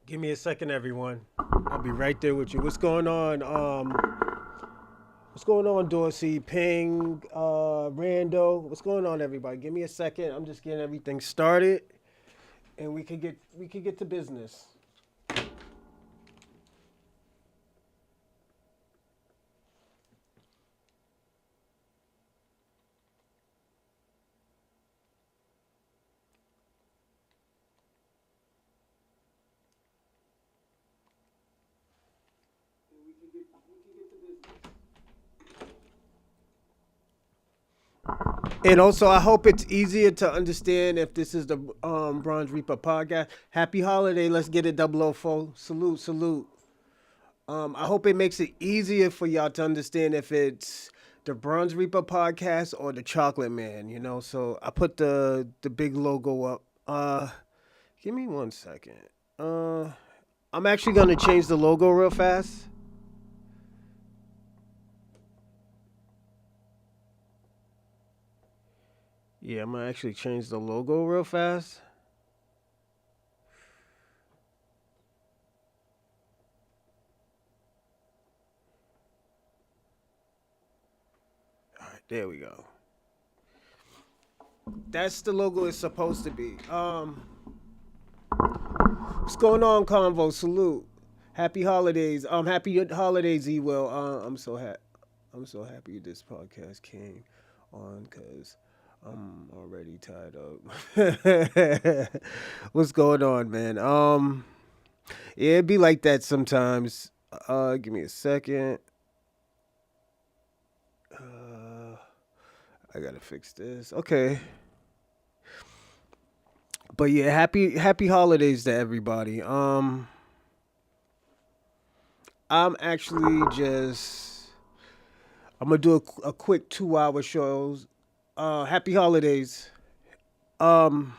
Give me a second, everyone. I'll be right there with you. What's going on? What's going on, Dorsey? Ping, Rando. What's going on, everybody? Give me a second. I'm just getting everything started, and we could get to business. And also, I hope it's easier to understand if this is the Bronze Reaper podcast. Happy holiday. Let's get it 004. Salute, salute. I hope it makes it easier for y'all to understand if it's the Bronze Reaper podcast or the Chocolate Man, So I put the big logo up. Give me 1 second. Uh, I'm actually gonna change the logo real fast. Yeah, I'm gonna actually change the logo real fast. All right, there we go. That's the logo it's supposed to be. What's going on, Convo? Salute. Happy holidays. Happy holidays, E Will. I'm so happy this podcast came on because I'm already tied up. What's going on, man? Yeah, it be like that sometimes. Give me a second. Uh, I gotta fix this. Okay. But yeah, happy holidays to everybody. I'm actually just I'm gonna do a quick 2 hour shows. Happy holidays. Um,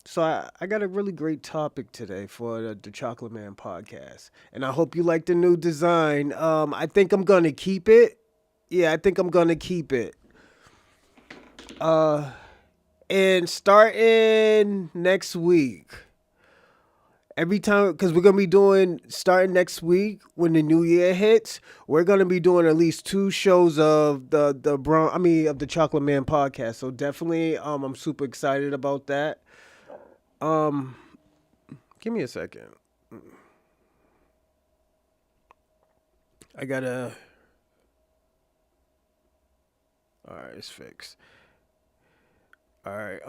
so I got a really great topic today for the Chocolate Man podcast, and I hope you like the new design. I think I'm gonna keep it. Yeah, I think I'm gonna keep it. Uh, and starting next week. Every time, because we're gonna be doing starting next week when the new year hits, we're gonna be doing at least 2 shows of of the Chocolate Man podcast. So definitely, I'm super excited about that. Um, give me a second. I gotta. All right, it's fixed. All right.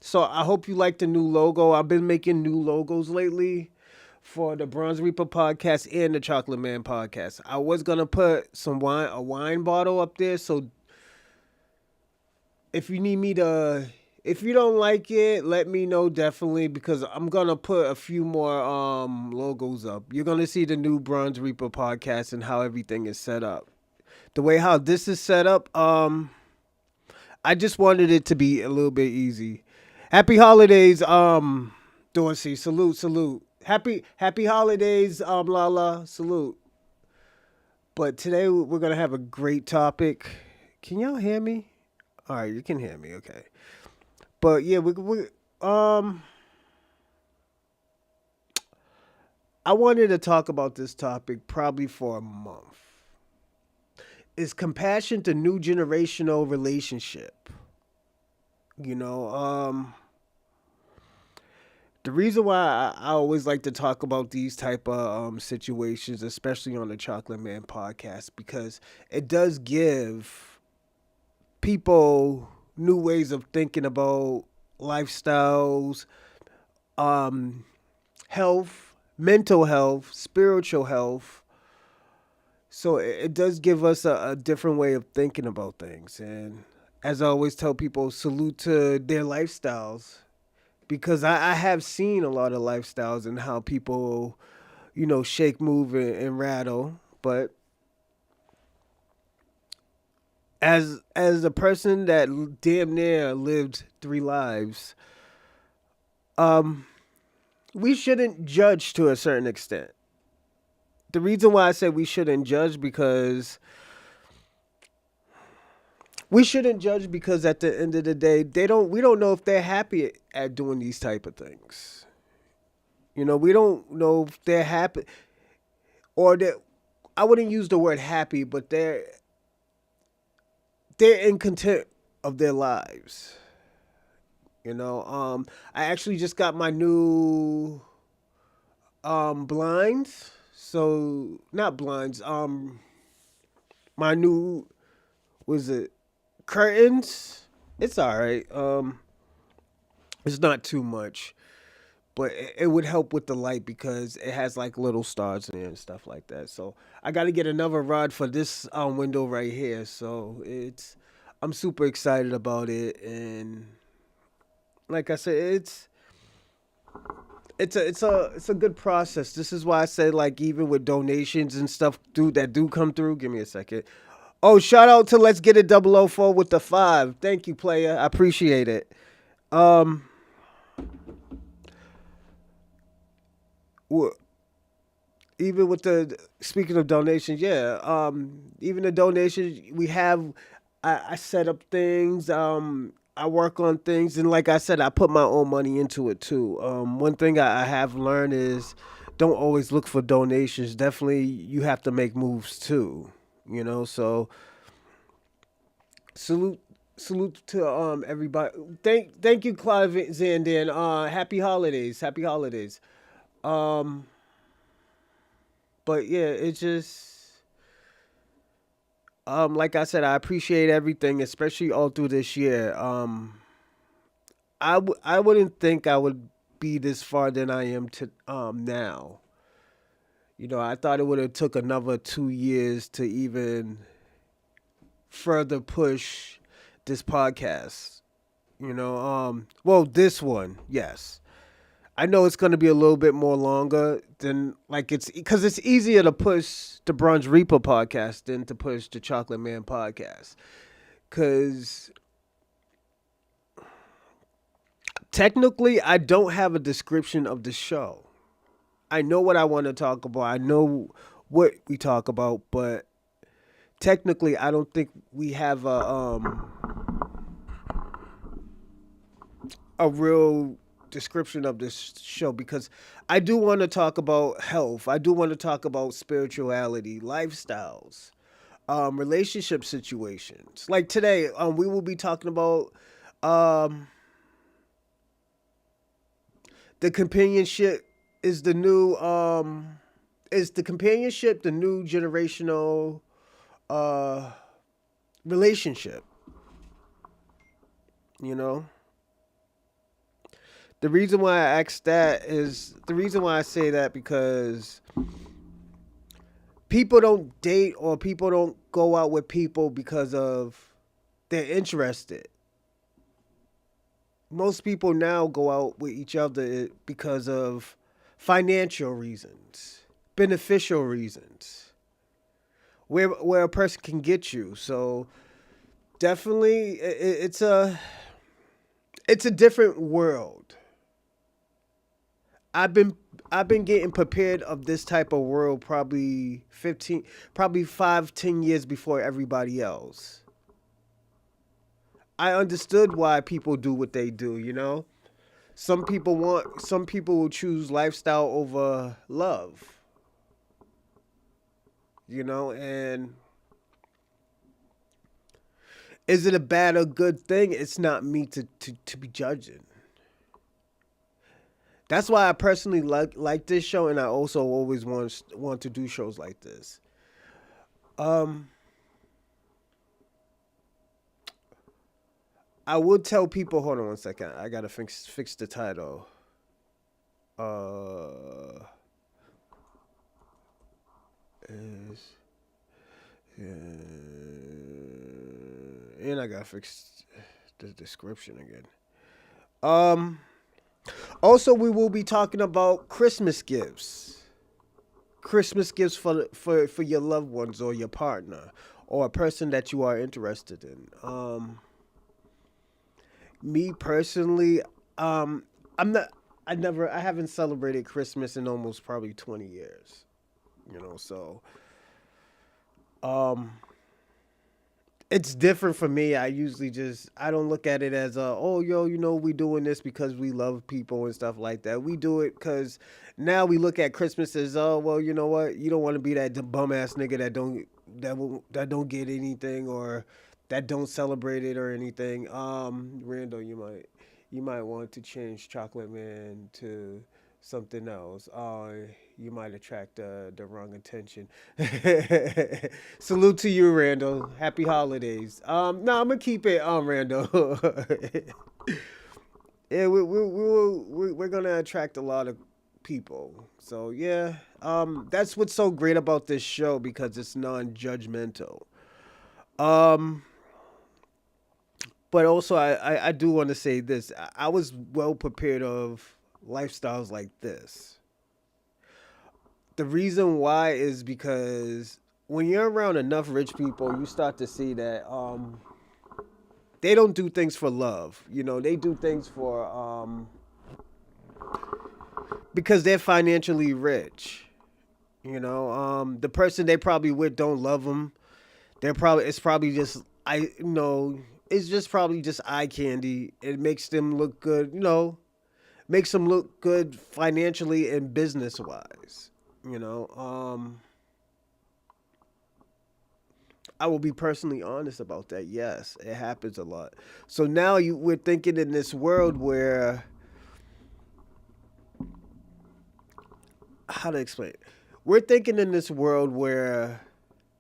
So I hope you like the new logo. I've been making new logos lately for the Bronze Reaper podcast and the Chocolate Man podcast. I was gonna put a wine bottle up there. So if you need me to, if you don't like it, let me know definitely because I'm gonna put a few more logos up. You're gonna see the new Bronze Reaper podcast and how everything is set up. The way how this is set up, I just wanted it to be a little bit easy. Happy holidays, Dorsey. Salute, salute. Happy holidays, Lala. Salute. But today we're gonna have a great topic. Can y'all hear me? All right, you can hear me. Okay. But yeah, um, I wanted to talk about this topic probably for a month. Is compassion the new generational relationship? You know, the reason why I always like to talk about these type of situations, especially on the Chocolate Man podcast, because it does give people new ways of thinking about lifestyles, um, health, mental health, spiritual health. So it does give us a different way of thinking about things. And as I always tell people, salute to their lifestyles because I have seen a lot of lifestyles and how people, shake, move, and rattle. But as a person that damn near lived 3 lives, um, we shouldn't judge to a certain extent. The reason why I say we shouldn't judge because We shouldn't judge because at the end of the day, they don't. We don't know if they're happy at doing these type of things. We don't know if they're happy or that. I wouldn't use the word happy, but they're in content of their lives. I actually just got my new blinds. So not blinds. My new was it curtains. It's all right. It's not too much, but it would help with the light because it has like little stars in there and stuff like that. So I got to get another rod for this window right here. So I'm super excited about it, and like I said, it's a good process. This is why I said like even with donations and stuff do come through. Give me a second. Oh, shout out to Let's Get It 004 with the 5. Thank you, player. I appreciate it. Um, wh- Even with the speaking of donations, yeah. Even the donations we have, I set up things. I work on things, and like I said, I put my own money into it too. One thing I have learned is don't always look for donations. Definitely, you have to make moves too. So salute salute to everybody. Thank you, Clive Zandan. Happy holidays. Happy holidays. Um, but yeah, it just like I said, I appreciate everything, especially all through this year. I wouldn't think I would be this far than I am to now. I thought it would have took another 2 years to even further push this podcast. Well, this one, yes. I know it's going to be a little bit more longer than like it's because it's easier to push the Brunch Reaper podcast than to push the Chocolate Man podcast. Because technically, I don't have a description of the show. I know what I want to talk about. I know what we talk about, but technically, I don't think we have a real description of this show because I do want to talk about health. I do want to talk about spirituality, lifestyles, relationship situations. Like today, we will be talking about um, the companionship is the new is the companionship the new generational uh, relationship. You know, the reason why I asked that is the reason why I say that because people don't date or people don't go out with people because of they're interested. Most people now go out with each other because of financial reasons, beneficial reasons, where a person can get you. So definitely, it's a different world. I've been I've been getting prepared of this type of world probably 5, 10 years before everybody else. I understood why people do what they do. Some people will choose lifestyle over love, and is it a bad or good thing? It's not me to be judging. That's why I personally like this show, and I also always want to do shows like this. Um, I would tell people. Hold on one second. I gotta fix the title. Uh, is yeah, and I gotta fix the description again. Um. Also, we will be talking about Christmas gifts. Christmas gifts for your loved ones or your partner or a person that you are interested in. Me personally, um, I'm not. I haven't celebrated Christmas in almost probably 20 years. So um, it's different for me. I usually just I don't look at it as oh yo, we doing this because we love people and stuff like that. We do it because now we look at Christmas as oh well, you know what? You don't want to be that bum ass nigga that don't get anything or that don't celebrate it or anything. Randall, you might want to change Chocolate Man to something else. You might attract the wrong attention. Salute to you, Randall. Happy holidays. No, I'm gonna keep it on Randall. Yeah, we're gonna attract a lot of people. So yeah, that's what's so great about this show because it's non-judgmental. Um, but also I do want to say this. I was well prepared of lifestyles like this. The reason why is because when you're around enough rich people, you start to see that they don't do things for love. They do things for because they're financially rich. The person they probably with don't love them. It's probably just it's just probably just eye candy. It makes them look good. Makes them look good financially and business wise. You know, I will be personally honest about that. Yes, it happens a lot. So now we're thinking in this world where how to explain it? We're thinking in this world where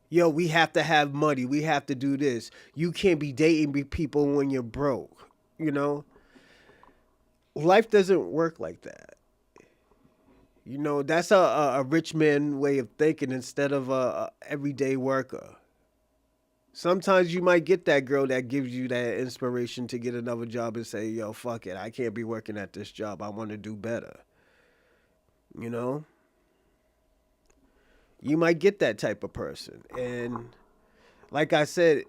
yo, we have to have money. We have to do this. You can't be dating people when you're broke. You know, life doesn't work like that. That's a rich man way of thinking instead of a everyday worker. Sometimes you might get that girl that gives you that inspiration to get another job and say, yo, fuck it. I can't be working at this job. I want to do better. You know? You might get that type of person. And like I said,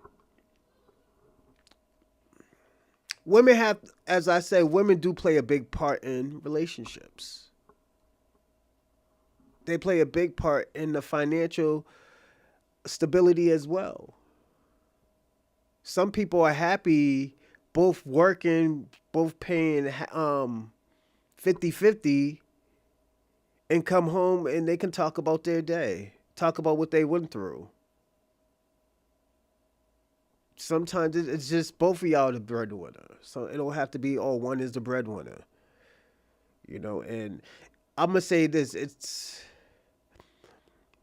women have, as I said, women do play a big part in relationships. They play a big part in the financial stability as well. Some people are happy both working, both paying 50-50 and come home and they can talk about their day, talk about what they went through. Sometimes it's just both of y'all the breadwinner. So it don't have to be, oh, one is the breadwinner. And I'm going to say this, it's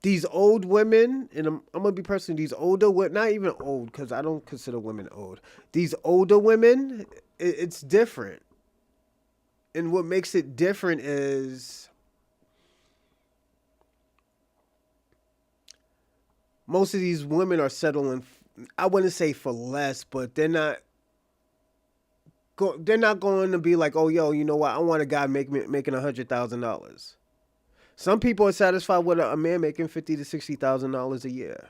these old women, and I'm gonna be personal. These older women, not even old, because I don't consider women old. These older women, it's different, and what makes it different is most of these women are settling. I wouldn't say for less, but they're not. They're not going to be like, oh, yo, you know what? I want a guy making $100,000. Some people are satisfied with a man making $50,000 to $60,000 a year,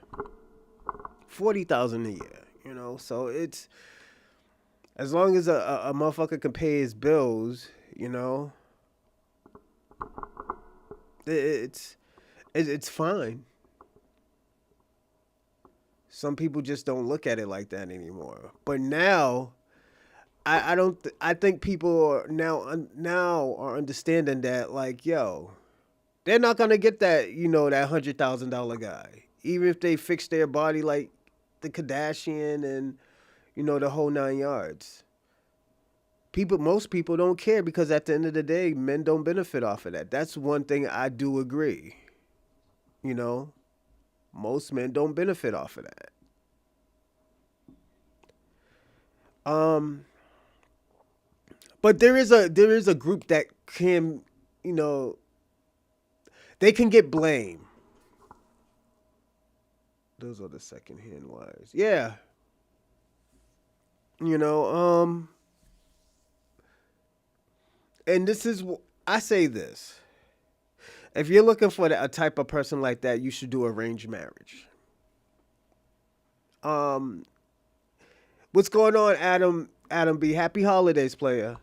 40,000 a year. So it's as long as a motherfucker can pay his bills, it's it's fine. Some people just don't look at it like that anymore. But now, I don't. I think people are now are understanding that like, yo, they're not gonna get that that $100,000 guy, even if they fix their body like the Kardashian and the whole 9 yards. Most people don't care because at the end of the day, men don't benefit off of that. That's one thing I do agree. You know, most men don't benefit off of that. Um, but there is a group that can, you know, they can get blame. Those are the secondhand wives. Yeah, you know. And this is I say this: if you're looking for a type of person like that, you should do arranged marriage. Um, what's going on, Adam? Adam B. Happy holidays, player.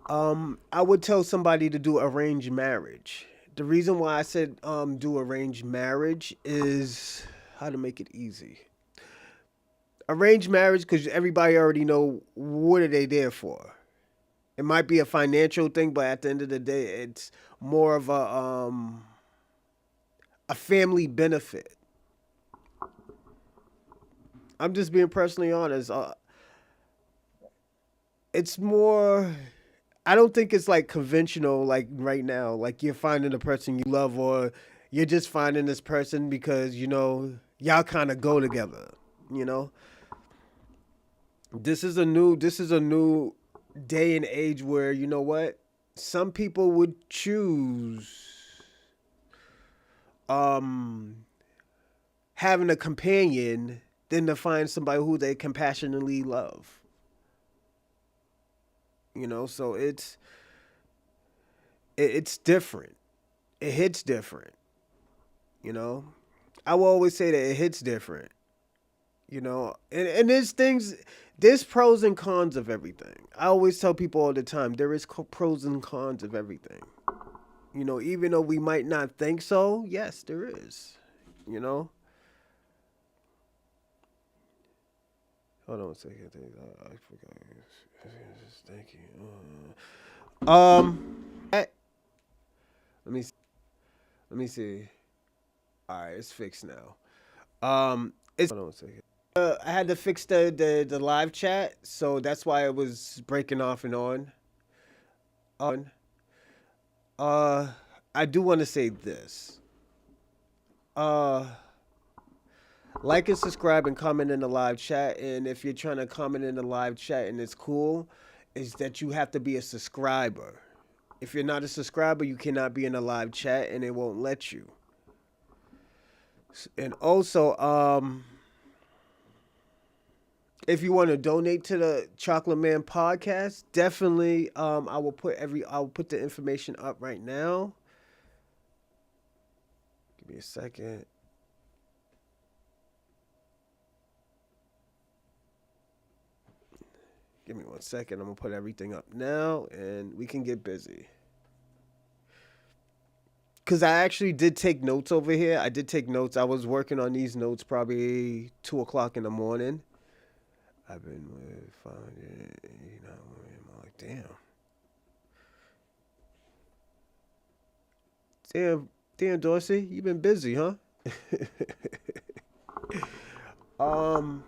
I would tell somebody to do arranged marriage. The reason why I said do arranged marriage is how to make it easy. Arranged marriage, because everybody already know what are they there for. It might be a financial thing, but at the end of the day, it's more of a family benefit. I'm just being personally honest. It's more. I don't think it's like conventional, like right now. Like you're finding the person you love, or you're just finding this person because y'all kind of go together. You know, this is a new day and age where what some people would choose um having a companion than to find somebody who they compassionately love. So it's different. It hits different. You know, I will always say that it hits different. And there's pros and cons of everything. I always tell people all the time there is pros and cons of everything. Even though we might not think so, yes, there is. You know. Hold on a second. I forgot. Thank you. Let me let me see. All right, it's fixed now. It's hold on a second. I had to fix the live chat, so that's why it was breaking off and on. Uh, I do want to say this. Uh, like and subscribe and comment in the live chat. And if you're trying to comment in the live chat and it's cool, is that you have to be a subscriber. If you're not a subscriber, you cannot be in a live chat, and it won't let you. And also, if you want to donate to the Chocolate Man podcast, definitely I will put the information up right now. Give me a second. Give me 1 second. I'm gonna put everything up now, and we can get busy. Cause I actually did take notes over here. I did take notes. I was working on these notes probably 2 o'clock in the morning. I've been with finding, I'm like, damn, Dorsey, you've been busy, huh? um,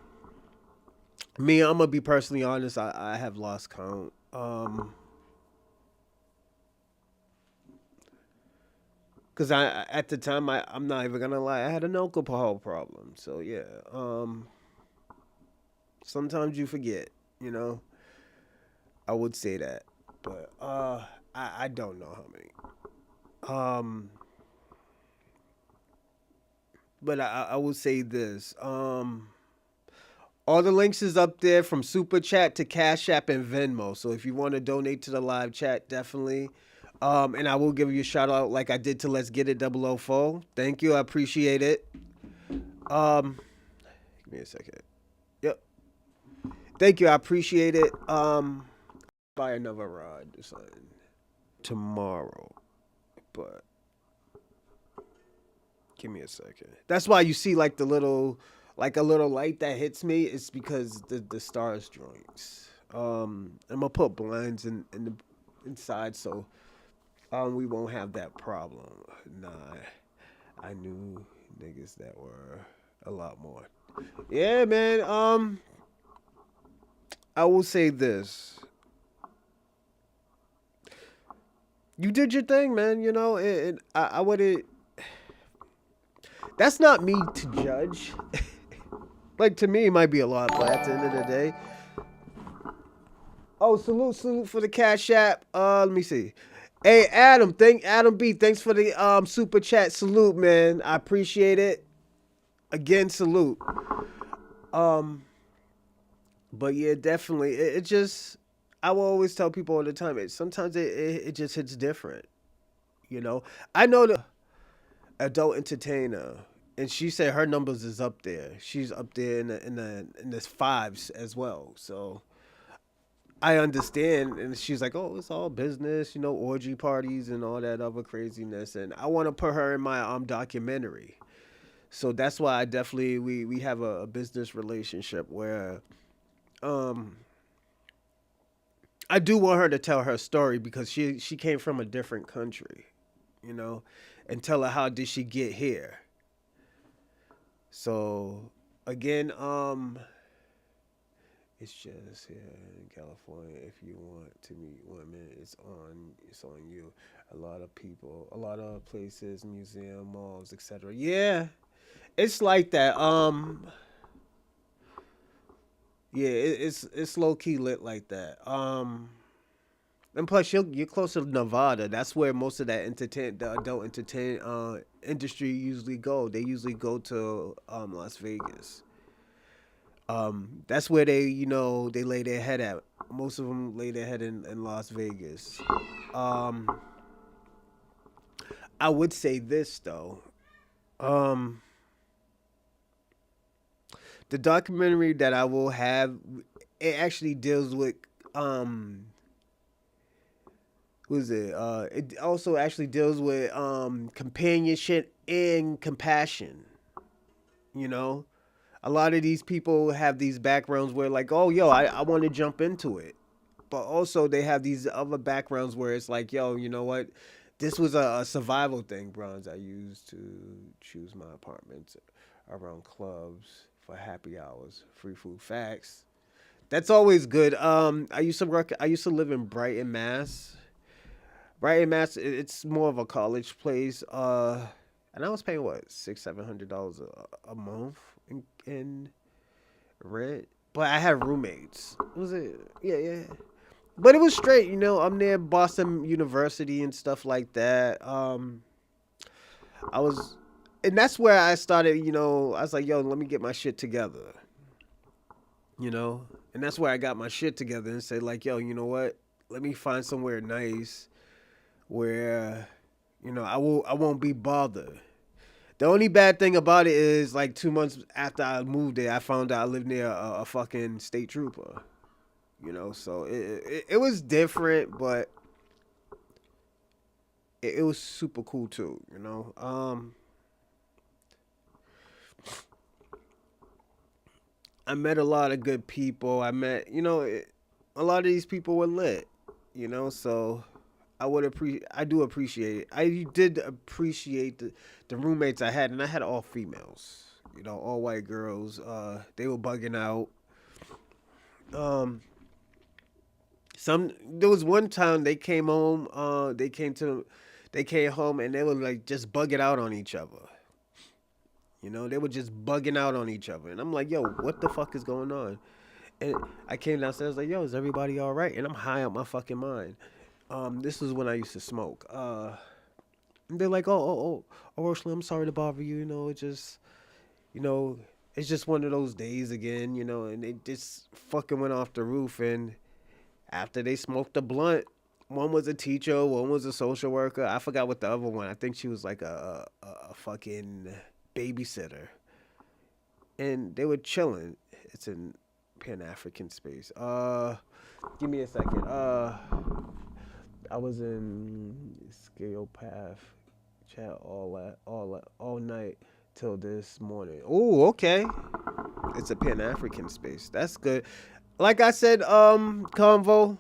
Me, I'm gonna be personally honest. I have lost count. Cause I at the time I'm not even gonna lie. I had an alcohol problem. So yeah. Sometimes you forget. You know. I would say that, but I don't know how many. Um, but I will say this. All the links is up there from Super Chat to Cash App and Venmo. So if you want to donate to the live chat, definitely. And I will give you a shout out like I did to Let's Get It 004. Thank you. I appreciate it. Um, Give me a second. Yep. Thank you. I appreciate it. Buy another rod or something tomorrow. But give me a second. That's why you see like a little light that hits me. It's because the stars joints. I'm gonna put blinds in the inside so we won't have that problem. Nah, I knew niggas that were a lot more. Yeah, man. I will say this. You did your thing, man. I wouldn't. That's not me to judge. Like to me, it might be a lot, but at the end of the day, oh, salute for the Cash App. Let me see. Hey, Adam B. Thanks for the super chat. Salute, man. I appreciate it. Again, salute. Um, but yeah, definitely. It just I will always tell people all the time. Sometimes it just hits different. You know, I know the adult entertainer, and she said her numbers is up there. She's up there in the fives as well. So I understand, and she's like, "Oh, it's all business, orgy parties and all that other craziness." And I want to put her in my documentary. So that's why I definitely we have a business relationship where um I do want her to tell her story because she came from a different country, you know, and tell her how did she get here. So again, it's just here in California. If you want to meet women, it's on you. A lot of people, a lot of places, museum, malls, etc. Yeah, it's like that. Yeah, it's low key lit like that. And plus, you're close to Nevada. That's where most of the adult entertain industry usually go. They usually go to Las Vegas. That's where they lay their head at. Most of them lay their head in Las Vegas. Um, I would say this though. Um, the documentary that I will have, it actually deals with um, what is it? It also actually deals with companionship and compassion. You know, a lot of these people have these backgrounds where like, oh, yo, I want to jump into it, but also they have these other backgrounds where it's like, yo, you know what? This was a survival thing, bronze. I used to choose my apartments around clubs for happy hours, free food. Facts. That's always good. I used to live in Brighton, Mass. Brighton, Mass. It's more of a college place. And I was paying what $600-700 a month in rent. But I had roommates. Was it? Yeah, yeah. But it was straight, I'm near Boston University and stuff like that. I was, and that's where I started. I was like, yo, let me get my shit together. You know, and that's where I got my shit together and said like, yo, you know what? Let me find somewhere nice where, I won't be bothered. The only bad thing about it is like 2 months after I moved there, I found out I lived near a fucking state trooper. So it was different, but it was super cool too. I met a lot of good people. I met, a lot of these people were lit. So I do appreciate it. I did appreciate the roommates I had, and I had all females. All white girls. They were bugging out. Um, some there was one time they came home. They came home and they were like just bugging out on each other. They were just bugging out on each other, and I'm like, yo, what the fuck is going on? And I came downstairs like, yo, is everybody all right? And I'm high out my fucking mind. This was when I used to smoke. And they're like, Ursula, I'm sorry to bother you. You know, it's just one of those days again. And they just fucking went off the roof. And after they smoked a blunt, one was a teacher, one was a social worker. I forgot what the other one. I think she was like a fucking babysitter. And they were chilling. It's in Pan African space. Give me a second. I was in Scale Path chat all night till this morning. Oh, okay. It's a Pan African space. That's good. Like I said, Convo,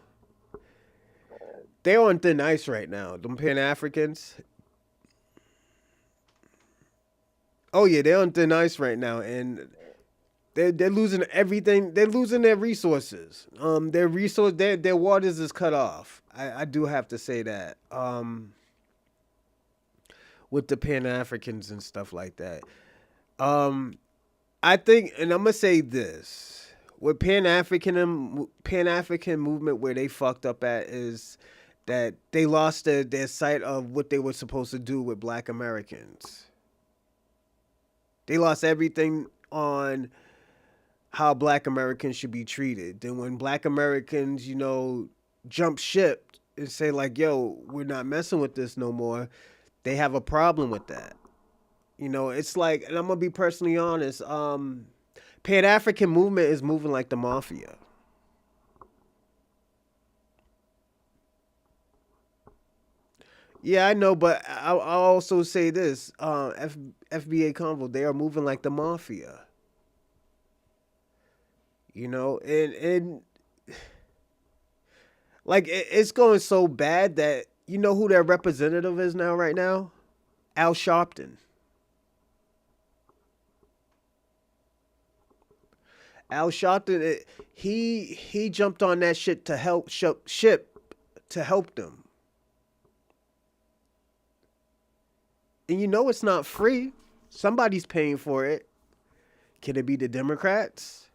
they're on thin ice right now. Them Pan Africans. Oh yeah, they're on thin ice right now, and they're losing everything. They're losing their resources. Their waters is cut off. I do have to say that. With the Pan Africans and stuff like that. Um, I think, and I'm gonna say this with Pan African movement, where they fucked up at is that they lost their sight of what they were supposed to do with Black Americans. They lost everything on how Black Americans should be treated. Then when Black Americans, jump ship and say like, "Yo, we're not messing with this no more," they have a problem with that. It's like, and I'm gonna be personally honest. Pan African movement is moving like the mafia. Yeah, I know, but I'll also say this: FBA Convo, they are moving like the mafia, and like it's going so bad that you know who their representative is now, right now, Al Sharpton. Al Sharpton, he jumped on that shit to help ship to help them, and you know it's not free. Somebody's paying for it. Can it be the Democrats?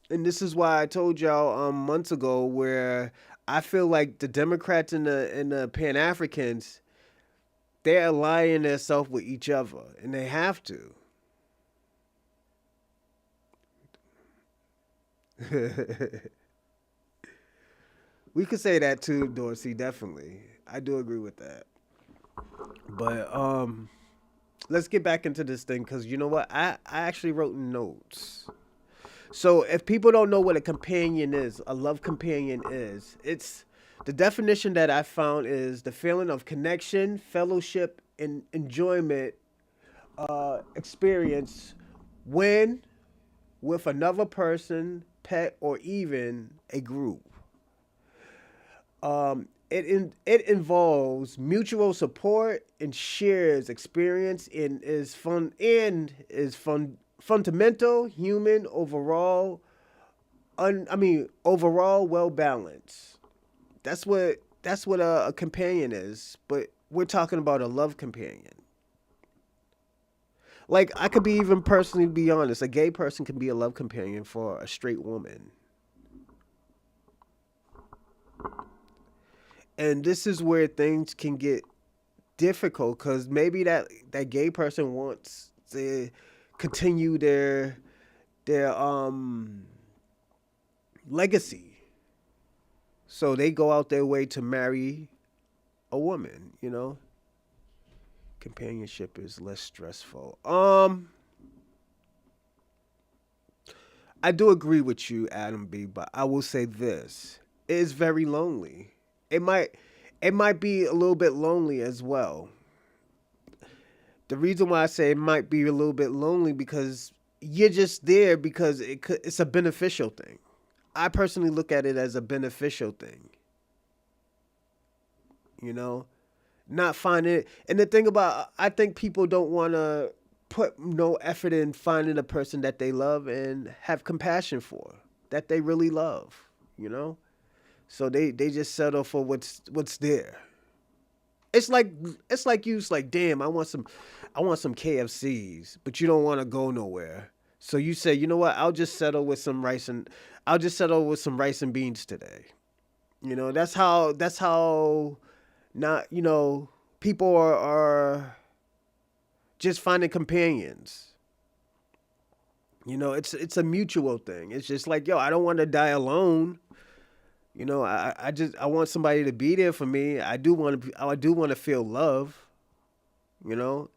And this is why I told y'all months ago where I feel like the Democrats and the Pan Africans, they're aligning themselves with each other, and they have to. We could say that too, Dorsey. Definitely, I do agree with that. But let's get back into this thing because you know what? I actually wrote notes. So if people don't know what a companion is, a love companion is, it's the definition that I found is the feeling of connection, fellowship, and enjoyment experience when with another person, pet, or even a group. It involves mutual support and shares experience and is fundamental human overall. Overall well balanced. That's what a companion is. But we're talking about a love companion. Like I could be even personally be honest, a gay person can be a love companion for a straight woman. And this is where things can get difficult because maybe that gay person wants to continue their legacy, so they go out their way to marry a woman. Companionship is less stressful. I do agree with you, Adam B, but I will say this: it is very lonely. It might be a little bit lonely as well. The reason why I say it might be a little bit lonely because you're just there because it's a beneficial thing. I personally look at it as a beneficial thing, you know, not finding it. And the thing about, I think people don't want to put no effort in finding a person that they love and have compassion for, that they really love, you know? So they just settle for what's there. It's like it's like damn, I want some KFCs, but you don't want to go nowhere. So you say, you know what? I'll just settle with some rice and beans today. That's how not people are just finding companions. It's a mutual thing. It's just like, yo, I don't want to die alone. I want somebody to be there for me. I do want to feel love,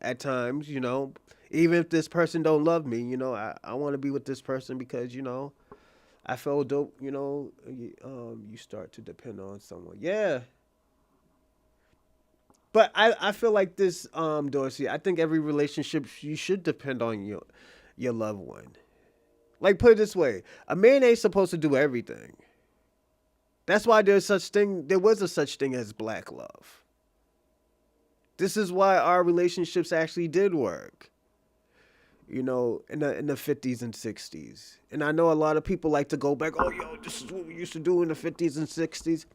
at times, even if this person don't love me, I want to be with this person because, I feel dope, you start to depend on someone. Yeah. But I feel like this, Dorsey, I think every relationship you should depend on your loved one. Like put it this way, a man ain't supposed to do everything. That's why there was a such thing as black love. This is why our relationships actually did work, in the 50s and 60s. And I know a lot of people like to go back, oh, yo, this is what we used to do in the 50s and 60s.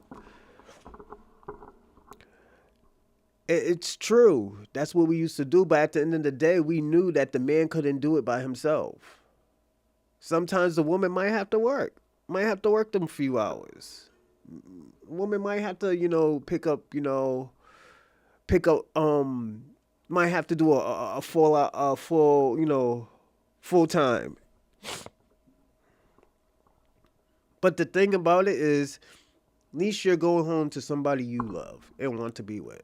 It's true. That's what we used to do. But at the end of the day, we knew that the man couldn't do it by himself. Sometimes the woman might have to work them few hours. Woman might have to, pick up, might have to do full time. But the thing about it is, at least you're going home to somebody you love and want to be with.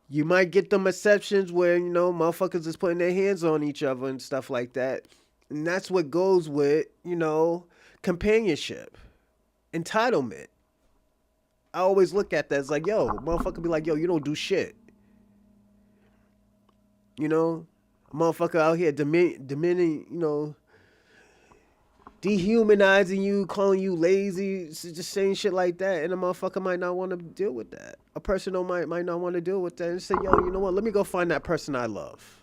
You might get them exceptions where, motherfuckers is putting their hands on each other and stuff like that. And that's what goes with, companionship, entitlement. I always look at that as like, yo, motherfucker be like, yo, you don't do shit. You know, motherfucker out here demeaning, dehumanizing you, calling you lazy, just saying shit like that, and a motherfucker might not want to deal with that. A person don't might not want to deal with that and say, yo, you know what? Let me go find that person I love.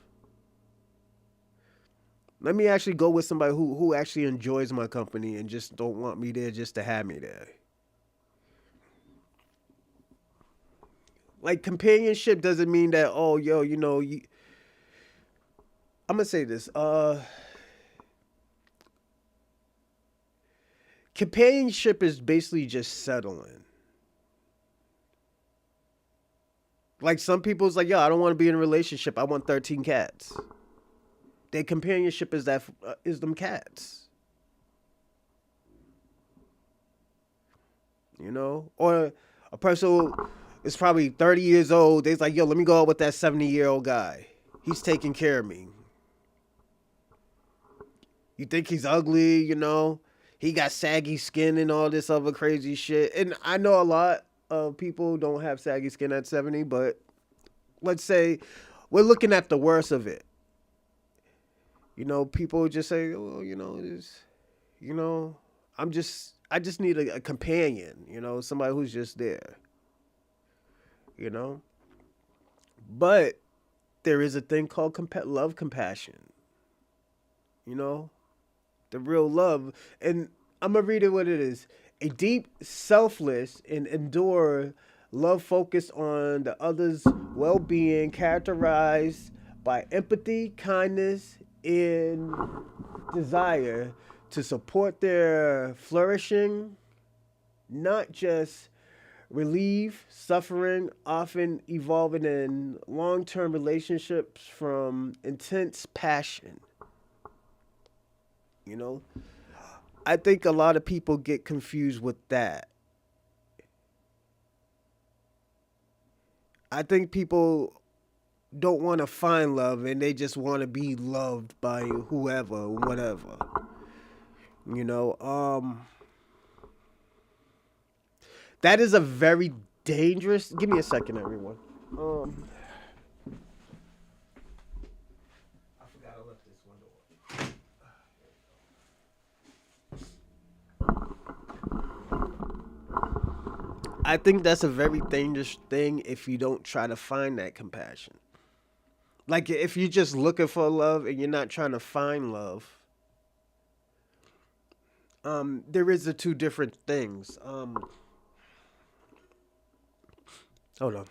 Let me actually go with somebody who actually enjoys my company and just don't want me there just to have me there. Like companionship doesn't mean that oh yo I'm gonna say this companionship is basically just settling. Like some people's like yo I don't want to be in a relationship I want 13 cats. Their companionship is that is them cats. Or a person who is probably 30 years old. They's like yo let me go out with that 70-year-old guy. He's taking care of me. You think he's ugly, He got saggy skin and all this other crazy shit. And I know a lot of people don't have saggy skin at 70, but let's say we're looking at the worst of it. People just say, oh, you know, I just need a companion, somebody who's just there, you know? But there is a thing called love compassion, you know? The real love. And I'm going to read it what it is. A deep, selfless, and endure love focused on the other's well being, characterized by empathy, kindness, and desire to support their flourishing, not just relieve suffering, often evolving in long term relationships from intense passion. You know, I think a lot of people get confused with that. I think people don't want to find love and they just want to be loved by whoever, whatever. You know, that is a very dangerous. Give me a second, everyone. I forgot I left this window open. I think that's a very dangerous thing if you don't try to find that compassion. Like if you're just looking for love and you're not trying to find love, there is the two different things. Hold on.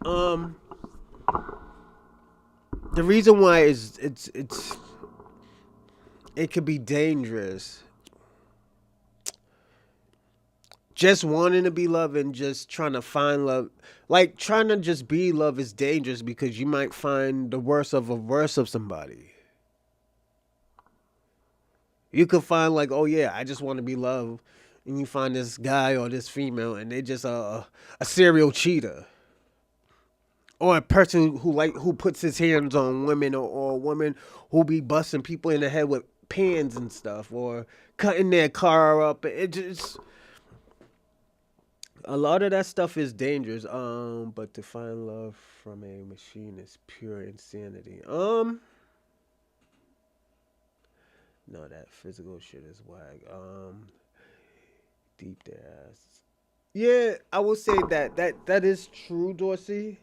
Um, the reason why is it could be dangerous. Just wanting to be loved and just trying to find love, like trying to just be love, is dangerous because you might find the worst of a worst of somebody. You could find like, oh yeah, I just want to be loved, and you find this guy or this female, and they just a serial cheater, or a person who puts his hands on women, or a woman who be busting people in the head with pans and stuff, or cutting their car up. It just a lot of that stuff is dangerous. But to find love from a machine is pure insanity. No, that physical shit is whack. Deep their ass. Yeah, I would say that is true, Dorsey.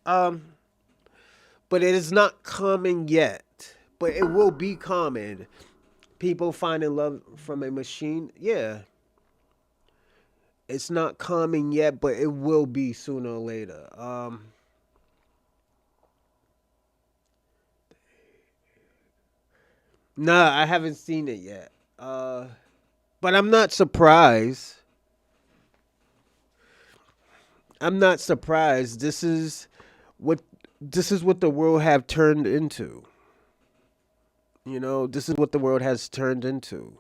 Um, but it is not common yet. But it will be common. People finding love from a machine. Yeah, it's not common yet, but it will be sooner or later. Nah, I haven't seen it yet. But I'm not surprised. I'm not surprised. What this is what the world have turned into. This is what the world has turned into.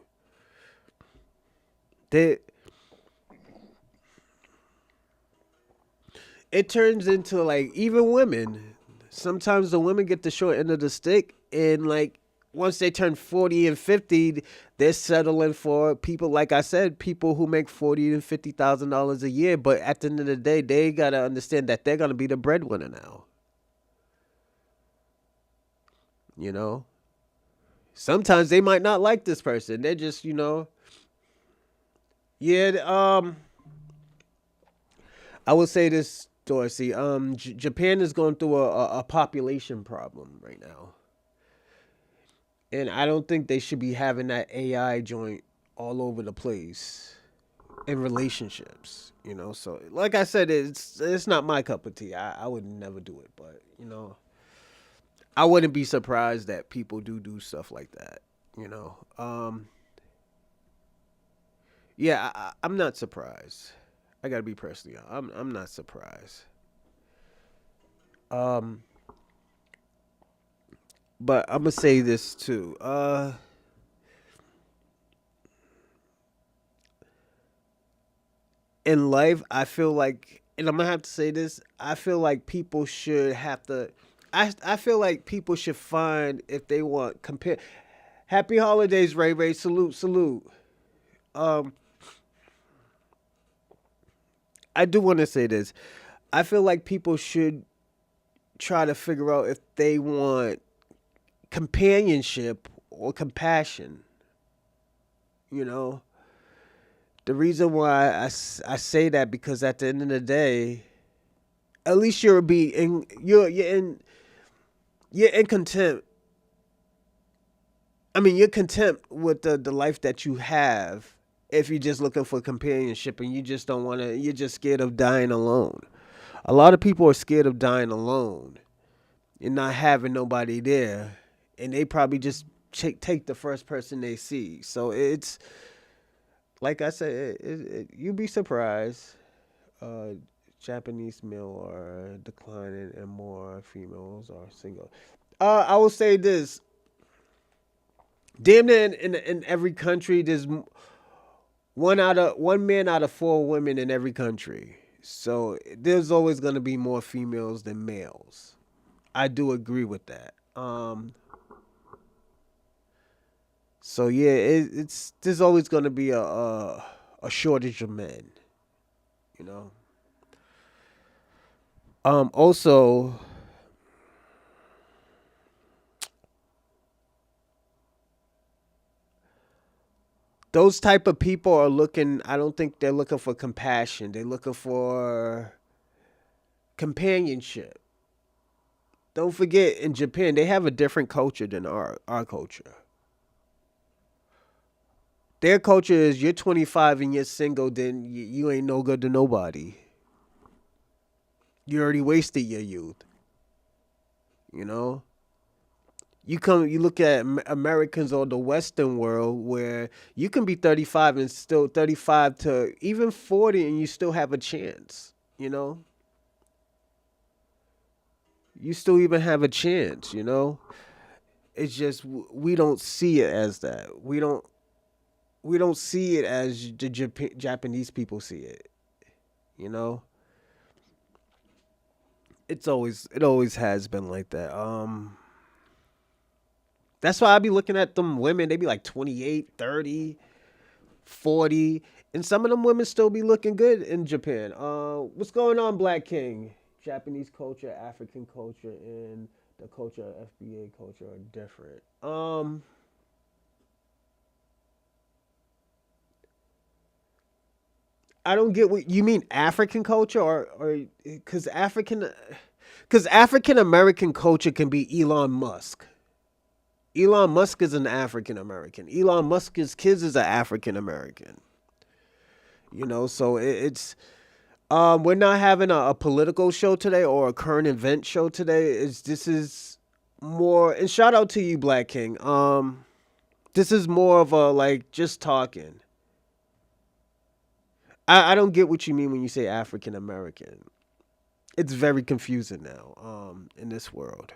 They it turns into like even women. Sometimes the women get the short end of the stick, and like once they turn 40 and 50, they're settling for people like I said, people who make $40,000 and $50,000 a year. But at the end of the day, they gotta understand that they're gonna be the breadwinner now. You know, sometimes they might not like this person. They're just yeah. I would say this, Dorsey. Japan is going through a population problem right now, and I don't think they should be having that AI joint all over the place in relationships. So like I said, it's not my cup of tea. I would never do it, but I wouldn't be surprised that people do stuff like that. You know, yeah, I'm not surprised. I gotta be personally. I'm not surprised. Um, but I'm gonna say this too. In life, I feel like, and I'm gonna have to say this. I feel like people should have to. I feel like people should find if they want compare. Happy holidays, Ray Ray. Salute, salute. Um, I do want to say this. I feel like people should try to figure out if they want companionship or compassion. You know, the reason why I say that because at the end of the day, at least you're in contempt. I mean, you're content with the life that you have if you're just looking for companionship and you just don't want to. You're just scared of dying alone. A lot of people are scared of dying alone and not having nobody there, and they probably just take the first person they see. So it's like I said, you'd be surprised. Uh, Japanese male are declining and more females are single. I will say this: damn near in every country, there's one man out of four women in every country. So there's always going to be more females than males. I do agree with that. So yeah, it's there's always going to be a shortage of men. You know. Also, those type of people are looking. I don't think they're looking for compassion. They're looking for companionship. Don't forget, in Japan, they have a different culture than our culture. Their culture is you're 25 and you're single, then you ain't no good to nobody. You already wasted your youth. You know. You look at Americans or the Western world where you can be 35 and still 35 to even 40 and you still have a chance. You still even have a chance. It's just we don't see it as that. We don't see it as the Japanese people see it. You know, it always has been like that. That's why I be looking at them women. They be like 28, 30, 40, and some of them women still be looking good in Japan. What's going on, Black King? Japanese culture, African culture, and the culture of FBA culture are different. I don't get what you mean. African culture, or because African American culture can be Elon Musk. Elon Musk is an African American. Elon Musk's kids is an African American. So it's we're not having a political show today or a current event show today. This is more, and shout out to you, Black King. This is more of a like just talking. I don't get what you mean when you say African American. It's very confusing now. In this world.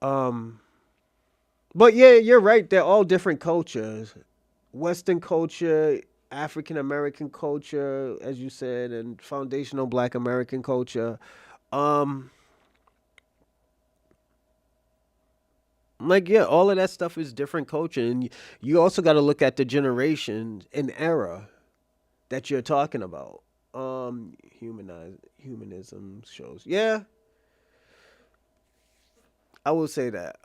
Um, but yeah, you're right. They're all different cultures. Western culture. African American culture, as you said, and foundational Black American culture. Um, like yeah, all of that stuff is different culture, and you also got to look at the generation and era that you're talking about. Humanism shows. Yeah, I will say that.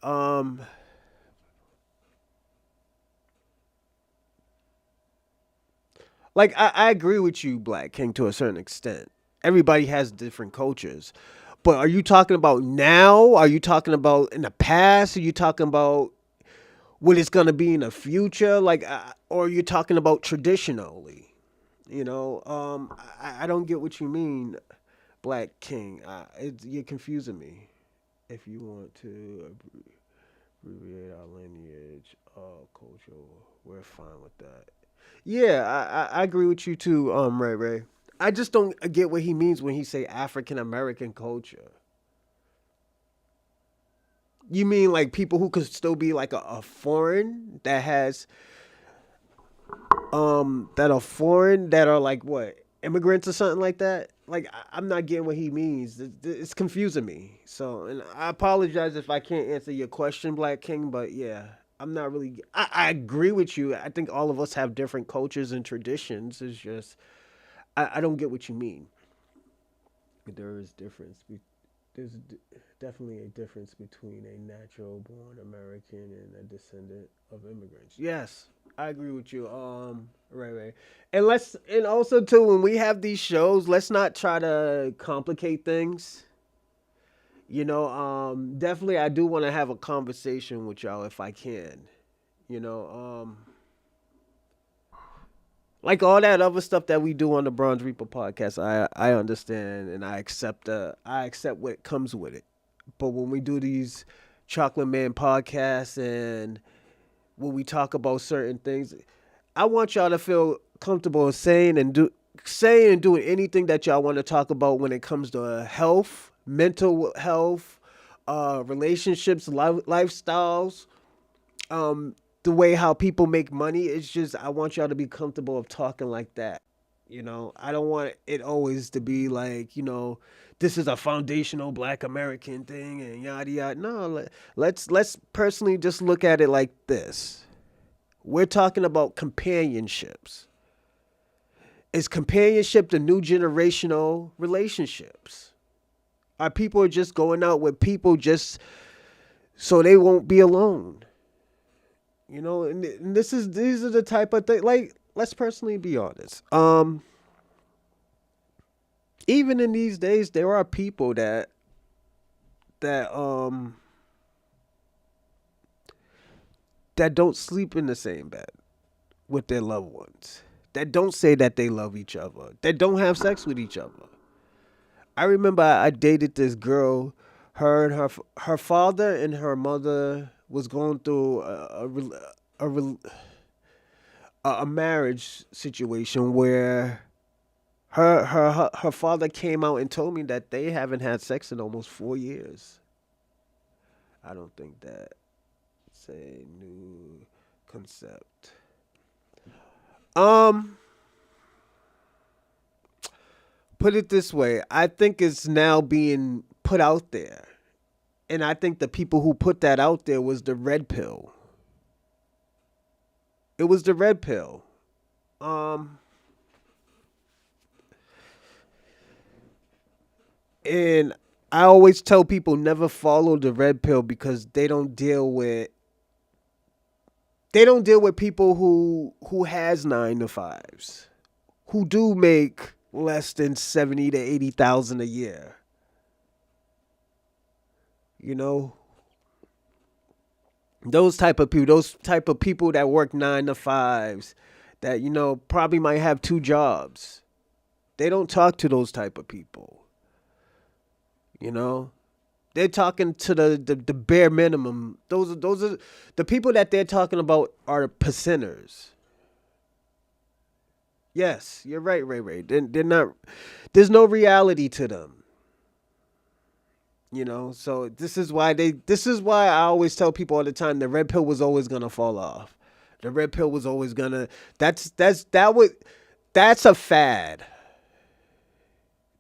Like I agree with you, Black King, to a certain extent. Everybody has different cultures, but are you talking about now? Are you talking about in the past? Are you talking about what it's gonna be in the future? Like, or are you talking about traditionally? I don't get what you mean, Black King. You're confusing me. If you want to abbreviate our lineage, culture, we're fine with that. Yeah, I agree with you too, Ray Ray. I just don't get what he means when he say African American culture. You mean like people who could still be like a foreign that has that are foreign that are like what immigrants or something like that? Like I'm not getting what he means. It's confusing me. So, and I apologize if I can't answer your question, Black King. But yeah, I'm not really. I agree with you. I think all of us have different cultures and traditions. It's just I don't get what you mean. There is difference. Definitely a difference between a natural born American and a descendant of immigrants. Yes, I agree with you. Right. And also too, when we have these shows, let's not try to complicate things. Definitely I do want to have a conversation with y'all if I can. You know, like all that other stuff that we do on the Bronze Reaper podcast, I understand and I accept what comes with it. But when we do these Chocolate Man podcasts and when we talk about certain things, I want y'all to feel comfortable saying and doing anything that y'all want to talk about when it comes to health, mental health, relationships, lifestyles, the way how people make money. It's just I want y'all to be comfortable of talking like that. I don't want it always to be like, this is a foundational Black American thing and yada yada. No, let's personally just look at it like this. We're talking about companionships. Is companionship the new generational relationships? Are people just going out with people just so they won't be alone? And these are the type of thing. Like, let's personally be honest. Even in these days, there are people that that don't sleep in the same bed with their loved ones. That don't say that they love each other. That don't have sex with each other. I remember I dated this girl. Her and her father and her mother was going through a marriage situation where her father came out and told me that they haven't had sex in almost 4 years. I don't think that's a new concept. Um, put it this way, I think it's now being put out there. And I think the people who put that out there was the red pill. It was the red pill. Um, and I always tell people never follow the red pill because they don't deal with people who has 9 to 5s, who do make less than 70 to 80,000 a year. You know, those type of people that work 9 to 5s, that probably might have 2 jobs. They don't talk to those type of people. You know, they're talking to the bare minimum. Those are the people that they're talking about are percenters. Yes, you're right, Ray Ray. They're not. There's no reality to them. So this is why I always tell people all the time the red pill was always gonna fall off. The red pill was always gonna. That would. That's a fad.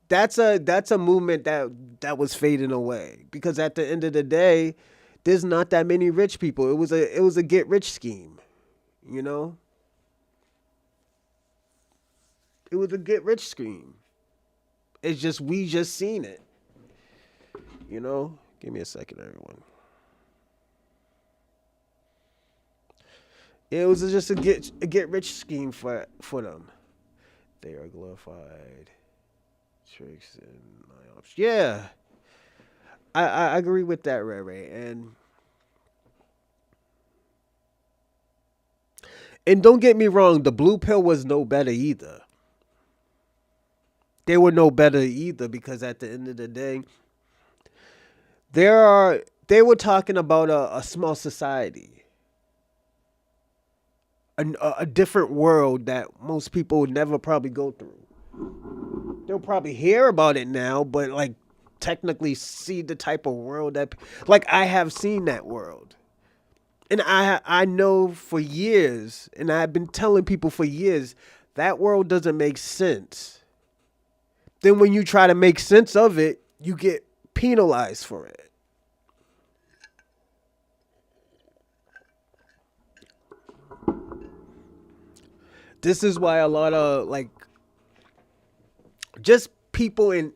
That's a movement that was fading away because at the end of the day, there's not that many rich people. It was a get rich scheme, you know. It was a get rich scheme. It's just we just seen it, you know. Give me a second, everyone. It was just a get rich scheme for them. They are glorified tricks and psyops. Yeah, I agree with that, Ray Ray. And don't get me wrong, the blue pill was no better either. They were no better either because at the end of the day, there are they were talking about a small society, a different world that most people would never probably go through. They'll probably hear about it now, but like technically see the type of world that like I have seen that world. And I know for years, and I've been telling people for years, that world doesn't make sense. Then when you try to make sense of it, you get penalized for it. This is why a lot of like just people in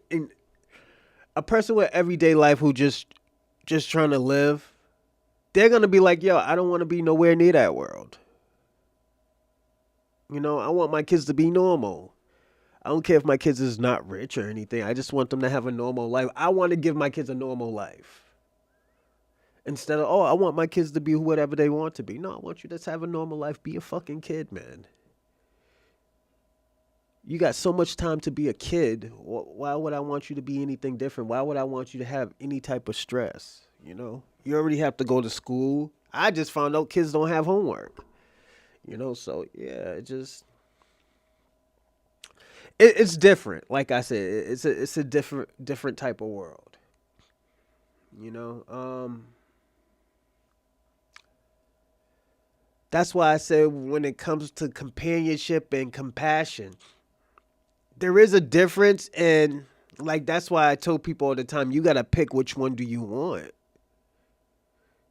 a person with everyday life who just trying to live, they're gonna be like, yo, I don't want to be nowhere near that world. You know, I want my kids to be normal. I don't care if my kids is not rich or anything. I just want them to have a normal life. I want to give my kids a normal life. Instead of, oh, I want my kids to be whatever they want to be. No, I want you to just have a normal life. Be a fucking kid, man. You got so much time to be a kid. Why would I want you to be anything different? Why would I want you to have any type of stress? You know, you already have to go to school. I just found out kids don't have homework. You know, so yeah, it's different. Like I said, it's a different type of world. You know, that's why I said when it comes to companionship and compassion, there is a difference, and like that's why I told people all the time, you gotta pick which one do you want.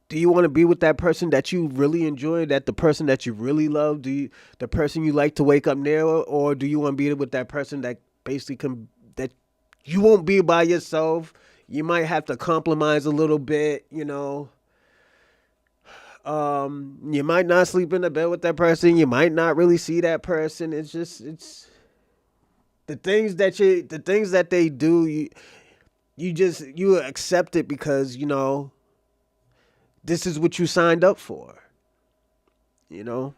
Do you want to be with that person that you really enjoy, that the person that you really love, the person you like to wake up near, or do you want to be with that person that basically that you won't be by yourself? You might have to compromise a little bit, you know. You might not sleep in the bed with that person. You might not really see that person. It's the things that they do. You accept it because you know this is what you signed up for. You know,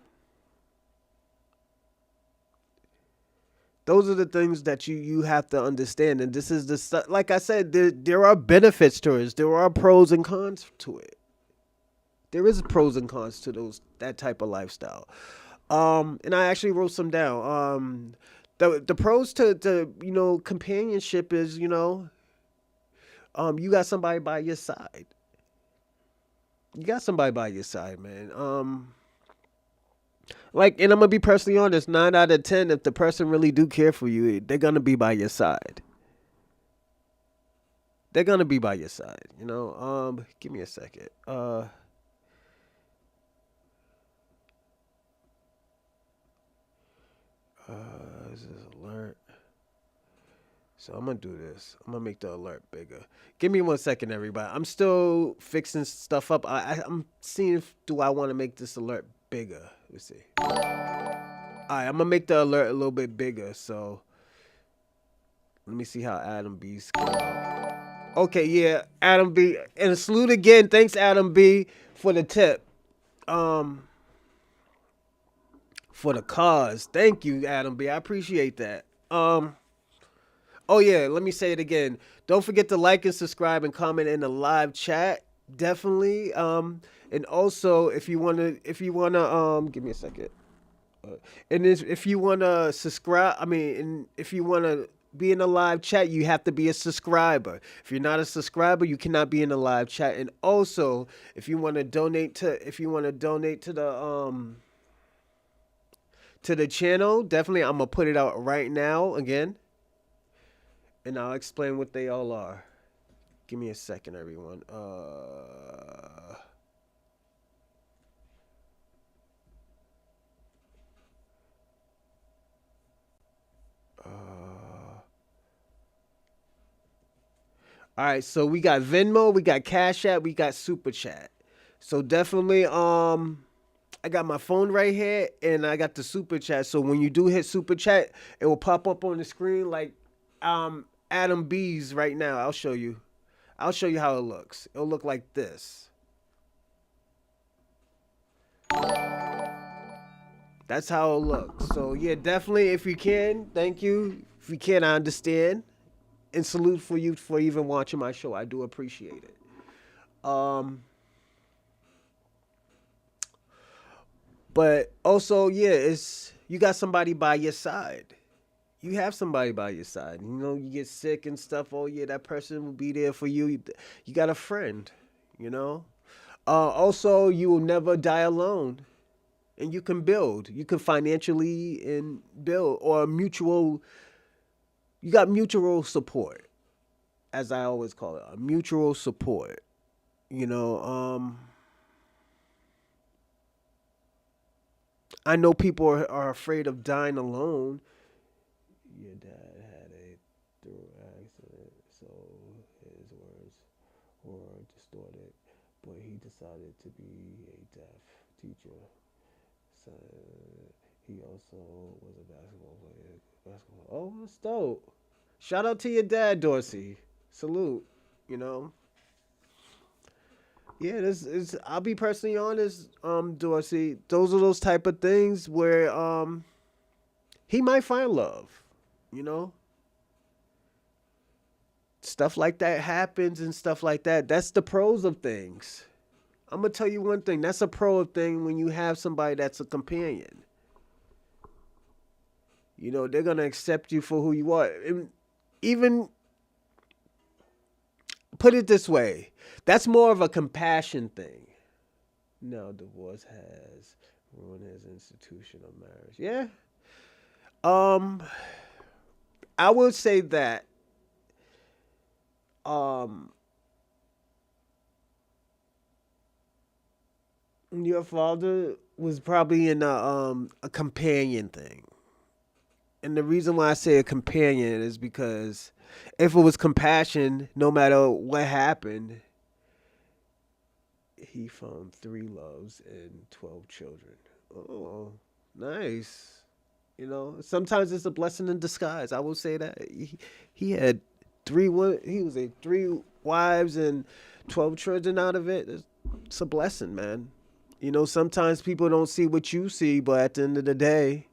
those are the things that you have to understand, and this is the stuff. Like I said, there are benefits to it. There are pros and cons to it. There is pros and cons to that type of lifestyle. And I actually wrote some down. The pros to companionship is you got somebody by your side. You got somebody by your side, man. Like, and I'm gonna be personally honest. 9 out of 10, if the person really do care for you, they're gonna be by your side. They're gonna be by your side. Give me a second. This is alert. So I'm gonna do this. I'm gonna make the alert bigger. Give me 1 second, everybody. I'm still fixing stuff up. I'm seeing if do I want to make this alert bigger. Let's see. All right, I'm gonna make the alert a little bit bigger. So let me see how Adam B's come out. Okay, yeah, Adam B. And a salute again. Thanks, Adam B, for the tip. Um, for the cause. Thank you, Adam B. I appreciate that. Oh yeah, let me say it again. Don't forget to like and subscribe and comment in the live chat. Definitely. And also give me a second. And if you wanna subscribe, and if you wanna be in the live chat, you have to be a subscriber. If you're not a subscriber, you cannot be in the live chat. And also, if you wanna donate to the to the channel. Definitely, I'm gonna put it out right now again, and I'll explain what they all are. Give me a second, everyone. All right, so we got Venmo, we got Cash App, we got Super Chat. So definitely, I got my phone right here, and I got the Super Chat. So when you do hit Super Chat, it will pop up on the screen like Adam B's right now. I'll show you. I'll show you how it looks. It'll look like this. That's how it looks. So yeah, definitely if you can, thank you. If you can, I understand. And salute for you for even watching my show. I do appreciate it. Um, but also, yeah, it's you got somebody by your side. You have somebody by your side. You know, you get sick and stuff. Oh yeah, that person will be there for you. You got a friend. You know. Also, you will never die alone, and you can build. You can financially and build or mutual. You got mutual support, as I always call it, a mutual support. You know, I know people are afraid of dying alone. Your dad had a through accident, so his words were distorted, but he decided to be a deaf teacher. So he also was a basketball player. Basketball. Oh, that's dope. Shout out to your dad, Dorsey. Salute. You know. Yeah, this is. I'll be personally honest, Dorsey. Those are those type of things where he might find love. You know, stuff like that happens and stuff like that. That's the pros of things. I'm gonna tell you one thing. That's a pro of thing when you have somebody that's a companion. You know, they're gonna accept you for who you are. And even put it this way, that's more of a compassion thing. No, divorce has ruined his institution of marriage. Yeah. Um, I would say that um your father was probably in a companion thing. And the reason why I say a companion is because if it was compassion, no matter what happened, he found three loves and 12 children. Oh, nice. You know, sometimes it's a blessing in disguise. I will say that he had he was a three wives and 12 children out of it. It's a blessing, man. You know, sometimes people don't see what you see, but at the end of the day,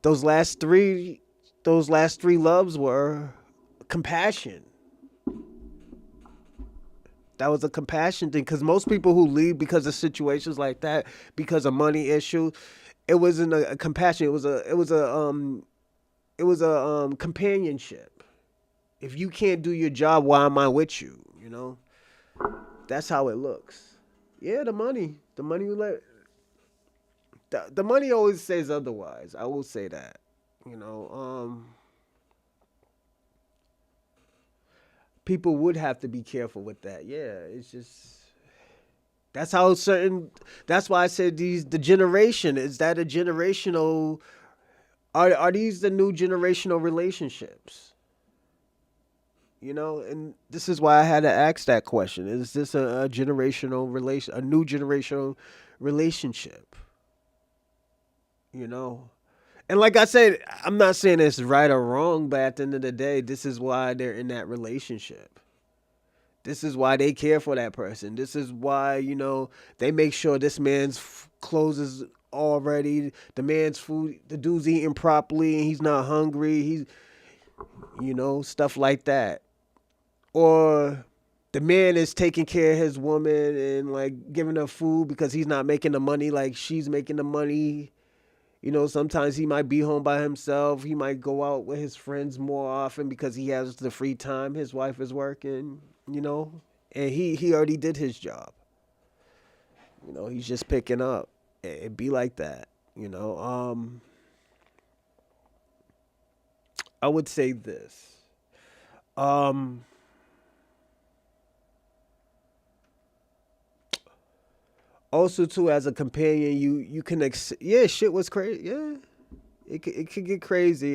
those last three those last three loves were compassion. That was a compassion thing because most people who leave because of situations like that, because of money issue, it wasn't a compassion. It was a companionship. If you can't do your job, why am I with you? You know, that's how it looks. Yeah, the money will let the money always says otherwise. I will say that. You know, people would have to be careful with that. Yeah, it's just that's how certain. That's why I said the generation is that a generational. Are these the new generational relationships? You know, and this is why I had to ask that question. Is this a generational relation, a new generational relationship? You know, and like I said, I'm not saying it's right or wrong, but at the end of the day, this is why they're in that relationship. This is why they care for that person. This is why, you know, they make sure this man's clothes is all ready. The man's food, the dude's eating properly and he's not hungry. He's, you know, stuff like that. Or the man is taking care of his woman and like giving her food because he's not making the money like she's making the money. You know, sometimes he might be home by himself. He might go out with his friends more often because he has the free time. His wife is working, you know, and he already did his job. You know, he's just picking up. It be like that. You know, I would say this. Um, Also, too, as a companion, you can yeah, shit was crazy. Yeah, it could get crazy.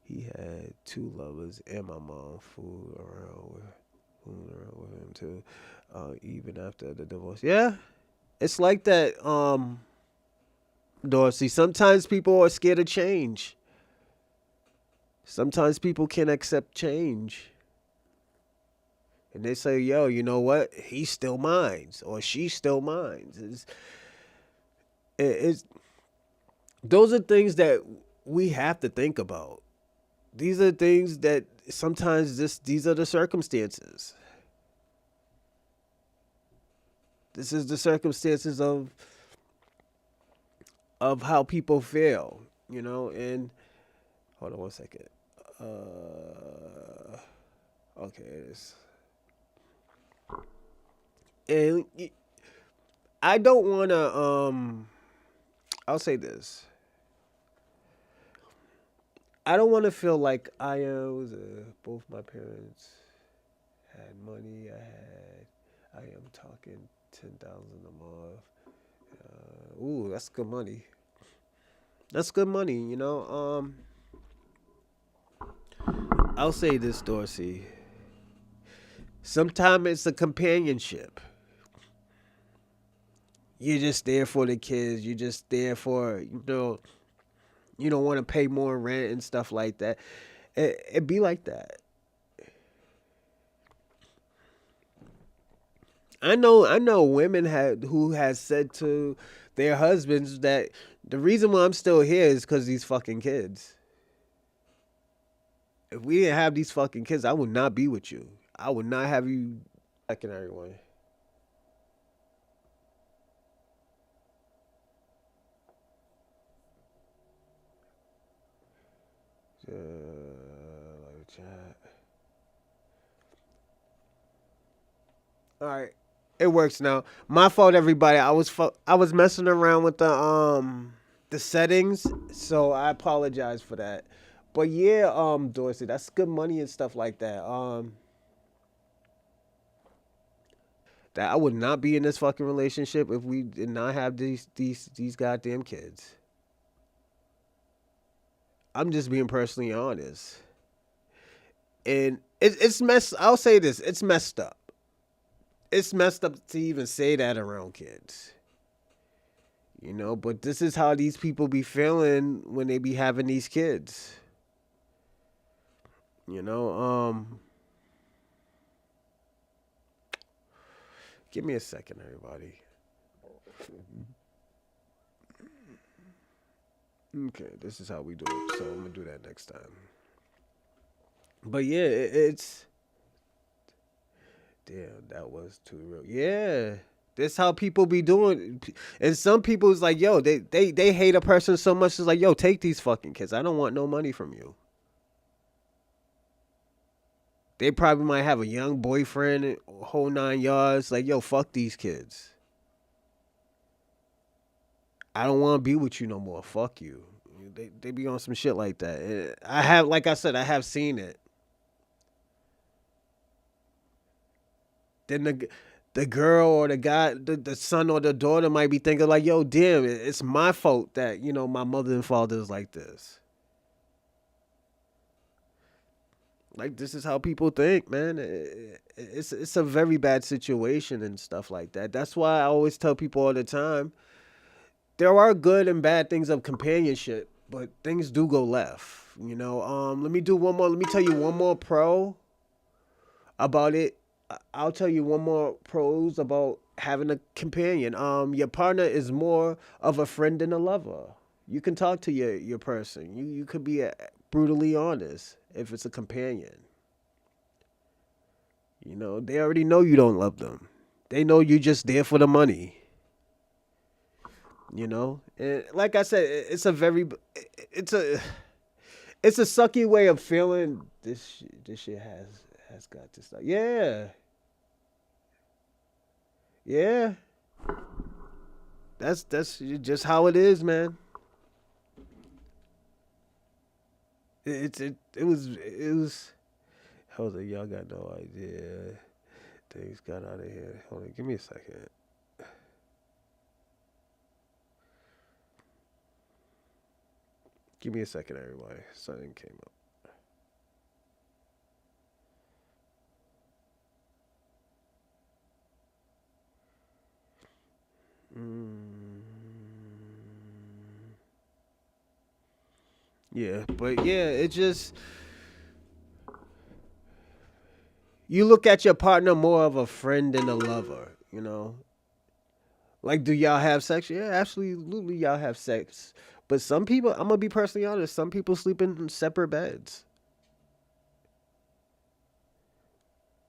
He had two lovers and my mom fooling around with him too. Even after the divorce. Yeah, it's like that. Dorsey. Sometimes people are scared of change. Sometimes people can't accept change. And they say, yo, you know what? He's still mine, or she's still mine. It's those are things that we have to think about. These are things that sometimes these are the circumstances. This is the circumstances of how people feel, and hold on one second. Okay, it is. And I don't want to I'll say this. I don't want to feel like both my parents had money. I am talking 10,000 a month. Ooh, that's good money. That's good money, I'll say this, Dorsey. Sometimes it's a companionship. You're just there for the kids. You're just there for, you don't want to pay more rent and stuff like that. It be like that. I know women who has said to their husbands that the reason why I'm still here is because these fucking kids. If we didn't have these fucking kids, I would not be with you. I would not have you second everyone. Like chat. All right, it works now. My fault, everybody. I was messing around with the settings, so I apologize for that. But yeah, Dorsey, that's good money and stuff like that. That I would not be in this fucking relationship if we did not have these goddamn kids. I'm just being personally honest, and it's messed. I'll say this: it's messed up. It's messed up to even say that around kids. But this is how these people be feeling when they be having these kids. You know, give me a second, everybody. Okay, this is how we do it. So I'm gonna do that next time. But yeah, it's damn. That was too real. Yeah, that's how people be doing. And some people's like, yo, they hate a person so much. It's like, yo, take these fucking kids. I don't want no money from you. They probably might have a young boyfriend, whole 9 yards. Like, yo, fuck these kids. I don't want to be with you no more. Fuck you. They be on some shit like that. I have, like I said, I have seen it. Then the girl or the guy, the son or the daughter might be thinking like, yo, damn, it's my fault that my mother and father is like this. Like this is how people think, man. It's a very bad situation and stuff like that. That's why I always tell people all the time there are good and bad things of companionship, but things do go left. Let me do one more. Let me tell you one more pro about it. I'll tell you one more pros about having a companion. Your partner is more of a friend than a lover. You can talk to your person. You could be brutally honest if it's a companion. They already know you don't love them. They know you're just there for the money. And like I said, it's a it's a sucky way of feeling. This shit has got to stop. Yeah, yeah. That's just how it is, man. It was. Hold on, y'all got no idea. Things got out of here. Hold on, give me a second. Give me a second, everybody. Something came up. Mm, yeah, but yeah, it just you look at your partner more of a friend than a lover. Like, do y'all have sex? Yeah, absolutely, y'all have sex. But some people, I'm gonna be personally honest. Some people sleep in separate beds.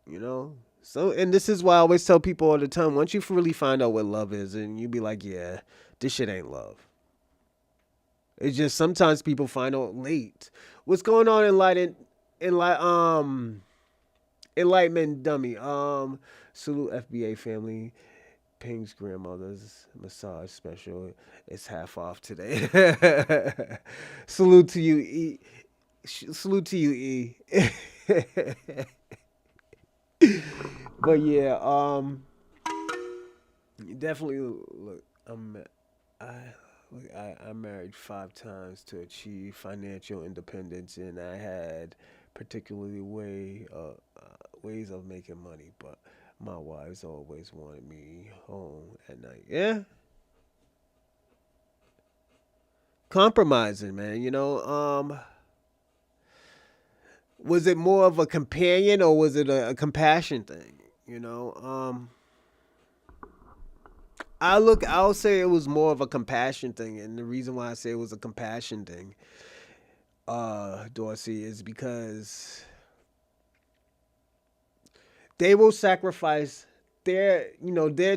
You know. So, and this is why I always tell people all the time. Once you really find out what love is, and you be like, yeah, this shit ain't love. It's just sometimes people find out late. What's going on in like enlightenment dummy? Salute FBA family. Ping's grandmother's massage special. It's half off today. Salute to you, E. Salute to you, E. But yeah, definitely look. I I'm married 5 times to achieve financial independence, and I had particularly ways of making money, but my wives always wanted me home at night. Yeah, compromising, man. Was it more of a companion or was it a compassion thing? You know, I'll say it was more of a compassion thing, and the reason why I say it was a compassion thing, Dorsey, is because they will sacrifice their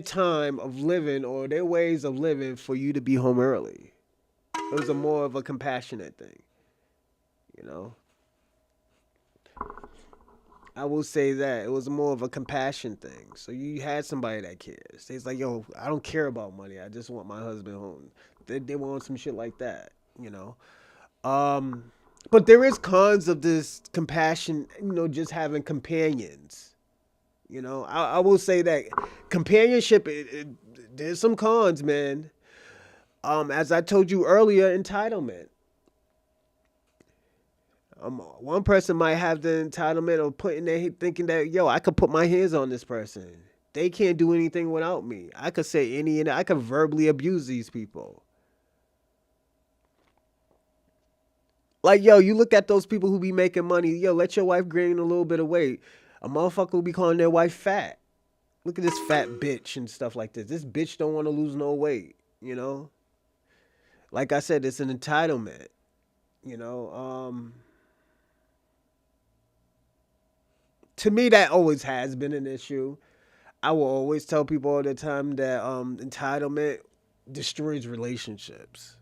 time of living or their ways of living for you to be home early. It was a more of a compassionate thing, you know. I will say that it was more of a compassion thing. So you had somebody that cares. It's like, yo, I don't care about money. I just want my husband home. They want some shit like that, you know. Um, but there is cons of this compassion, just having companions. I will say that companionship, there's some cons, man. As I told you earlier, entitlement. One person might have the entitlement of putting their thinking that, yo, I could put my hands on this person. They can't do anything without me. I could say any and I could verbally abuse these people. Like, yo, you look at those people who be making money. Yo, let your wife gain a little bit of weight. A motherfucker will be calling their wife fat. Look at this fat bitch and stuff like this. This bitch don't want to lose no weight. You know, like I said, it's an entitlement. You know, to me that always has been an issue. I will always tell people all the time that entitlement destroys relationships.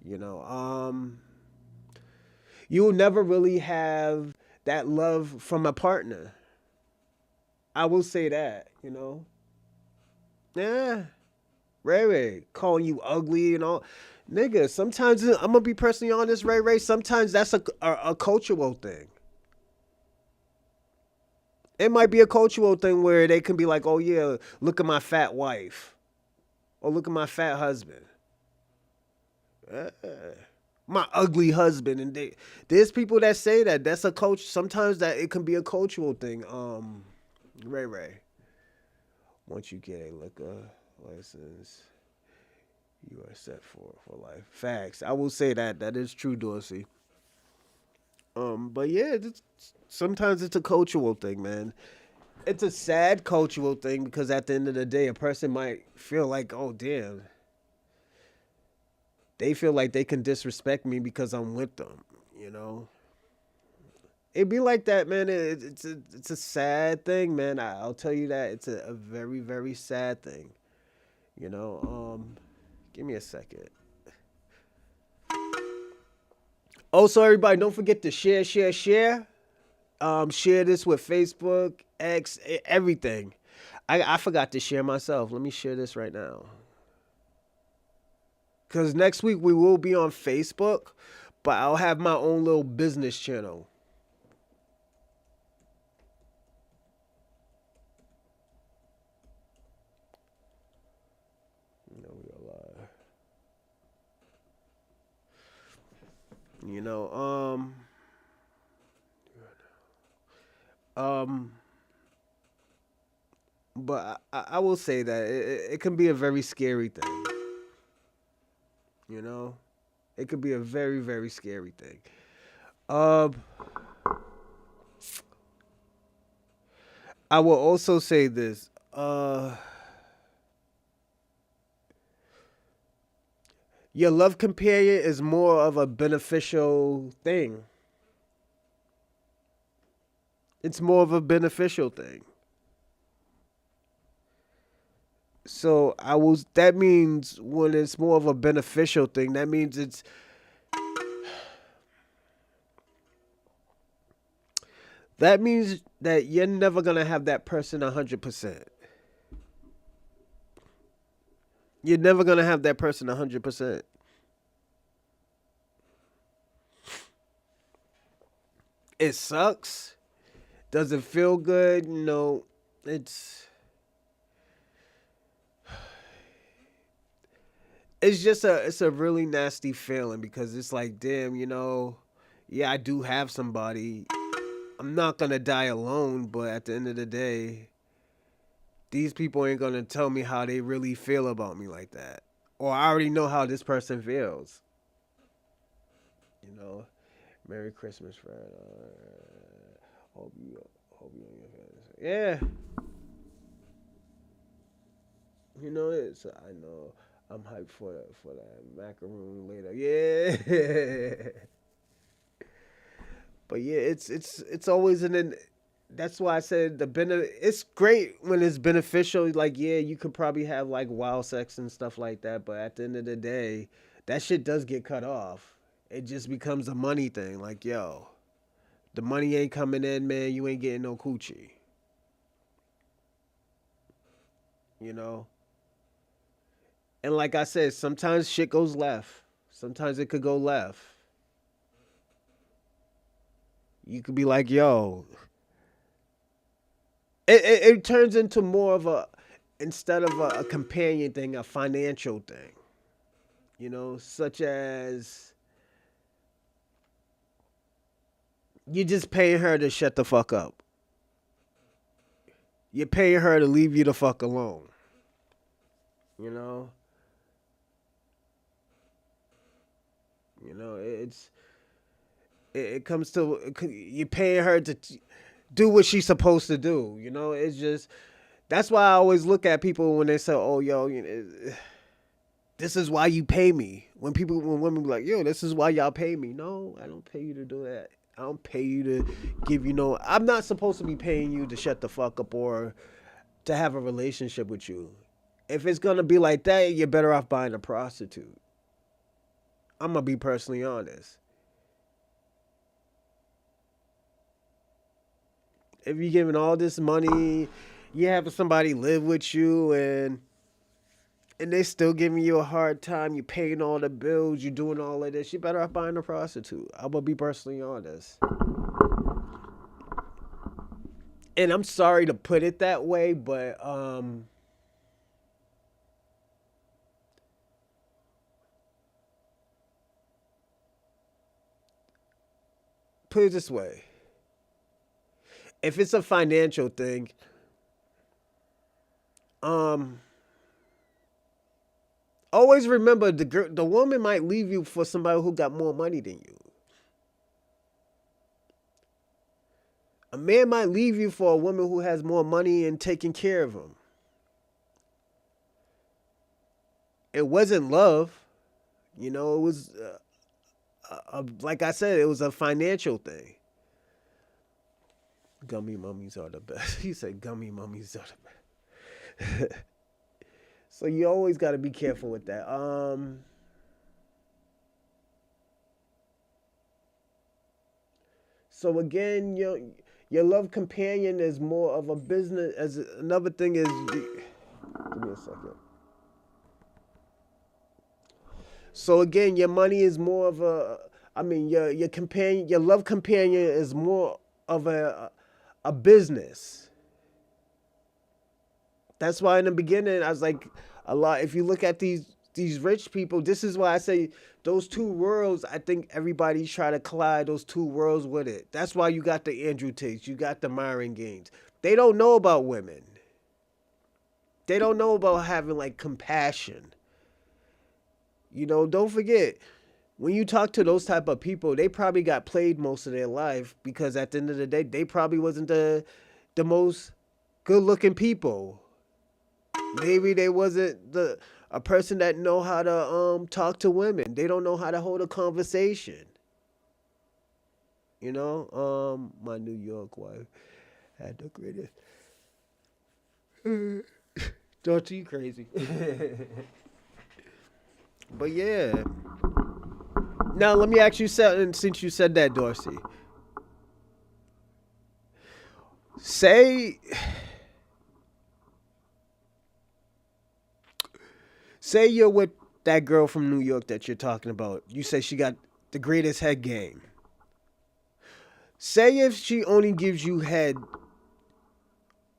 You know, you will never really have that love from a partner. I will say that. Yeah, Ray Ray calling you ugly and all. Nigga, sometimes I'm gonna be personally honest, Ray Ray. Sometimes that's a cultural thing. It might be a cultural thing where they can be like, "Oh yeah, look at my fat wife," or "Look at my fat husband." Uh, my ugly husband, and there's people that say that. That's a coach. Sometimes that it can be a cultural thing. Ray Ray, once you get a liquor license, you are set for life. Facts. I will say that that is true, Dorsey. But yeah, sometimes it's a cultural thing, man. It's a sad cultural thing because at the end of the day, a person might feel like, oh damn, they feel like they can disrespect me because I'm with them. You know, it be like that, man. It's a sad thing, man. I'll tell you that it's a very very sad thing. You know, give me a second. Also, everybody, don't forget to share, share, share. Share this with Facebook, X, everything. I forgot to share myself. Let me share this right now. Because next week we will be on Facebook, but I'll have my own little business channel. You know, you know, um, but I will say that it can be a very scary thing. You know, it could be a very, very scary thing. Um, I will also say this. Your love companion is more of a beneficial thing. It's more of a beneficial thing. So I was. That means when it's more of a beneficial thing, that means it's. That means that you're never gonna have that person 100%. You're never gonna have that person 100%. It sucks. Does it feel good? No. It's it's a really nasty feeling because it's like, damn, yeah, I do have somebody. I'm not gonna die alone, but at the end of the day, these people ain't gonna tell me how they really feel about me like that. Or I already know how this person feels. You know, Merry Christmas, friend. Hope you hope you and your family. Yeah, it's. I know. I'm hyped for that macaroon later. Yeah. But yeah, it's always that's why I said it's great when it's beneficial. Like, yeah, you could probably have like wild sex and stuff like that, but at the end of the day, that shit does get cut off. It just becomes a money thing. Like, yo, the money ain't coming in, man. You ain't getting no coochie. You know. And like I said, sometimes shit goes left. Sometimes it could go left. You could be like, yo, it turns into more of a instead of a companion thing, a financial thing. Such as you just paying her to shut the fuck up. You're paying her to leave you the fuck alone. You know, it's it comes to you're paying her to do what she's supposed to do. It's just that's why I always look at people when they say, "Oh, yo, this is why you pay me." When women be like, "Yo, this is why y'all pay me." No, I don't pay you to do that. I don't pay you to give you no. I'm not supposed to be paying you to shut the fuck up or to have a relationship with you. If it's gonna be like that, you're better off buying a prostitute. I'm gonna be personally honest. If you're giving all this money, you having somebody live with you and they still giving you a hard time, you paying all the bills, you doing all of this, you better off buying a prostitute. I'm gonna be personally honest. And I'm sorry to put it that way, but put it this way. If it's a financial thing, um always remember the woman might leave you for somebody who got more money than you. A man might leave you for a woman who has more money and taking care of him. It wasn't love, it was like I said, it was a financial thing. Gummy mummies are the best. He said gummy mummies are the best. So you always got to be careful with that. So again, your love companion is more of a business. As another thing is, give me a second. So again, your money is more of a. I mean, your companion, your love companion is more of a business. That's why in the beginning I was like, a lot. If you look at these rich people, this is why I say those two worlds. I think everybody's trying to collide those two worlds with it. That's why you got the Andrew Tates, you got the Myron Gaines. They don't know about women. They don't know about having like compassion. Don't forget when you talk to those type of people, they probably got played most of their life because at the end of the day, they probably wasn't the most good looking people. Maybe they wasn't the a person that know how to talk to women. They don't know how to hold a conversation. My New York wife had the greatest. Don't you crazy? But yeah. Now let me ask you something. Since you said that, Dorsey, say say you're with that girl from New York that you're talking about. You say she got the greatest head game. Say if she only gives you head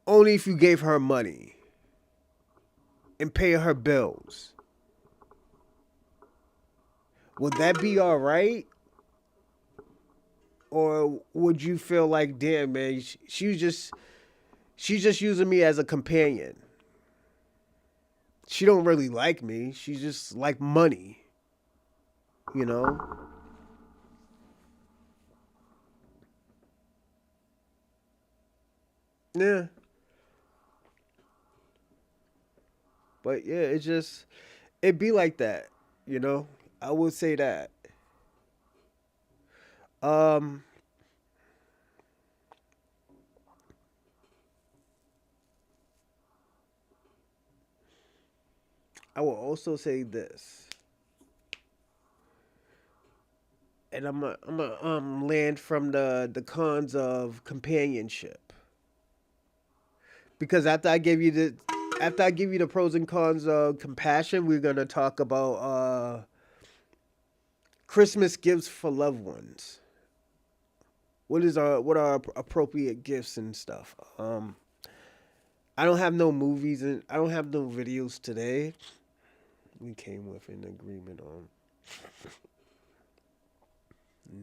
only if you gave her money and pay her bills. Would that be all right? Or would you feel like, damn, man, she's just using me as a companion. She don't really like me. She just like money, you know? Yeah. But yeah, it be like that, you know? I would say that. Um, I will also say this. And I'm land from the cons of companionship. Because after I give you the pros and cons of compassion, we're gonna talk about Christmas gifts for loved ones. What are appropriate gifts and stuff. I don't have no movies and I don't have no videos today. We came with an agreement on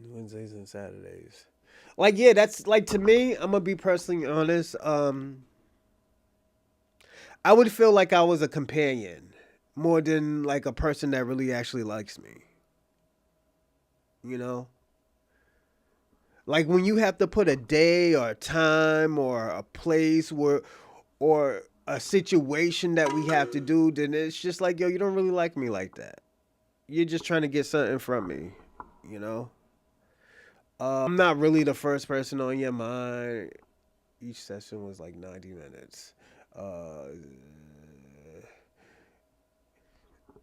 Wednesdays and Saturdays. Like yeah, that's like to me. I'm gonna be personally honest. I would feel like I was a companion more than like a person that really actually likes me. You know, like when you have to put a day or a time or a place where or a situation that we have to do, then it's just like yo, you don't really like me like that. You're just trying to get something from me. You know, I'm not really the first person on your mind. Each session was like 90 minutes. Uh,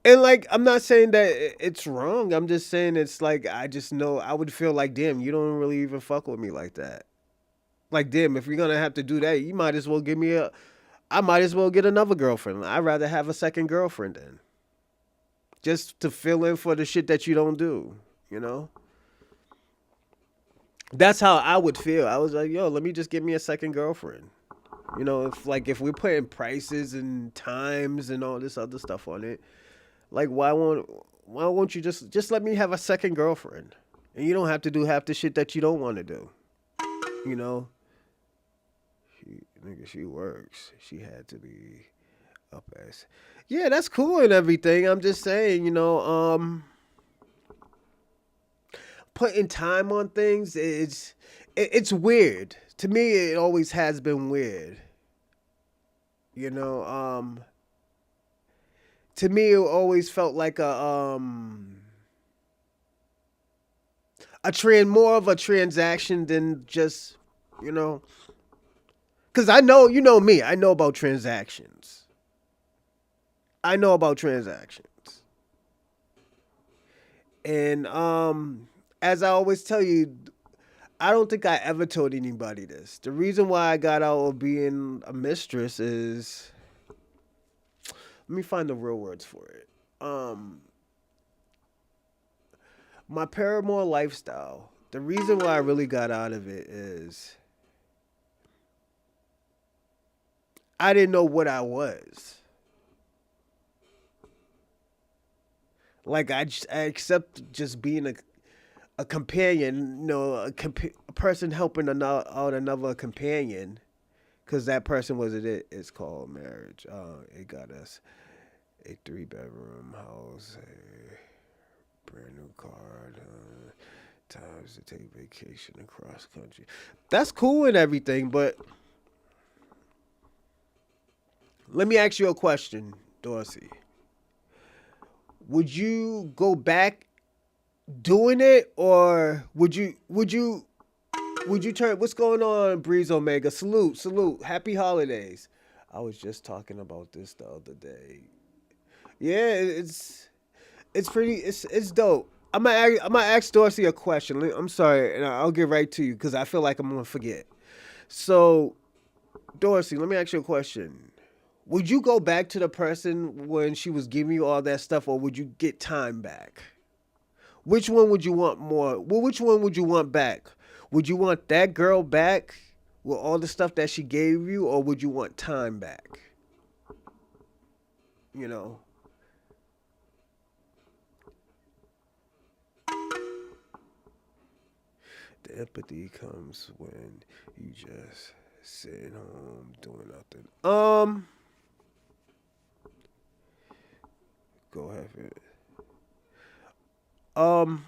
And like, I'm not saying that it's wrong. I'm just saying it's like I just know I would feel like, damn, you don't really even fuck with me like that. Like, damn, if you're gonna have to do that, you might as well give me a. I might as well get another girlfriend. I'd rather have a second girlfriend then, just to fill in for the shit that you don't do. You know, that's how I would feel. I was like, yo, let me just get me a second girlfriend. If we're putting prices and times and all this other stuff on it, like why won't you just let me have a second girlfriend? And you don't have to do half the shit that you don't want to do. You know? She works. She had to be up as. Yeah, that's cool and everything. I'm just saying, putting time on things it's weird. To me it always has been weird. You know, to me it always felt like more of a transaction than just you know because I know you know me, I know about transactions. I know about transactions. And as I always tell you, I don't think I ever told anybody this. The reason why I got out of being a mistress is let me find the real words for it. My paramour lifestyle. The reason why I really got out of it is I didn't know what I was. Like I accept just being a companion, a person helping out another companion, because that person wasn't it. It's called marriage. It got us a 3-bedroom house, a brand new car, times to take vacation across country. That's cool and everything, but let me ask you a question, Dorsey. Would you go back doing it, or would you turn? What's going on, Breeze Omega? Salute, salute. Happy holidays. I was just talking about this the other day. Yeah, it's pretty. It's dope. I'm gonna ask Dorsey a question. I'm sorry, and I'll get right to you because I feel like I'm gonna forget. So, Dorsey, let me ask you a question. Would you go back to the person when she was giving you all that stuff, or would you get time back? Which one would you want more? Well, which one would you want back? Would you want that girl back with all the stuff that she gave you, or would you want time back? You know, the empathy comes when you just sitting home doing nothing. Go ahead. Um,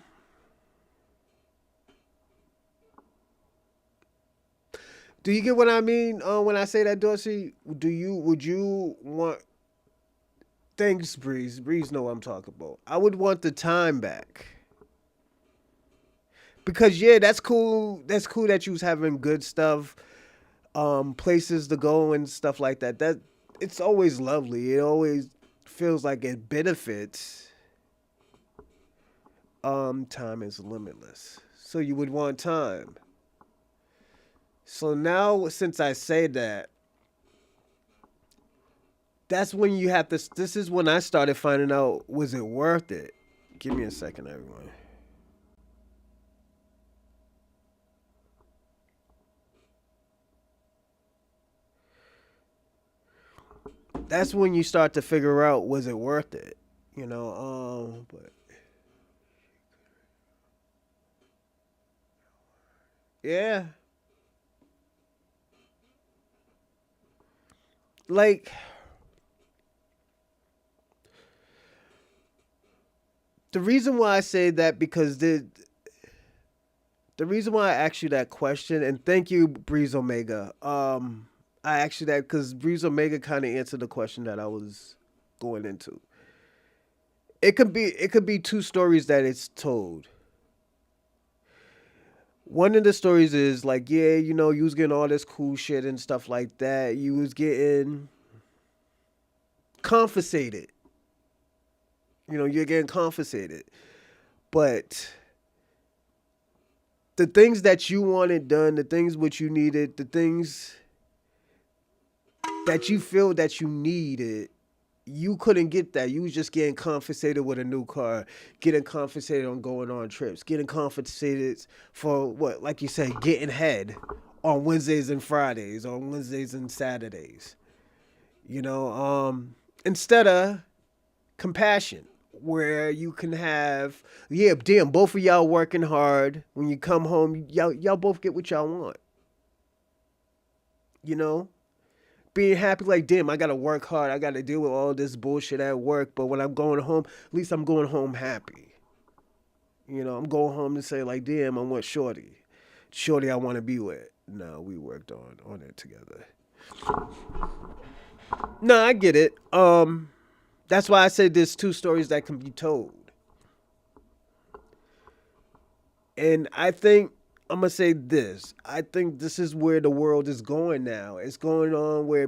do you get what I mean when I say that, Dorsey? Would you want things, Breeze? Breeze know what I'm talking about. I would want the time back. Because yeah, that's cool. That's cool that you was having good stuff, places to go and stuff like that. That it's always lovely. It always feels like it benefits. Time is limitless. So you would want time. So now since I say that, that's when you have to this is when I started finding out, was it worth it? Give me a second, everyone. That's when you start to figure out, was it worth it? But yeah, like the reason why I say that, because the reason why I asked you that question, and thank you, Breeze Omega. I asked you that because Breeze Omega kind of answered the question that I was going into. It could be two stories that it's told. One of the stories is like, yeah, you was getting all this cool shit and stuff like that. You was getting compensated. You're getting compensated. But the things that you wanted done, the things what you needed, the things that you feel that you needed, you couldn't get that. You was just getting compensated with a new car, getting compensated on going on trips, getting compensated for what, like you said, getting head on Wednesdays and Fridays, on Wednesdays and Saturdays. Instead of compassion, where you can have, yeah, damn, both of y'all working hard. When you come home, y'all both get what y'all want. You know, being happy, like, damn, I gotta work hard. I gotta deal with all this bullshit at work. But when I'm going home, at least I'm going home happy. I'm going home to say, like, damn, I want Shorty. Shorty I want to be with. No, we worked on it together. No, I get it. That's why I said there's two stories that can be told. And I think I'm gonna say this. I think this is where the world is going now. It's going on where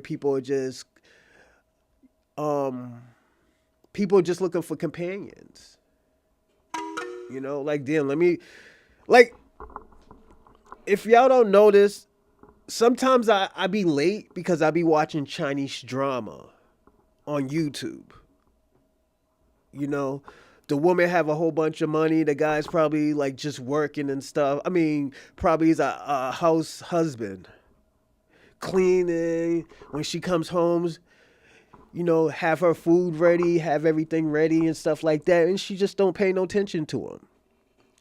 um people are just looking for companions. Like, damn, let me, like, if y'all don't notice, sometimes I be late because I be watching Chinese drama on YouTube. You know, The woman have a whole bunch of money. The guy's probably like just working and stuff. I mean, probably he's a house husband, cleaning. When she comes home, have her food ready, have everything ready and stuff like that, and she just don't pay no attention to him.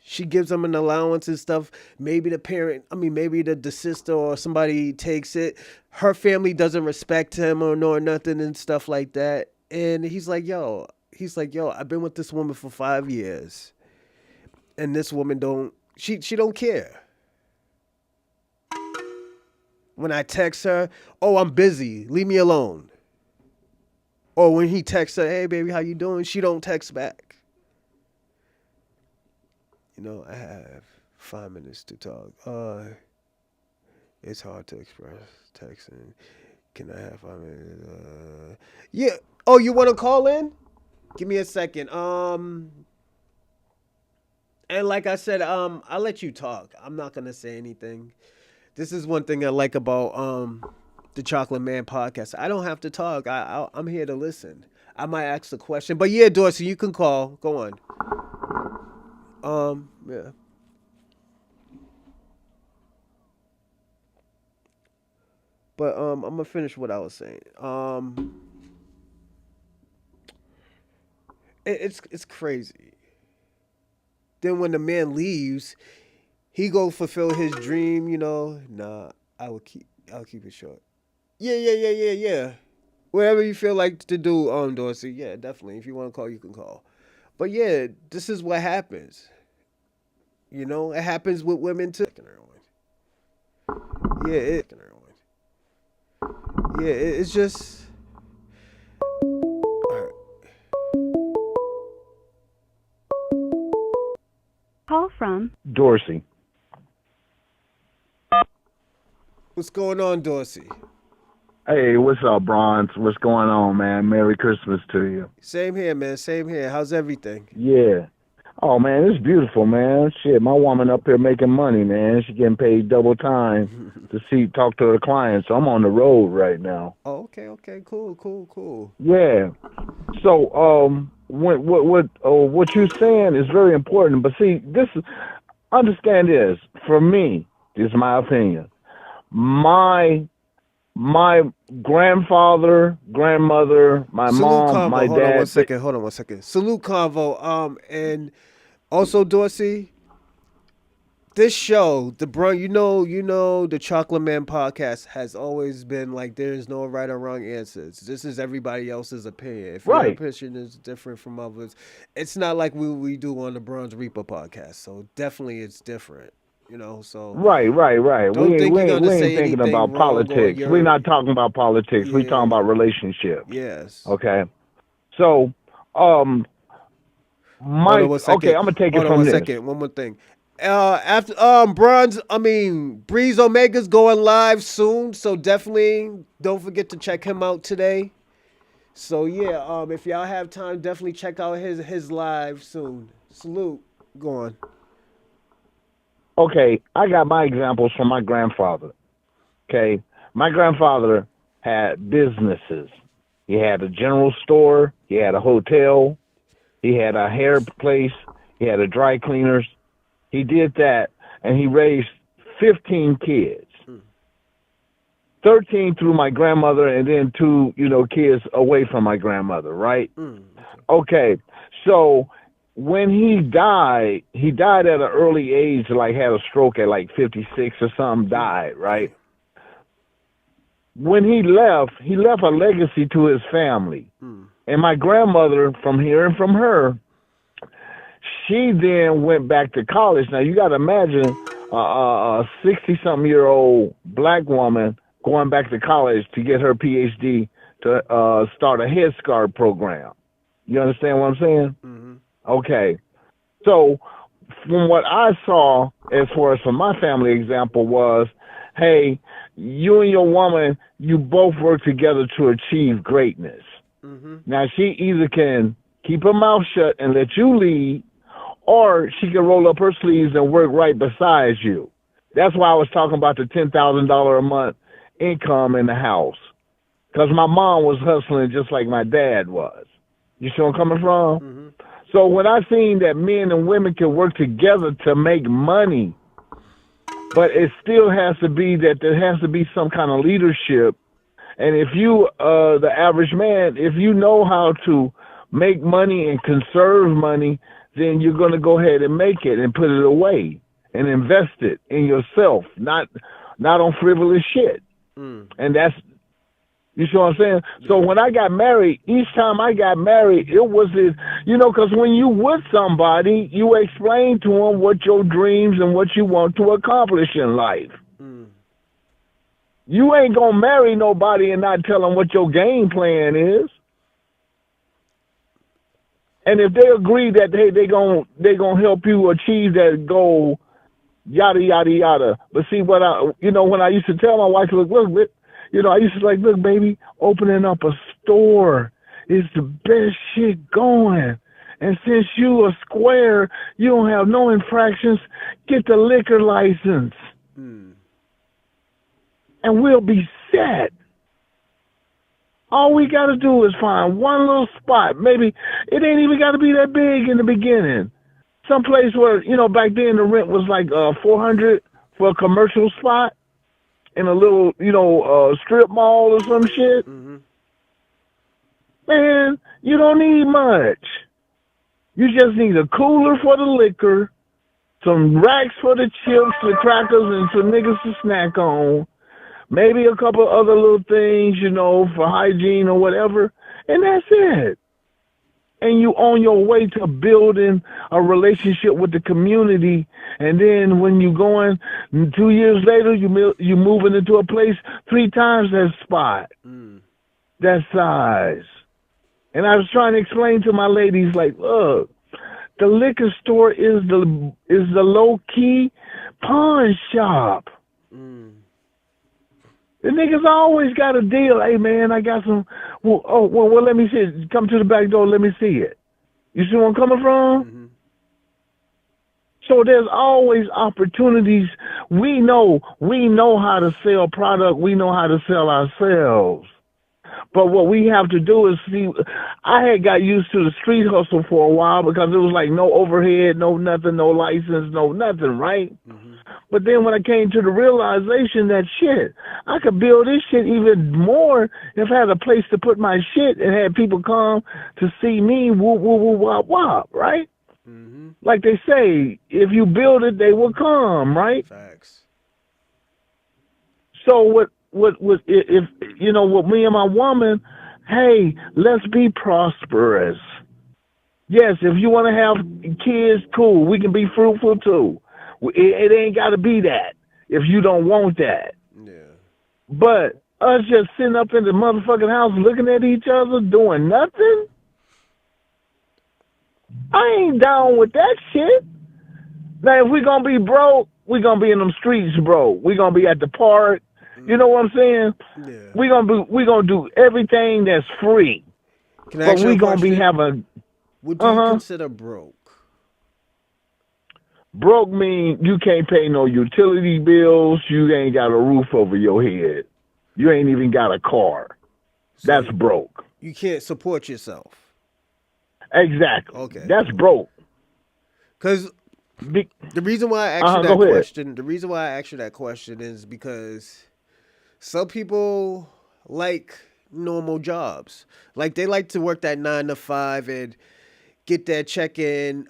She gives him an allowance and stuff. Maybe the parent, I mean, maybe the sister or somebody takes it. Her family doesn't respect him or nor nothing and stuff like that. And he's like, yo, I've been with this woman for 5 years, and this woman she don't care. When I text her, oh, I'm busy, leave me alone. Or when he texts her, hey baby, how you doing? She don't text back. I have 5 minutes to talk. It's hard to express texting. Can I have 5 minutes? Yeah. Oh, you want to call in? Give me a second. And like I said, I'll let you talk. I'm not gonna say anything. This is one thing I like about the Chocolate Man podcast. I don't have to talk. I'm here to listen. I might ask a question, but yeah, Dorsey, you can call. Go on. Yeah. But I'm gonna finish what I was saying. It's crazy. Then when the man leaves, he go fulfill his dream. Nah, I'll keep it short. Yeah. Whatever you feel like to do, Dorsey. Yeah, definitely. If you want to call, you can call. But yeah, this is what happens. It happens with women too. Yeah, it's just. All right. Call from Dorsey. What's going on, Dorsey? Hey, what's up, Bronze? What's going on, man? Merry Christmas to you. Same here, man. Same here. How's everything? Yeah. Oh, man, it's beautiful, man. Shit, my woman up here making money, man. She getting paid double time to talk to her clients. So I'm on the road right now. Oh, okay. Cool. Yeah. So, what you're saying is very important. But see, understand this. For me, this is my opinion. My grandfather, grandmother, my Salute mom, Convo. my Hold dad. on one second. Salute Convo. And also Dorsey, this show, the Chocolate Man podcast has always been like there is no right or wrong answers. This is everybody else's opinion. If your opinion is different from others, it's not like we do on the Bronze Reaper podcast. So definitely it's different. So Right. don't think We you're gonna ain't say thinking anything about wrong politics. We're not talking about politics. We're talking about relationships. Yes. Okay. So, Hold on one second. okay, I'm gonna take Hold it on from one this. second. One more thing. After Breeze Omega's going live soon, so definitely don't forget to check him out today. So yeah, if y'all have time, definitely check out his live soon. Salute. Go on. Okay, I got my examples from my grandfather. Okay, my grandfather had businesses. He had a general store. He had a hotel. He had a hair place. He had a dry cleaners. He did that, and he raised 15 kids. 13 through my grandmother, and then 2, kids away from my grandmother, right? Okay, so when he died at an early age, like had a stroke at like 56 or something, died, right? When he left a legacy to his family. And my grandmother, from hearing from her, she then went back to college. Now, you got to imagine a 60-something-year-old black woman going back to college to get her PhD to start a Head Start program. You understand what I'm saying? Mm-hmm. Okay. So from what I saw, as far as from my family example was, hey, you and your woman, you both work together to achieve greatness. Mm-hmm. Now, she either can keep her mouth shut and let you lead, or she can roll up her sleeves and work right beside you. That's why I was talking about the $10,000 a month income in the house, because my mom was hustling just like my dad was. You see where I'm coming from? Mm-hmm. So when I seen that men and women can work together to make money, but it still has to be that there has to be some kind of leadership. And if you, the average man, if you know how to make money and conserve money, then you're going to go ahead and make it and put it away and invest it in yourself, not on frivolous shit. And that's, you see what I'm saying? Yeah. So when I got married, each time I got married, it was this, because when you with somebody, you explain to them what your dreams and what you want to accomplish in life. You ain't gonna marry nobody and not tell them what your game plan is. And if they agree that they gonna help you achieve that goal, yada yada yada. But see what when I used to tell my wife, look, I used to look, baby, opening up a store is the best shit going. And since you a square, you don't have no infractions, get the liquor license. And we'll be set. All we got to do is find one little spot. Maybe it ain't even got to be that big in the beginning. Some place where, back then the rent was like $400 for a commercial spot in a little, strip mall or some shit. Man, you don't need much. You just need a cooler for the liquor, some racks for the chips, the crackers, and some niggas to snack on. Maybe a couple other little things, for hygiene or whatever, and that's it. And you on your way to building a relationship with the community, and then when you going 2 years later, you moving into a place 3 times that spot, that size. And I was trying to explain to my ladies, look, the liquor store is the low key pawn shop. The niggas always got a deal. Hey, man, I got some. Well, let me see it. Come to the back door. Let me see it. You see where I'm coming from? So there's always opportunities. We know how to sell product. We know how to sell ourselves. But what we have to do is see. I had got used to the street hustle for a while because it was like no overhead, no nothing, no license, no nothing, right? But then when I came to the realization that shit, I could build this shit even more if I had a place to put my shit and had people come to see me, whoop, whoop, whoop, wop, wop, right? Like they say, if you build it, they will come, right? Facts. So what if with me and my woman, hey, let's be prosperous. Yes, if you want to have kids, cool. We can be fruitful too. It ain't got to be that if you don't want that. Yeah. But us just sitting up in the motherfucking house looking at each other doing nothing, I ain't down with that shit. Now, if we going to be broke, we going to be in them streets broke. We going to be at the park. You know what I'm saying? Yeah. We gonna do everything that's free. Can I ask you a gonna be question? having. What do you consider broke? Broke mean you can't pay no utility bills. You ain't got a roof over your head. You ain't even got a car. So That's broke. You can't support yourself. Exactly. Okay. That's broke. Because the reason why I asked you that question, the reason why I asked you that question is because some people like normal jobs. Like they like to work that 9 to 5 and get that check and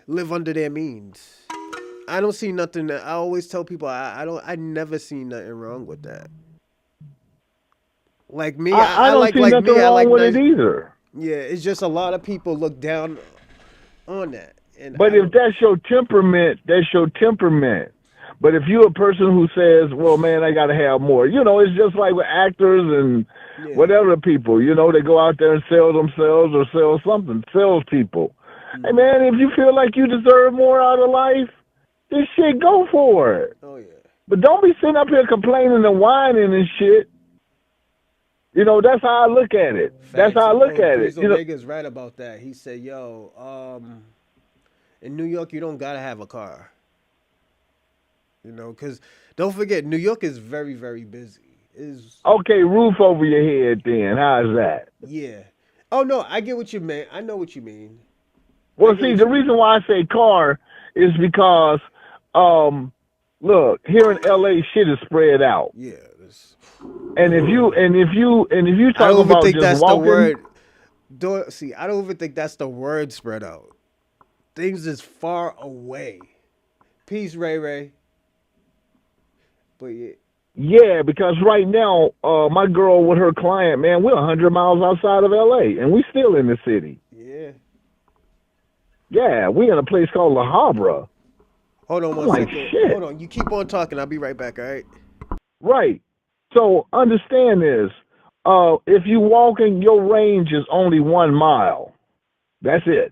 live under their means. I don't see nothing. I always tell people I never see nothing wrong with that. Like me, I don't see nothing wrong with it either. Yeah, it's just a lot of people look down on that. But if that's your temperament, that's your temperament. But if you're a person who says, well, man, I got to have more, it's just like with actors and whatever people, they go out there and sell themselves or sell something, salespeople. Hey, man, if you feel like you deserve more out of life, this shit, go for it. Oh, yeah. But don't be sitting up here complaining and whining and shit. That's how I look at it. Facts. That's how I look at it. Vega's right about that. He said, in New York, you don't got to have a car. Because don't forget, New York is very, very busy. Okay, roof over your head then. How's that? Yeah. Oh, no, I get what you mean. I know what you mean. I Well, get see, what the you mean. reason why I say car is because, um, look, here in LA, shit is spread out. Yeah, this. And if you I talk don't even about think just that's the walking, word. Don't see. I don't even think that's the word spread out. Things is far away. Peace, Ray Ray. But yeah, yeah, because right now, my girl with her client, man, we're 100 miles outside of LA, and we still in the city. yeah. Yeah, we in a place called La Habra. Hold on I'm one like, second. Hold shit. on. You keep on talking. I'll be right back. All right. Right. So understand this. If you walking, your range is only 1 mile. That's it.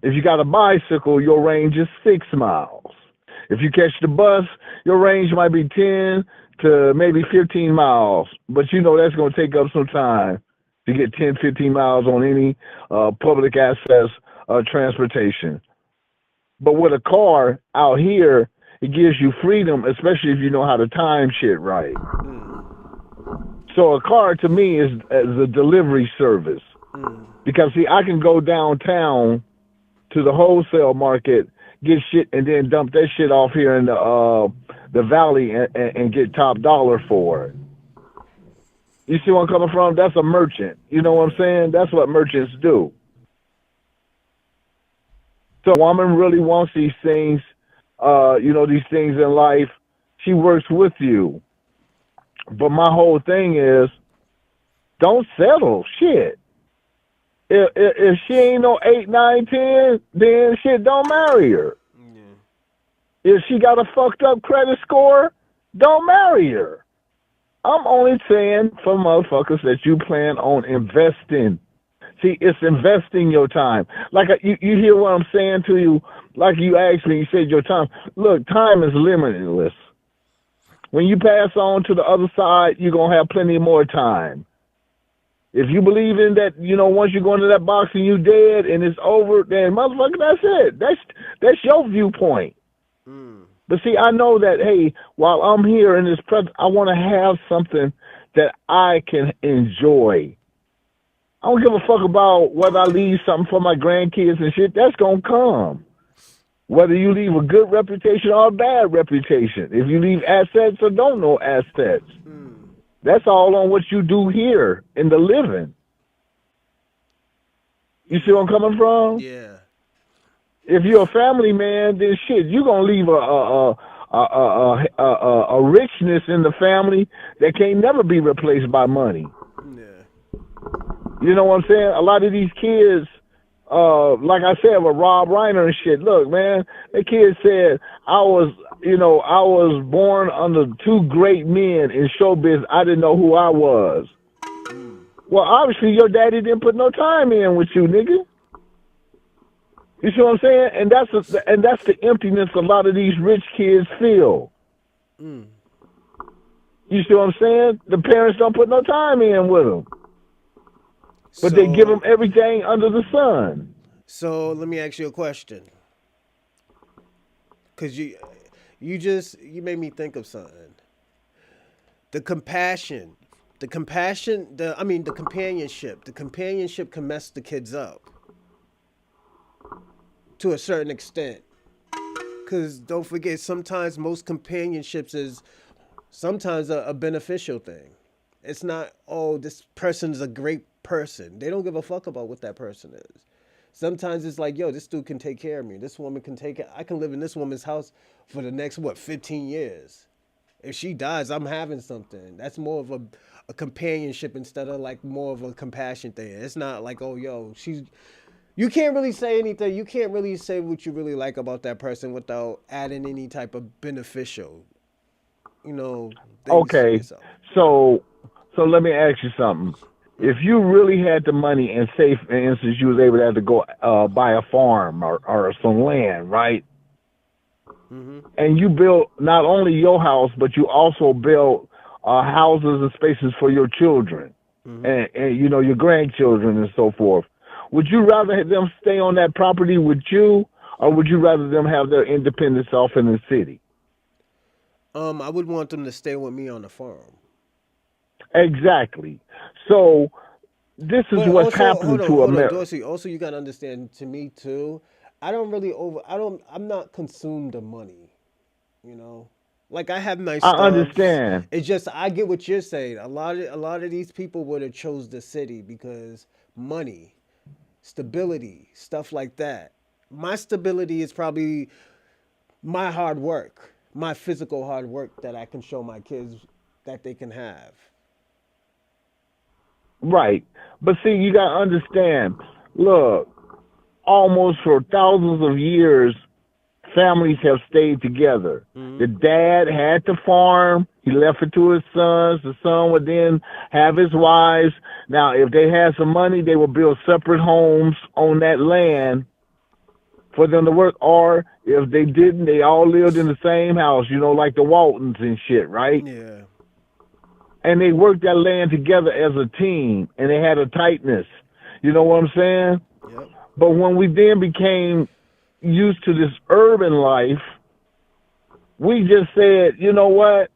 If you got a bicycle, your range is 6 miles. If you catch the bus, your range might be 10 to maybe 15 miles. But you know that's going to take up some time to get 10, 15 miles on any public access transportation. But with a car out here, it gives you freedom, especially if you know how to time shit right. Mm, So a car to me is a delivery service mm. because see, I can go downtown to the wholesale market, get shit, and then dump that shit off here in the valley and get top dollar for it. You see where I'm coming from? That's a merchant. You know what I'm Yeah. saying? That's what merchants do. So if a woman really wants these things, these things in life, she works with you. But my whole thing is, don't settle. Shit. If she ain't no 8, 9, 10, then shit, don't marry her. Yeah. If she got a fucked up credit score, don't marry her. I'm only saying for motherfuckers that you plan on investing. See, it's investing your time. Like you hear what I'm saying to you. Like you asked me, you said your time. Look, time is limitless. When you pass on to the other side, you're gonna have plenty more time. If you believe in that, once you go into that box and you dead and it's over, then motherfucker, that's it. That's your viewpoint. Mm. But see, I know that hey, while I'm here in this present, I want to have something that I can enjoy. I don't give a fuck about whether I leave something for my grandkids and shit. That's gonna come. Whether you leave a good reputation or a bad reputation. If you leave assets or don't know assets. Mm. That's all on what you do here in the living. You see Mm. where I'm coming from? Yeah. If you're a family man, then shit, you're gonna leave a richness in the family that can't never be replaced by money. Yeah. You know what I'm saying? A lot of these kids, like I said, with Rob Reiner and shit. Look, man, that kid said I was born under two great men in showbiz. I didn't know who I was. Mm. Well, obviously your daddy didn't put no time in with you, nigga. You see what I'm saying? And that's the emptiness a lot of these rich kids feel. Mm. You see what I'm saying? The parents don't put no time in with them, but they give them So, everything under the sun. so let me ask you a question, cause you made me think of something. The compassion, the companionship. The companionship can mess the kids up to a certain extent. Cause don't forget, sometimes most companionships is sometimes a beneficial thing. It's not, oh, this person's a great person. They don't give a fuck about what that person is. Sometimes it's like, yo, this dude can take care of me. This woman can take it. I can live in this woman's house for the next, 15 years. If she dies, I'm having something. That's more of a companionship instead of like more of a compassion thing. It's not like, oh, yo, you can't really say anything. You can't really say what you really like about that person without adding any type of beneficial, things to Okay, yourself. so so let me ask you something. If you really had the money and say, for instance, you was able to have to go buy a farm or some land, right? Mm-hmm. And you built not only your house, but you also built houses and spaces for your children Mm-hmm. and your grandchildren and so forth. Would you rather have them stay on that property with you, or would you rather them have their independence off in the city? I would want them to stay with me on the farm. Exactly. So this is But what's also, happening to hold on, America. Dorsey. Also, you gotta understand. To me too, I don't really over. I don't. I'm not consumed of money. You know, like I have nice I stubs. understand. It's just I get what you're saying. A lot of these people would have chose the city because money, stability, stuff like that. My stability is probably my hard work, my physical hard work that I can show my kids that they can have. Right. But see, you got to understand. Look, almost for thousands of years, families have stayed together. The Mm-hmm. dad had to farm. He left it to his sons. The son would then have his wives. Now, if they had some money, they would build separate homes on that land for them to work. Or if they didn't, they all lived in the same house, like the Waltons and shit, right? Yeah. And they worked that land together as a team, and they had a tightness. You know what I'm saying? Yep. But when we then became used to this urban life, we just said, you know what?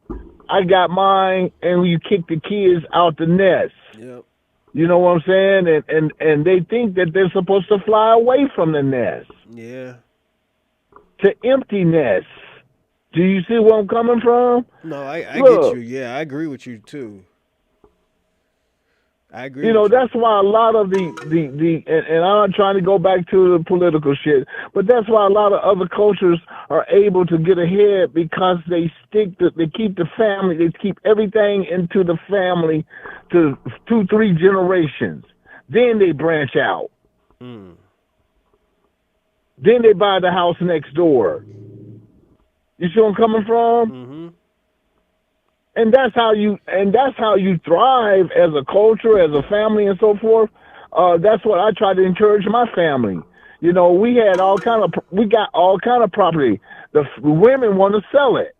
I got mine, and you kick the kids out the nest. Yep. You know what I'm saying? And they think that they're supposed to fly away from the nest Yeah. to emptiness. Do you see where I'm coming from? No, I get you. Look, Yeah, I agree with you too. I agree with you. that's why a lot of and I'm not trying to go back to the political shit, but that's why a lot of other cultures are able to get ahead because they keep the family, they keep everything into the family to 2, 3 generations. Then they branch out. Mm. Then they buy the house next door. You see where I'm coming from? Mm-hmm. And that's how you thrive as a culture, as a family, and so forth. That's what I try to encourage my family. We got all kind of property. The women want to sell it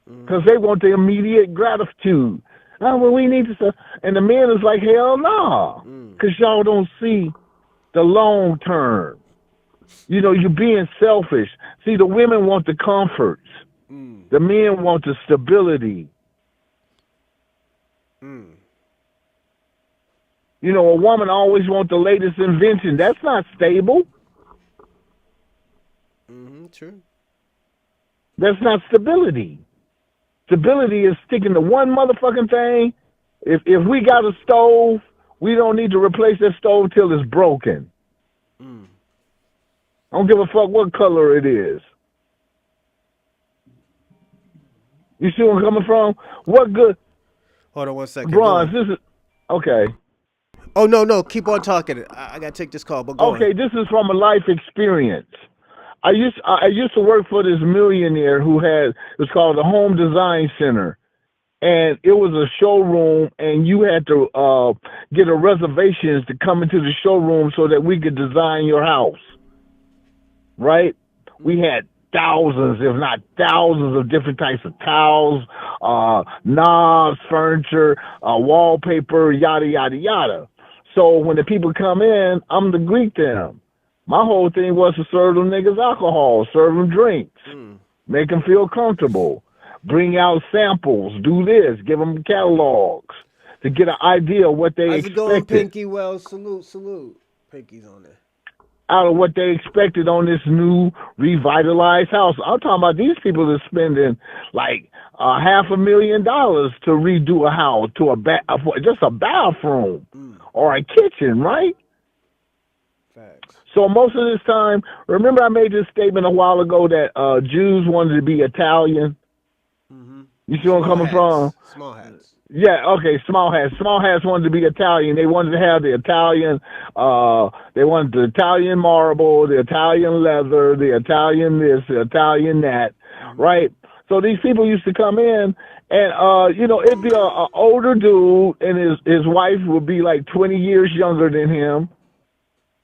because Mm-hmm. they want the immediate gratitude. Oh, well, we need to sell. And the men is like, hell no, Mm. because y'all don't see the long term. You're being selfish. See, the women want the comforts. Mm. The men want the stability. Mm. A woman always wants the latest invention. That's not stable. Mm-hmm. True. That's not stability. Stability is sticking to one motherfucking thing. If we got a stove, we don't need to replace that stove till it's broken. Mm. I don't give a fuck what color it is. You see where I'm coming from? What good Hold on one second. Go bronze? on. This is okay. Oh no, no, keep on talking. I gotta take this call, but go on. Okay, this is from a life experience. I used to work for this millionaire who had it was called the Home Design Center, and it was a showroom, and you had to get a reservations to come into the showroom so that we could design your house. Right? We had thousands, if not thousands, of different types of towels, knobs, furniture, wallpaper, yada yada yada. So when the people come in, I'm to greet them. My whole thing was to serve them niggas alcohol, serve them drinks, Mm. make them feel comfortable, bring out samples, do this, give them catalogs to get an idea of what they How's it going, expected Pinky? Well, salute, salute. Pinky's on there. out of what they expected on this new revitalized house. I'm talking about these people that spending like $500,000 to redo a house to just a bathroom Mm. or a kitchen, right? Facts. So most of this time, remember I made this statement a while ago that Jews wanted to be Italian. Mm-hmm. You see where I'm Small coming from? hats. Small hats. Yeah, okay, small hats. Small hats wanted to be Italian. They wanted to have the Italian, they wanted the Italian marble, the Italian leather, the Italian this, the Italian that, Mm-hmm. right? So these people used to come in and, it'd be a older dude and his wife would be like 20 years younger than him.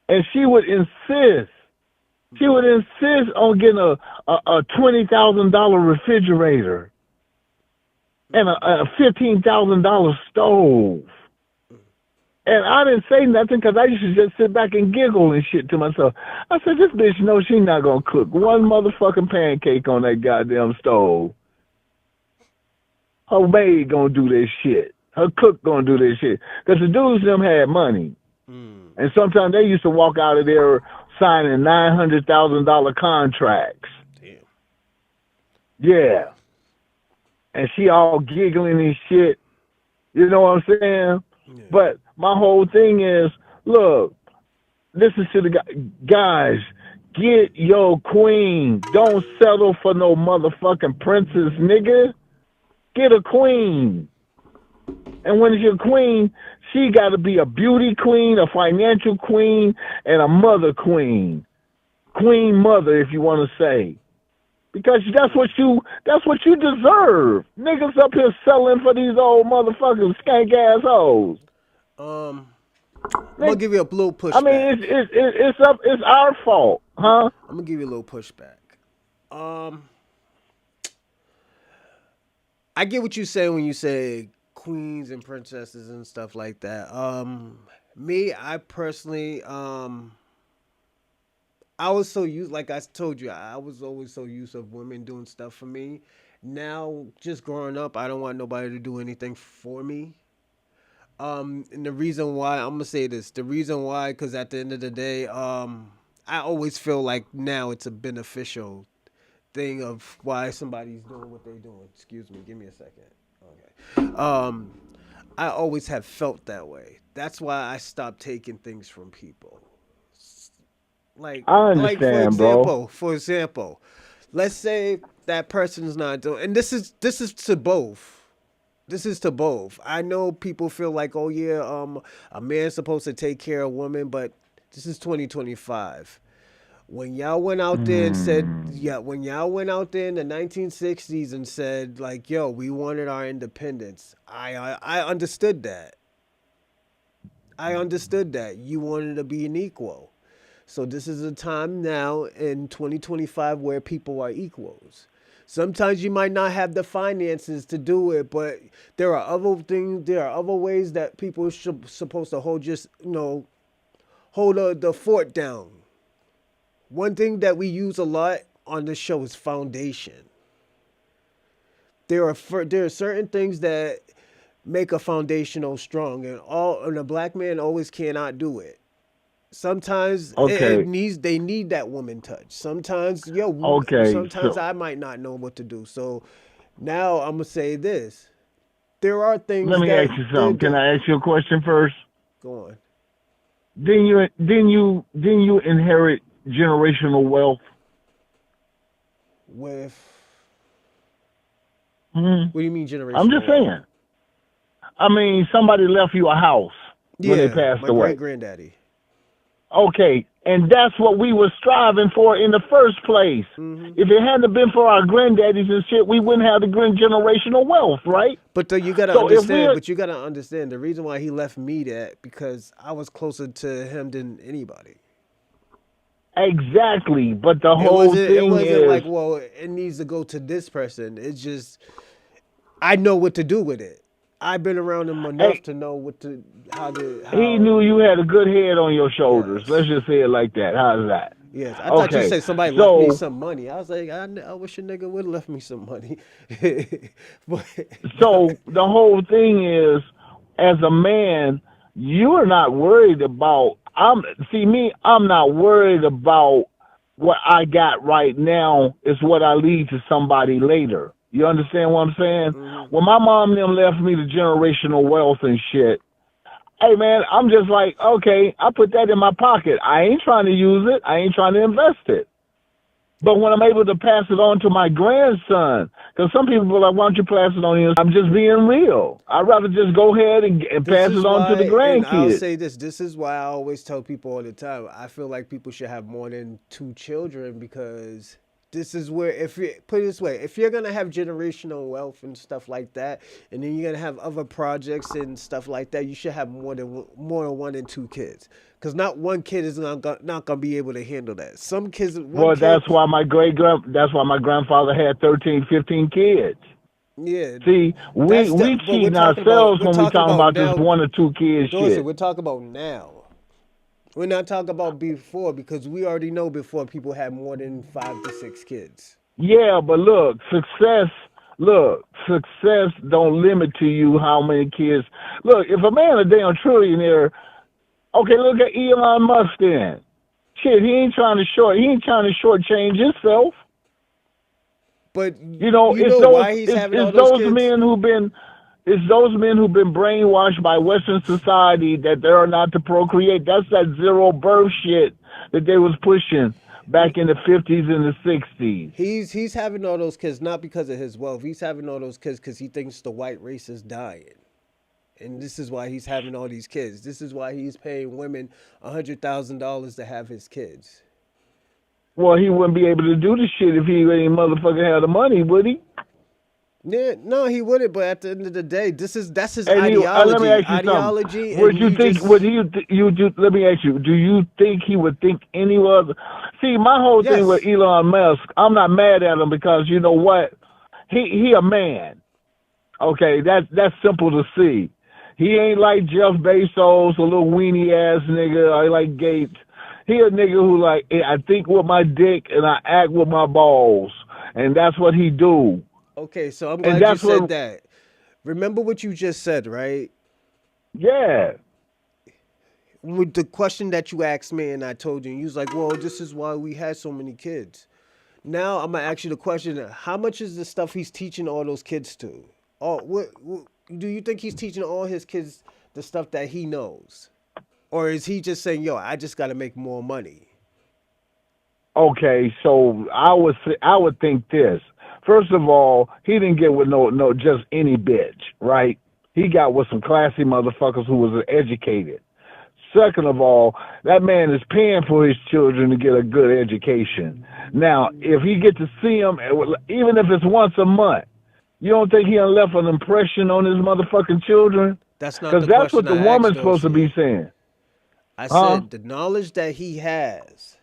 And she would insist on getting a $20,000 refrigerator and a $15,000 stove. And I didn't say nothing because I used to just sit back and giggle and shit to myself. I said, this bitch knows she's not going to cook one motherfucking pancake on that goddamn stove. Her maid going to do this shit. Her cook gonna do this shit. Because the dudes them had money. Mm. And sometimes they used to walk out of there signing $900,000 contracts. Damn. Yeah. And she all giggling and shit. You know what I'm saying? Yeah. But my whole thing is, look, listen to the guys. Get your queen. Don't settle for no motherfucking princess, nigga. Get a queen. And when it's your queen, she got to be a beauty queen, a financial queen, and a mother queen. Queen mother, if you want to say. Because that's what you deserve. Niggas up here selling for these old motherfuckers, skank assholes. Um, I'm gonna Nick, give you a little I mean, pushback. it's our fault, huh? I'm gonna give you a little pushback. Um, I get what you say when you say queens and princesses and stuff like that. Me, I personally, I was so used, like I told you, I was always so used of women doing stuff for me. Now, just growing up, I don't want nobody to do anything for me. And the reason why I'm gonna say this, the reason why, because at the end of the day, I always feel like now it's a beneficial thing of why somebody's doing what they're doing. Excuse me, give me a second. Okay. I always have felt that way. That's why I stopped taking things from people. I Like for understand, bro. example, let's say that person's not doing, and this is to both. This is to both. I know people feel like, oh yeah, a man's supposed to take care of women, but this is 2025. When y'all went out there and said, Mm. yeah, when y'all went out there in the 1960s and said, like, yo, we wanted our independence, I understood that. I understood that. You wanted to be an equal. So this is a time now in 2025 where people are equals. Sometimes you might not have the finances to do it, but there are other things. There are other ways that people should supposed to hold just hold the fort down. One thing that we use a lot on the show is foundation. There are certain things that make a foundational strong, and a black man always cannot do it. Sometimes it Okay, needs they need that woman touch. Sometimes okay. sometimes So I might not know what to do. So now I'm gonna say this: there are let things me ask that you they're something. Can I ask you a question first? go on Didn't you inherit generational wealth? with. Hmm? What do you mean I'm generational just wealth? saying. I mean, somebody left you a house when they Yeah, passed my great away. granddaddy. Okay, and that's what we were striving for in the first place. Hmm. If it hadn't been for our granddaddies and shit, we wouldn't have the generational wealth, right? You gotta So if understand. we're But you gotta understand the reason why he left me that because I was closer to him than anybody. exactly, but the It whole wasn't. It thing wasn't is, like, well, it needs to go to this person. It's just I know what to do with it. I've been around him enough hey, to know what to he how. knew you had a good head on your shoulders. Let's Yes, just say it like that. How's that? yes. I thought you Okay, said somebody left me so some money. I was like, I wish a nigga would have left me some money. but no, so the whole thing is, as a man, you are not worried about. I'm not worried about what I got right now. Is what I leave to somebody later. You understand what I'm saying? hmm When my mom and them left me the generational wealth and shit, hey man, I'm just like, okay, I put that in my pocket. I ain't trying to use it. I ain't trying to invest it. But when I'm able to pass it on to my grandson, because some people are like, why don't you pass it on? I'm just being real. I'd rather just go ahead and this pass is it on to the why, and I'll grandkids. say this. This is why I always tell people all the time. I feel like people should have more than two children because this is where, if you put it this way, if you're gonna have generational wealth and stuff like that, and then you're gonna have other projects and stuff like that, you should have more than one and two kids. Because not one kid is not gonna be able to handle that. Some kids, one Well, kid, that's why my grandfather had 13, 15 kids. yeah, See, we that's the. we But cheating ourselves we're when we talking talking about about this now. one or two kids Dorsey, shit. we're talking about now. We're not talking about before because we already know before people had more than 5 to 6 kids. Yeah, but look, success. Look, success don't limit to you how many kids. Look, if a man a damn trillionaire, okay, look at Elon Musk then. Shit, he ain't trying to shortchange himself. But You know, you know why he's having all it's those those kids? men who've been brainwashed by Western society that they are not to procreate. That's that zero birth shit that they was pushing back in the 50s and the 60s. He's having all those kids not because of his wealth. He's having all those kids because he thinks the white race is dying. And this is why he's having all these kids. This is why he's paying women $100,000 to have his kids. Well, he wouldn't be able to do the shit if he ain't motherfucking had the money, would he? Yeah, no, he wouldn't. But at the end of the day, that's his And let me ideology. ask you something. Ideology, Would and you you think? just Let me ask you. Do you think he would think any other? See, my whole thing with yes. Elon Musk, I'm not mad at him because you know what? He a man. Okay, that's simple to see. He ain't like Jeff Bezos, a little weenie ass nigga. I like Gates. He a nigga who like I think with my dick and I act with my balls, and that's what he do. Okay, so I'm And glad you that's said what, that. Remember what you just said, right? yeah. With the question that you asked me, and I told you, and you was like, "Well, this is why we had so many kids." Now I'm gonna ask you the question: how much is the stuff he's teaching all those kids to? What do you think he's teaching all his kids the stuff that he knows, or is he just saying, "Yo, I just got to make more money"? Okay, so I would think this. First of all, he didn't get with no just any bitch, right? He got with some classy motherfuckers who was educated. Second of all, that man is paying for his children to get a good education. Now, if he get to see them, even if it's once a month, you don't think he done left an impression on his motherfucking children? That's not Because the that's question what the I asked, woman's supposed to Dorsey. be saying, I huh? said the knowledge that he has,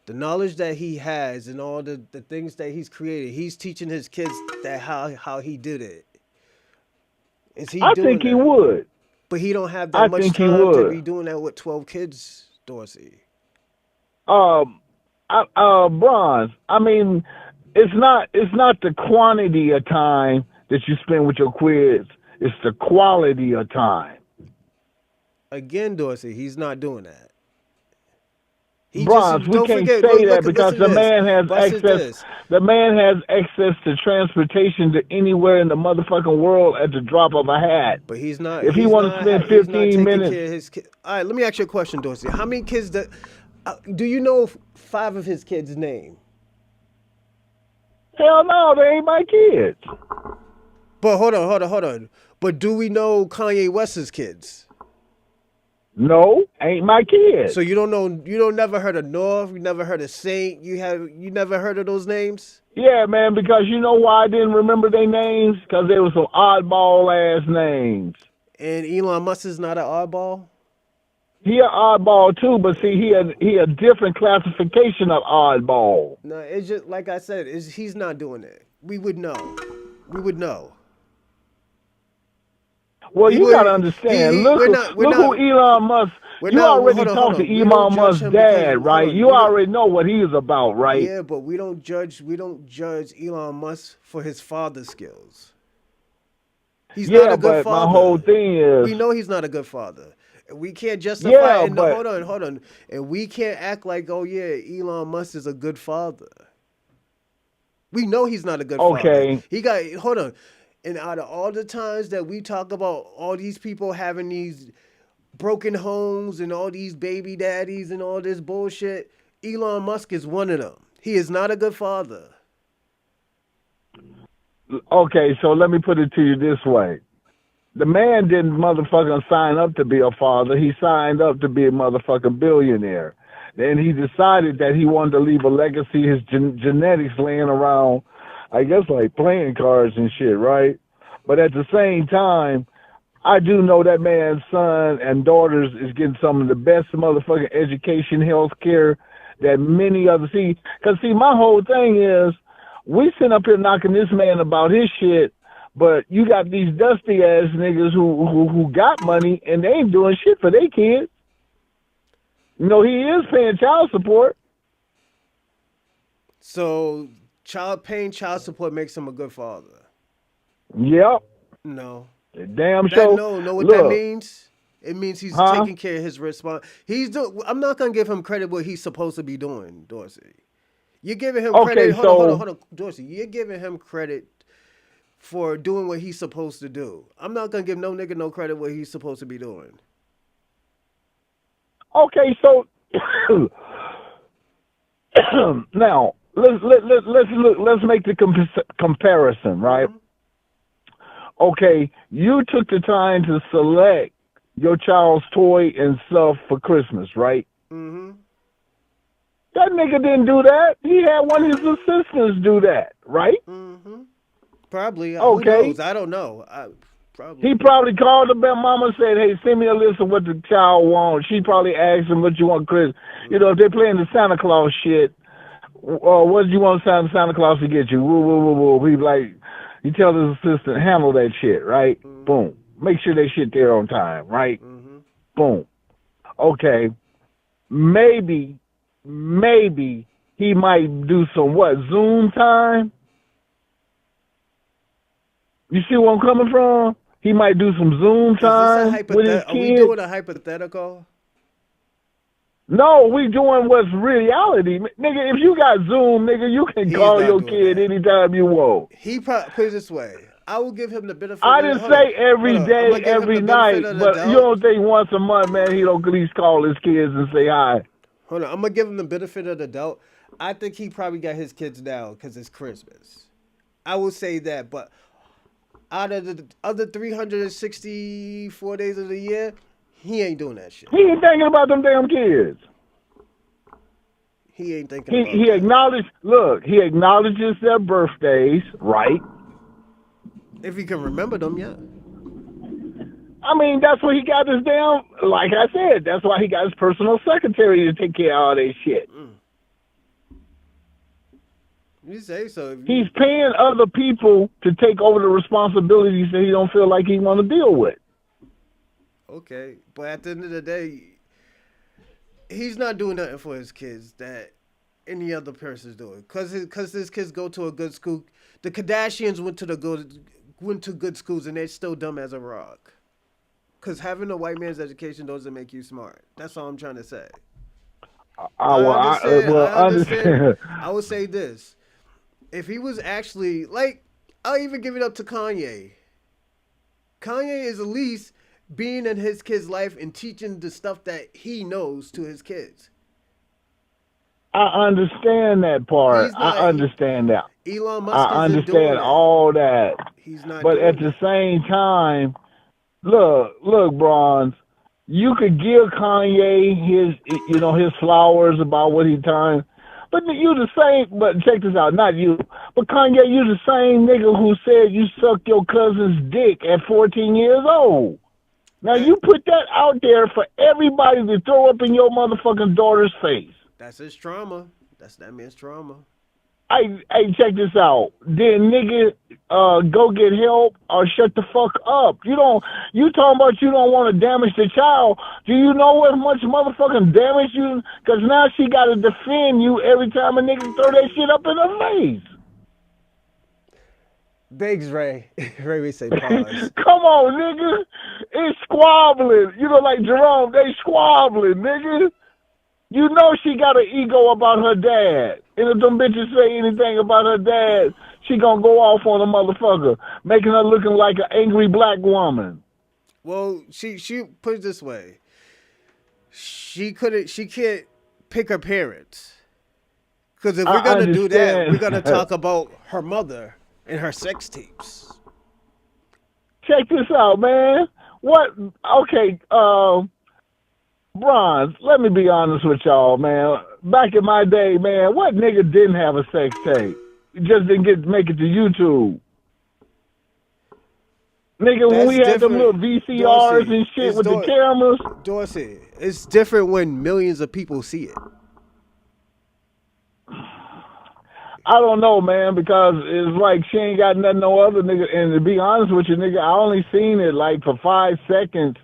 the knowledge that he has, and all the things that he's created. He's teaching his kids that how he did it. Is he I doing think he that? would. But he don't have that I much think he time to would. be doing that with 12 kids, Dorsey. Um, Bronze. I mean, it's not the quantity of time that you spend with your kids. It's the quality of time. Again, Dorsey, he's not doing that. He Bronze, just we don't can't forget. say that because Listen to this. Bust is this. the man has access to transportation to anywhere in the motherfucking world at the drop of a hat. But he's not. If he He's want to not. spend He's not 15 taking minutes, care of his kid. All right. Let me ask you a question, Dorsey. How many kids do you know? Five of his kids' name. hell no, they ain't my kids. But hold on. But do we know Kanye West's kids? No, ain't my kids. So you don't know. You don't never heard of North. You never heard of Saint. You never heard of those names. Yeah, man, because you know why I didn't remember their names? Because they were some oddball ass names. And Elon Musk is not an oddball. He an oddball too, but see, he a different classification of oddball. No, it's just like I said. He's not doing it. We would know. We would know. Well, He you gotta would. understand. We're not. We're Look who not. Elon Musk. We're You not. already Hold on. Hold talked to on. We don't Elon judge Musk's him because. dad, Hold right? on. You We don't. already know what he's about, right? Yeah, but we don't judge. We don't judge Elon Musk for his father skills. He's not Yeah, a good but my whole father. thing is, We know he's not a good father. And we can't justify. yeah, And no, but hold on. And we can't act like, oh yeah, Elon Musk is a good father. We know he's not a good father. okay, He got. Hold on. And out of all the times that we talk about all these people having these broken homes and all these baby daddies and all this bullshit, Elon Musk is one of them. He is not a good father. okay. So let me put it to you this way: the man didn't motherfucking sign up to be a father. He signed up to be a motherfucking billionaire. Then he decided that he wanted to leave a legacy, his genetics laying around, I guess like playing cards and shit, right? But at the same time, I do know that man's son and daughters is getting some of the best motherfucking education, health care that many other see. Cause see, my whole thing is we sit up here knocking this man about his shit, but you got these dusty ass niggas who got money and they ain't doing shit for their kids. You know, he is paying child support. So child support makes him a good father. Yep. No. Damn That show. no, know what that Look, means? It means he's huh? taking care of his response. I'm not gonna give him credit what he's supposed to be doing, Dorsey. You're giving him credit. Okay, so Hold on, Dorsey. You're giving him credit for doing what he's supposed to do. I'm not gonna give no nigga no credit what he's supposed to be doing. okay, so now let's make the comparison, right? Mm-hmm. Okay, you took the time to select your child's toy and stuff for Christmas, right? Mm-hmm. That nigga didn't do that. He had one of his assistants do that, right? Mm-hmm. Probably. Who Okay. knows? I don't know. He Probably. probably called the mama and said, "Hey, send me a list of what the child wants." She probably asked him, "What you want, Chris?" You know, if Mm-hmm. they're playing the Santa Claus shit, what do you want Santa Claus to get you? Woo, woo, woo, woo. He like, he tells his assistant, handle that shit, right? Mm-hmm. Boom. Make sure they shit there on time, right? Mm-hmm. Boom. Okay. Maybe, maybe he might do some what? Zoom time? You see where I'm coming from? He might do some Zoom Is this a time with his hypothet? Are we kids. doing a hypothetical? No, we doing what's reality. Nigga, if you got Zoom, nigga, you can He's call not your doing kid that. anytime you want. Put it this way. I will give him the benefit. I didn't say Hold every on. I'm day, gonna give him every the benefit night, of the but you doubt. don't think once a month, man, he don't at least call his kids and say hi. Hold on. I'm gonna give him the benefit of the doubt. I think he probably got his kids now because it's Christmas. I will say that, but out of the other 364 days of the year, he ain't doing that shit. He ain't thinking about them damn kids. He ain't thinking He about he that. acknowledged. Look, he acknowledges their birthdays, right? If he can remember them, yeah. I mean, that's what he got his damn. Like I said, that's why he got his personal secretary to take care of all that shit. Mm. You say so. If He's you paying other people to take over the responsibilities that he don't feel like he want to deal with. okay, but at the end of the day, he's not doing nothing for his kids that any other person's doing. Cause his kids go to a good school. The Kardashians went to good schools and they're still dumb as a rock. Cause having a white man's education doesn't make you smart. That's all I'm trying to say. I Well, understand. well, I understand. understand. I would say this: if he was actually like, I'll even give it up to Kanye. Kanye is at least being in his kid's life and teaching the stuff that he knows to his kids. I understand that part. He's I not. understand that. Elon Musk I isn't doing understand that. all that. He's not But at doing the that. same time, look, Bronze. You could give Kanye his flowers about what he done, but you the same. But check this out, not you, but Kanye, you the same nigga who said you sucked your cousin's dick at 14 years old. Now Eh, you put that out there for everybody to throw up in your motherfucking daughter's face. that's his trauma. That's that man's trauma. Hey, check this out. Then nigga, go get help or shut the fuck up. You talking about you don't want to damage the child. Do you know what much motherfucking damage you, cause now she gotta defend you every time a nigga throw that shit up in her face. Biggs Ray. Ray say pause. Come on, nigga. It's squabbling. You know, like Jerome, they squabbling, nigga. You know she got an ego about her dad. And if them bitches say anything about her dad, she gonna go off on a motherfucker, making her looking like an angry black woman. Well, she put it this way. She can't pick her parents. Because if we're I gonna do that, we're understand. gonna talk about her mother and her sex tapes. Check this out, man. What? Okay, Bronze, let me be honest with y'all, man. Back in my day, man, what nigga didn't have a sex tape? It just didn't make it to YouTube. Nigga, when we That's had them little different, VCRs Dorsey. and shit with the cameras, Dorsey. It's different when millions of people see it. I don't know, man, because it's like she ain't got nothing no other nigga. And to be honest with you, nigga, I only seen it like for 5 seconds.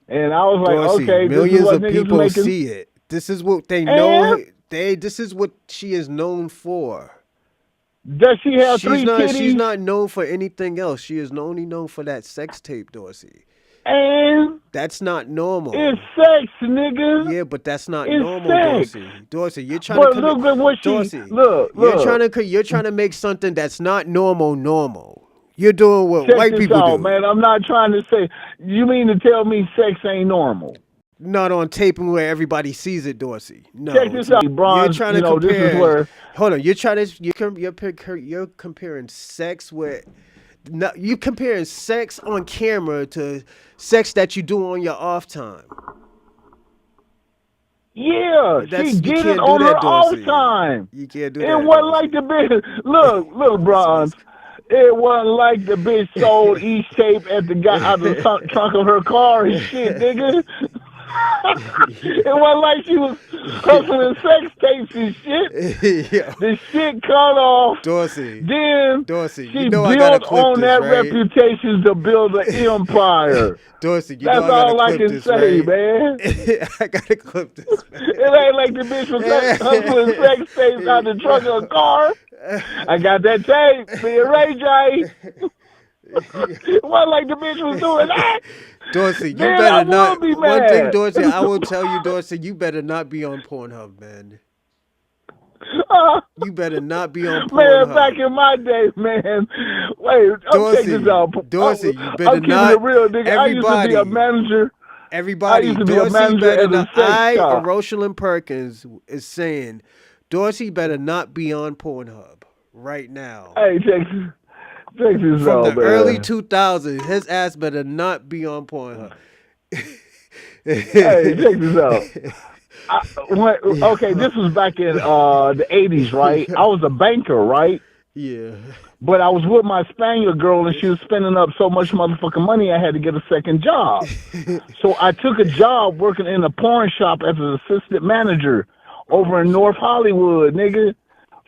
And I was like, Dorsey, okay, this is millions what of niggas people making. see it. This is what they know. And This is what she is known for. Does she have three She's titties? not known for anything else. She is only known for that sex tape, Dorsey. And That's not it's normal. sex, nigga. Yeah, but that's not It's normal, sex. Dorsey. Dorsey, you're trying to But commit. look at what she Dorsey, look. you're trying to make something that's not normal normal. You're doing what Check white this people out, do. man. I'm not trying to say. You mean to tell me sex ain't normal? Not on taping where everybody sees it, Dorsey. Check No, this it's out, not. You're Bronze. trying You to know this is compare. where. Hold on, you're trying to you're comparing sex with. No, you comparing sex on camera to sex that you do on your off time. Yeah, she You did it can't do on her that, off Dorsey. time. You can't do It that, wasn't like Dorsey. the bitch. Look, Bronze. It wasn't like the bitch sold each tape at the guy out of the trunk of her car and shit, nigga. It wasn't like she was hustling sex tapes and shit. Yo, The shit cut off. Dorsey, Then Dorsey, you she know I gotta built clip on this, that right? reputation to build an empire. Dorsey, you know That's I gotta all I clip can this, say, right? man. I gotta clip this, It ain't like the bitch was hustling sex tapes out the trunk of a car. I got that tape, me and Ray J. It wasn't like the bitch was doing that. Dorsey, you Then I better would not. be One thing, mad. Dorsey, I will tell you, Dorsey, you better not be on Pornhub, man. Uh, You better not be on Man, back Pornhub. in my day, man. Wait, check this Dorsey, out. Dorsey, you better I'm keeping it not. real, nigga. I used to be a Everybody, manager. I everybody, used to be a Dorsey manager better at a not. sex I, shop. Rosalind Perkins, is saying, Dorsey better not be on Pornhub right now. Hey, check this From out, the early man. 2000s, his ass better not be on Pornhub. Hey, check this out. Okay, this was back in the 80s, right? I was a banker, right? Yeah. But I was with my Spaniard girl, and she was spending up so much motherfucking money, I had to get a second job. So I took a job working in a porn shop as an assistant manager over in North Hollywood, nigga,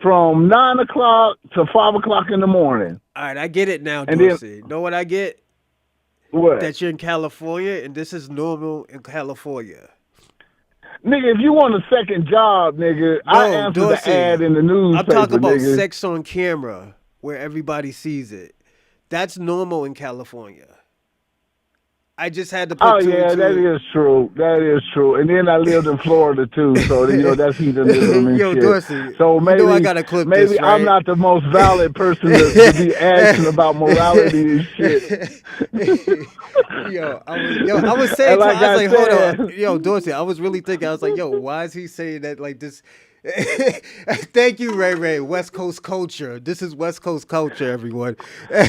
from 9 o'clock to 5 o'clock in the morning. All right, I get it now, And then, Dorsey. Know what I get? what? That you're in California, and this is normal in California. Nigga, if you want a second job, nigga, I No, answered the ad Dorsey. in the I'm talking newspaper, about nigga. sex on camera where everybody sees it. That's normal in California. I just had to Oh put two and yeah, that two. is true. That is true. And then I lived in Florida too, so that's heathenism and Yo, shit. Dorsey, So you know I gotta clip this, maybe I'm right? not the most valid person to be asking about morality and shit. I was saying And to like I was I like, hold said, on, yo, Dorsey. I was really thinking. I was like, yo, why is he saying that like this? Thank you, Ray Ray. West Coast culture. This is West Coast culture, everyone. I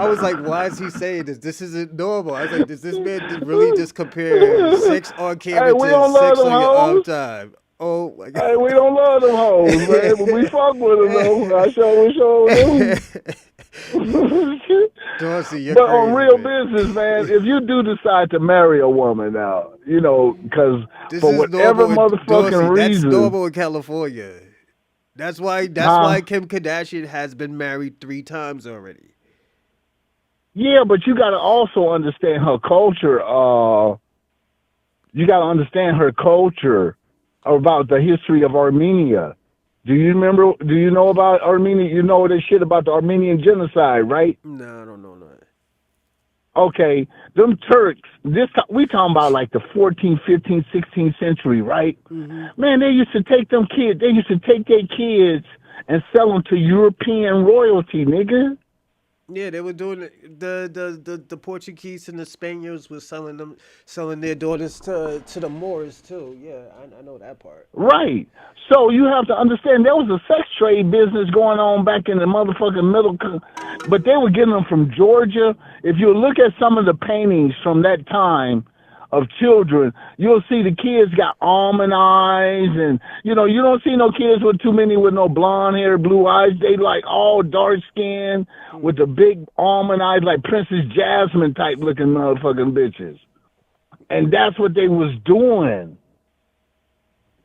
was like, why is he saying this? This isn't normal. I was like, does this man really just compare sex on hey, camera we to don't love sex them on your off hoes. time? Oh my Hey, we don't love them hoes, man, but we fuck with them though. I sure do. god. Dorsey, you're But on crazy, real man. business, man, if you do decide to marry a woman now, because This for is whatever normal in Dorsey. motherfucking That's reason, normal in California. That's huh? why Kim Kardashian has been married 3 times already. Yeah, but you got to also understand her culture. You got to understand her culture about the history of Armenia. Do you remember? Do you know about Armenia? You know this shit about the Armenian genocide, right? No, I don't know that. Okay, them Turks, we talking about like the 14th, 15th, 16th century, right? Mm-hmm. Man, they used to take them kids, they used to take their kids and sell them to European royalty, nigga. Yeah, they were doing it. The Portuguese and the Spaniards were selling their daughters to the Moors too. Yeah, I know that part. Right. So you have to understand there was a sex trade business going on back in the motherfucking but they were getting them from Georgia. If you look at some of the paintings from that time of children, you'll see the kids got almond eyes, and you don't see no kids with no blonde hair, blue eyes. They like all dark skin with the big almond eyes, like Princess Jasmine type looking motherfucking bitches. And that's what they was doing.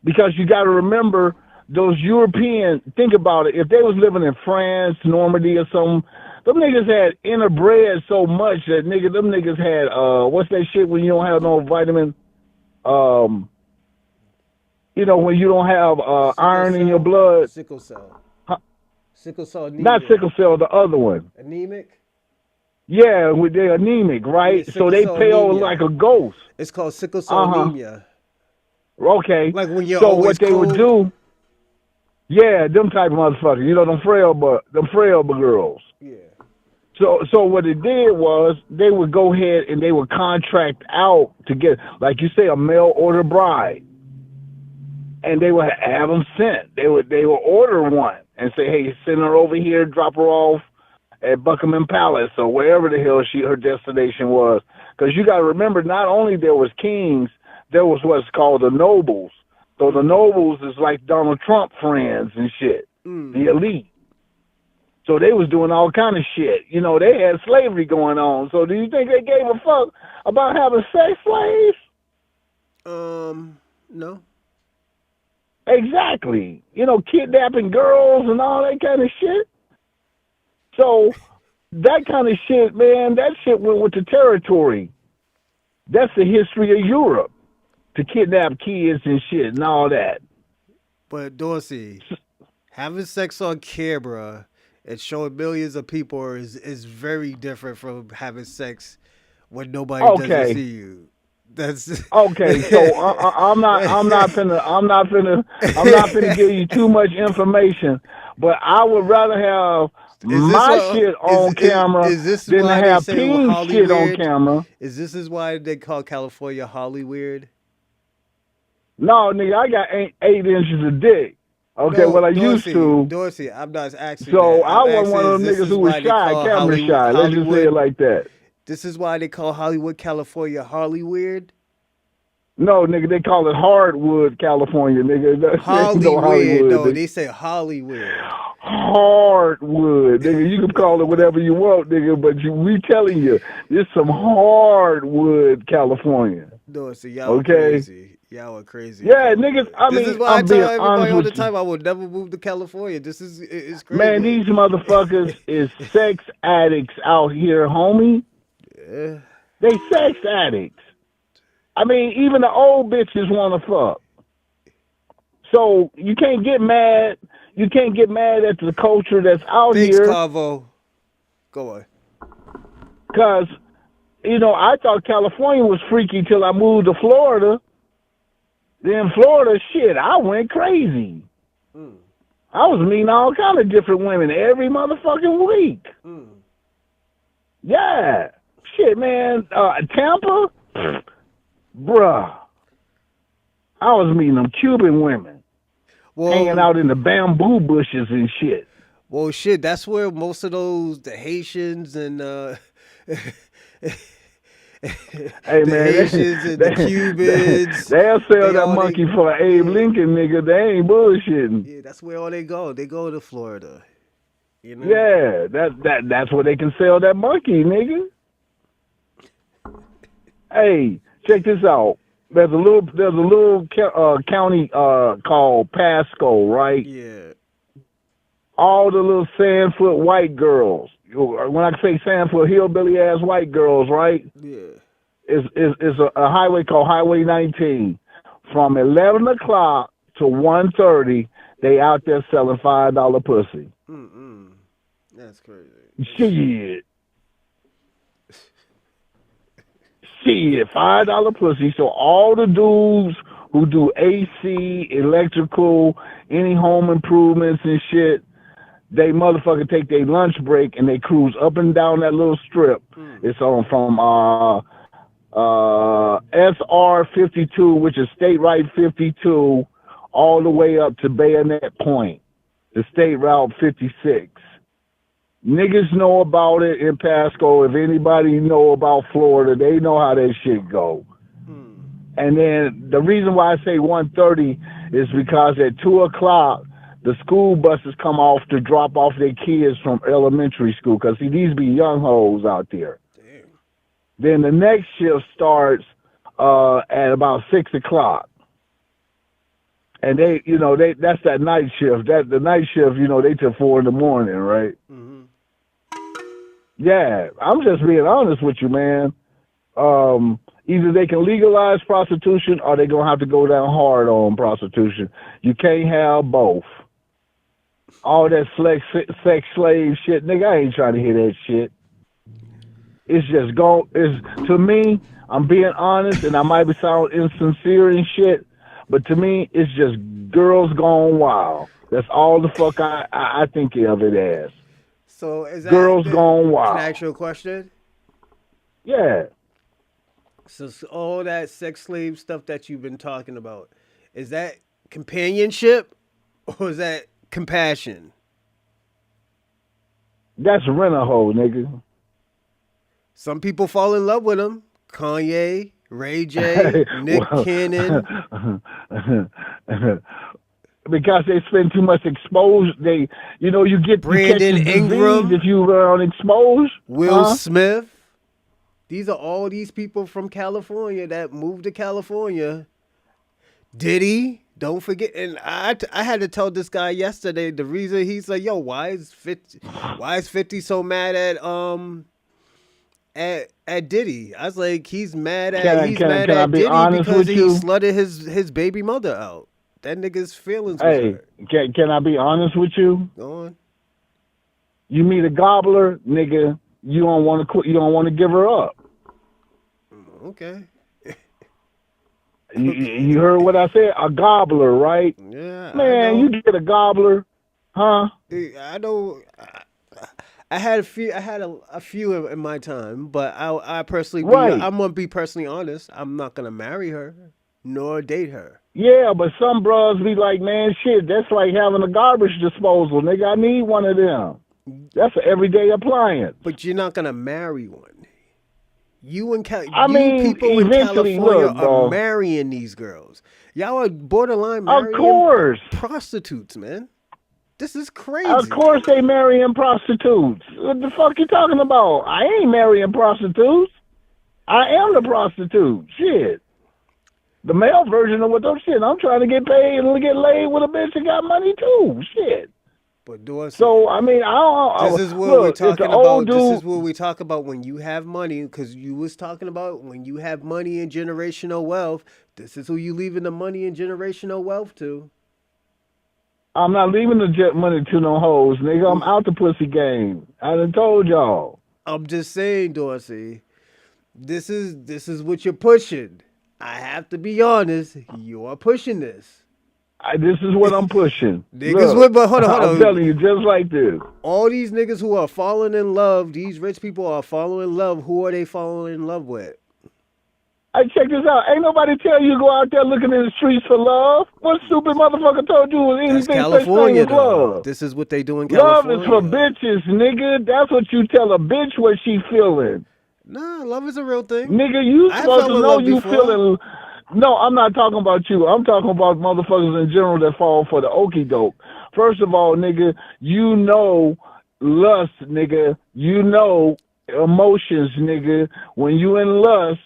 Because you got to remember, those European, think about it, if they was living in France, Normandy or something, them niggas had interbred so much that them niggas had, what's that shit when you don't have no vitamin, when you don't have iron in your blood. Sickle cell. Sickle cell Not anemia. sickle cell, the other one. Anemic? Yeah, with they anemic, Yeah, right? So sickle they cell pale anemia. like a ghost. It's called sickle cell Uh huh. anemia. Okay. Like when you're So what always they would cold. do, yeah, them type of motherfuckers. You know, them frail but girls. Yeah. So what it did was they would go ahead and they would contract out to get, like you say, a mail order bride, and they would have them sent. They would order one and say, hey, send her over here, drop her off at Buckingham Palace or wherever the hell her destination was. Because you got to remember, not only there was kings, there was what's called the nobles. So the Mm. nobles is like Donald Trump friends and shit, the Mm. elite. So they was doing all kind of shit. You know, they had slavery going on. So do you think they gave a fuck about having sex slaves? No. Exactly. You know, kidnapping girls and all that kind of shit. So that kind of shit, man, that shit went with the territory. That's the history of Europe, to kidnap kids and shit and all that. But Dorsey, having sex on camera and showing millions of people is very different from having sex when nobody doesn't Okay. see you. That's Okay, so I'm not finna give you too much information, but I would rather have Is this my what shit on camera is this than to why they have say Ping's Holly shit on weird? camera. Is this why they call California Holly weird? No, nigga, I got 8 inches of dick. Okay, No, what I used to. Dorsey, I'm not asking So that. I I'm wasn't asking one of is them this niggas is who was why they shy, call camera shy. Let's just say it like that. This is why they call Hollywood, California Holly weird? No, nigga, they call it Hardwood, California, nigga. There ain't Holly no weird. Hollywood, No, nigga. they say Holly weird. Hardwood, nigga. You can call it whatever you want, nigga, but we telling you, this some hardwood, California. Dorsey, y'all are Okay? crazy. Y'all are crazy in Yeah, niggas, California. I This is mean, why I I'm tell being everybody honest all with the you. time I would never move to California. This is it's Man, crazy. these motherfuckers is sex addicts out here, homie. Yeah. They sex addicts. I mean, even the old bitches want to fuck. So you can't get mad. You can't get mad at the culture that's out Thanks, here, Carvo. Go on. because, you know, I thought California was freaky till I moved to Florida. Then Florida, shit, I went crazy. Mm. I was meeting all kind of different women every motherfucking week. Mm. Yeah. Shit, man. Tampa, bruh. I was meeting them Cuban women, hanging Well, out in the bamboo bushes and shit. well, shit. That's where most of the Haitians and Hey, the man, Haitians and the Cubans, they'll sell they that all monkey they for Abe yeah Lincoln, nigga. They ain't bullshitting. yeah. That's where all they go. They go to Florida. You know. Yeah, that's where they can sell that monkey, nigga. Hey, check this out. There's a little county called Pasco, right? Yeah. All the little sandfoot white girls. When I say sandfoot hillbilly ass white girls, right? Yeah. Is a highway called Highway 19. From 11 o'clock to 1:30, they out there selling $5 pussy. Mm-mm. That's crazy. Shit. Shit, $5 pussy. So all the dudes who do AC, electrical, any home improvements and shit, they motherfucker take their lunch break and they cruise up and down that little strip. Mm. It's on from SR 52, which is State Route 52, all the way up to Bayonet Point, the State Route 56. Niggas know about it in Pasco. If anybody know about Florida, they know how that shit go. Mm. And then the reason why I say 1:30 is because at 2 o'clock, the school buses come off to drop off their kids from elementary school. Because see, these be young hoes out there. Damn. Then the next shift starts at about 6 o'clock. And that's that night shift. The night shift, they till 4 in the morning, right? Mm-hmm. Yeah, I'm just being honest with you, man. Either they can legalize prostitution or they're gonna have to go down hard on prostitution. You can't have both. All that sex slave shit, nigga. I ain't trying to hear that shit. It's just go. Is to me. I'm being honest, and I might be sound insincere and shit, but to me, it's just girls gone wild. That's all the fuck I think of it as. So is that? Girls gone Can I ask wild. you a question? Yeah, So all that sex slave stuff that you've been talking about, is that companionship or is that compassion? that's rent a hoe, nigga. Some people fall in love with them. Kanye, Ray J, Nick Well, Cannon, because they spend too much exposure. You catch Brandon the disease Ingram, if you around exposed, Will huh? Smith. These are all these people from California that moved to California. Diddy, don't forget. And I had to tell this guy yesterday the reason he's like, yo, why is 50 so mad at Diddy? I was like, he's mad Can I at be Diddy honest because with he you? slutted his baby mother out. That nigga's feelings was Hey, hurt. can I be honest with you? Go on. You meet a gobbler, nigga. You don't want to quit. You don't want to give her up. Okay. You Okay. heard what I said? A gobbler, right? Yeah, I Man, know. you get a gobbler, huh? I know. I had a few. I had a few in my time, but I personally be. Right. I'm gonna be personally honest. I'm not gonna marry her, nor date her. Yeah, but some bros be like, man, shit, that's like having a garbage disposal, nigga. I need one of them. That's an everyday appliance. But you're not gonna marry one. I You mean, people in eventually, California look, are bro. marrying these girls. Y'all are borderline Of marrying course. prostitutes, man. This is Of crazy. course they marrying prostitutes. What the fuck you talking about? I ain't marrying prostitutes. I am the prostitute. Shit. The male version of what those shit. I'm trying to get paid and get laid with a bitch that got money too. Shit. But Dorsey, So I mean, this is what we look. If the talking old about. This is dude, what we talk about when you have money, because you was talking about when you have money and generational wealth. This is who you leaving the money and generational wealth to. I'm not leaving the jet money to no hoes, nigga. I'm Mm, out the pussy game. I done told y'all. I'm just saying, Dorsey. This is what you're pushing. I have to be honest. You are pushing this. This is what I'm pushing. Niggas Look, with, but hold on, hold I'm on. telling you, just like this. All these niggas who are falling in love, these rich people are falling in love. Who are they falling in love with? Hey, check this out. Ain't nobody tell you to go out there looking in the streets for love. What stupid motherfucker told you was That's anything such thing California, as though. love? This is what they do in Love is for California. bitches, nigga. That's what you tell a bitch what she feeling. Nah, love is a real thing. Nigga, you I supposed fell to in know love you before. feeling. No, I'm not talking about you. I'm talking about motherfuckers in general that fall for the okey doke. First of all, nigga, you know lust, nigga. You know emotions, nigga. When you in lust,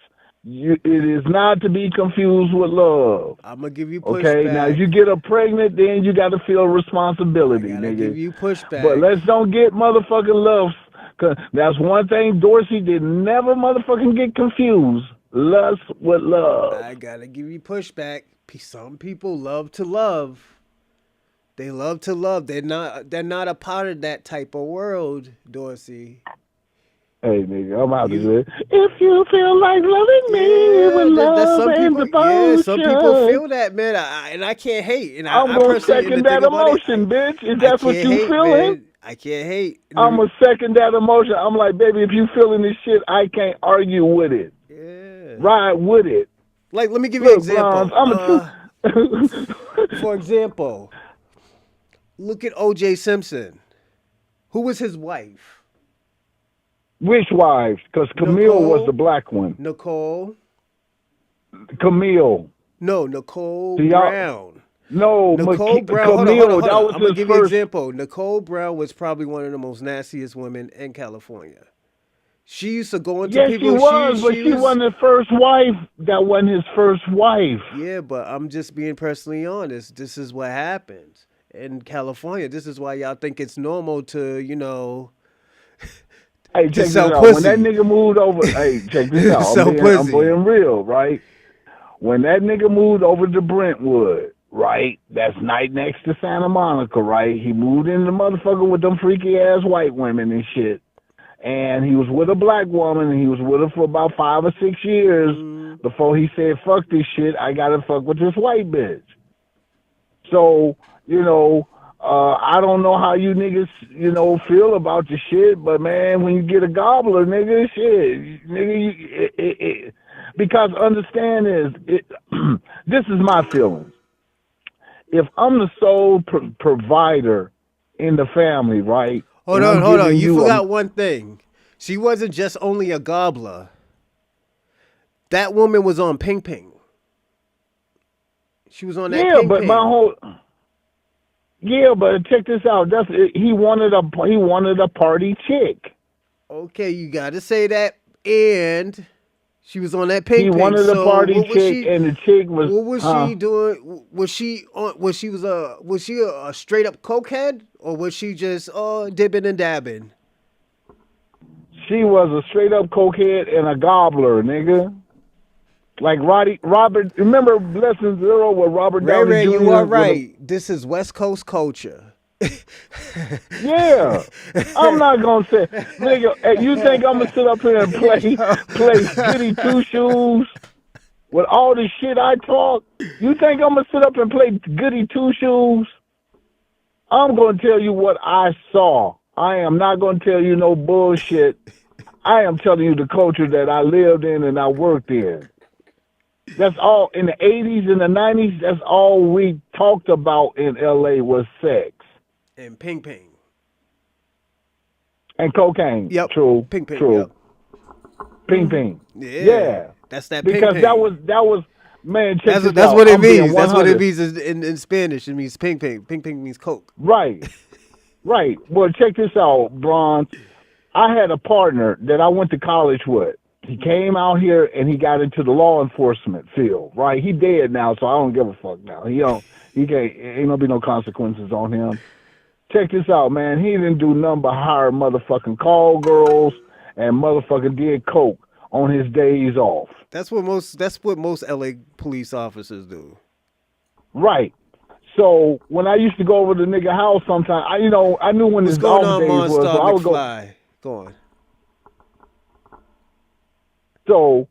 it is not to be confused with love. I'm gonna give you Okay, now if pushback. you get her pregnant, then you got to feel I responsibility, gotta give nigga. you But pushback. let's don't get motherfucking love. Cause that's one thing Dorsey did never motherfucking get confused. Lust with love. I gotta give you pushback. Some people love to love. They love to love. They're not a part of that type of world, Dorsey. Hey, nigga, I'm out of You this. If you feel like loving me with Yeah, that's love some and people. Yeah, some people devotion, feel that, man. And I can't hate. And I'm I gonna personally, and the second that thing about it, emotion, bitch. If I that's what can't you hate, feeling, man. I can't hate. I'm gonna second that emotion. I'm like, baby, if you feeling this shit, I can't argue with it. Yeah. Ride with it. Like, let me give you an Look, Bronze, example. I'm a two. For example, look at O.J. Simpson. Who was his wife? Which wives? Because Camille was the Nicole. black one. Nicole. Camille. No, Nicole See y'all? Brown. No, Nicole Brown. Hold on, hold on, Camille. hold That on. was I'm gonna his give you an first. example. Nicole Brown was probably one of the most nastiest women in California. She used to go into Yes, she people. was, but She she was. wasn't his first wife. That wasn't his first wife. Yeah, but I'm just being personally honest. This is what happens in California. This is why y'all think it's normal to, Hey, to check this sell out. When that pussy. nigga moved over, hey, check this out. Sell I'm pussy. being real, right? When that nigga moved over to Brentwood, right? That's right next to Santa Monica, right? He moved in the motherfucker with them freaky ass white women and shit. And he was with a black woman, and he was with her for about 5 or 6 years before he said, fuck this shit, I gotta fuck with this white bitch. So, I don't know how you niggas, feel about the shit, but man, when you get a gobbler, nigga, shit, nigga, because understand this is my feelings. If I'm the sole provider in the family, right? Hold on. You forgot one thing. She wasn't just only a gobbler. That woman was on Ping Ping. She was on that Ping but Ping. But check this out. He wanted a party chick. Okay, you got to say that. And she was on that Ping Ping. He wanted a party chick, and the chick was. What was she doing? Was she a straight up cokehead, or was she just dipping and dabbing? She was a straight up cokehead and a gobbler, nigga. Like Robert, remember Blessings Zero with Robert Downey Jr.? You are right. This is West Coast culture. Yeah, I'm not gonna say, nigga. You think I'm gonna sit up here and play goody two shoes with all the shit I talk? You think I'm gonna sit up and play goody two shoes? I'm gonna tell you what I saw. I am not gonna tell you no bullshit. I am telling you the culture that I lived in and I worked in. That's all in the 80s and the 90s. That's all we talked about in LA was sex. And Ping Ping. And cocaine. Yep. True. Ping Ping. True. Yep. Ping Ping. Yeah. That's that Ping because Ping. that was man. Check that's this that's out. what it means. That's what it means in Spanish. It means Ping Ping. Ping Ping means coke. Right. Right. Well, check this out, Bron. I had a partner that I went to college with. He came out here and he got into the law enforcement field. Right. He dead now, so I don't give a fuck now. He can't. Ain't gonna be no consequences on him. Check this out, man. He didn't do nothing but hire motherfucking call girls and motherfucking did coke on his days off. That's what most LA police officers do. Right. So when I used to go over to the nigga house sometimes, I knew when his off days was. So I would go on. So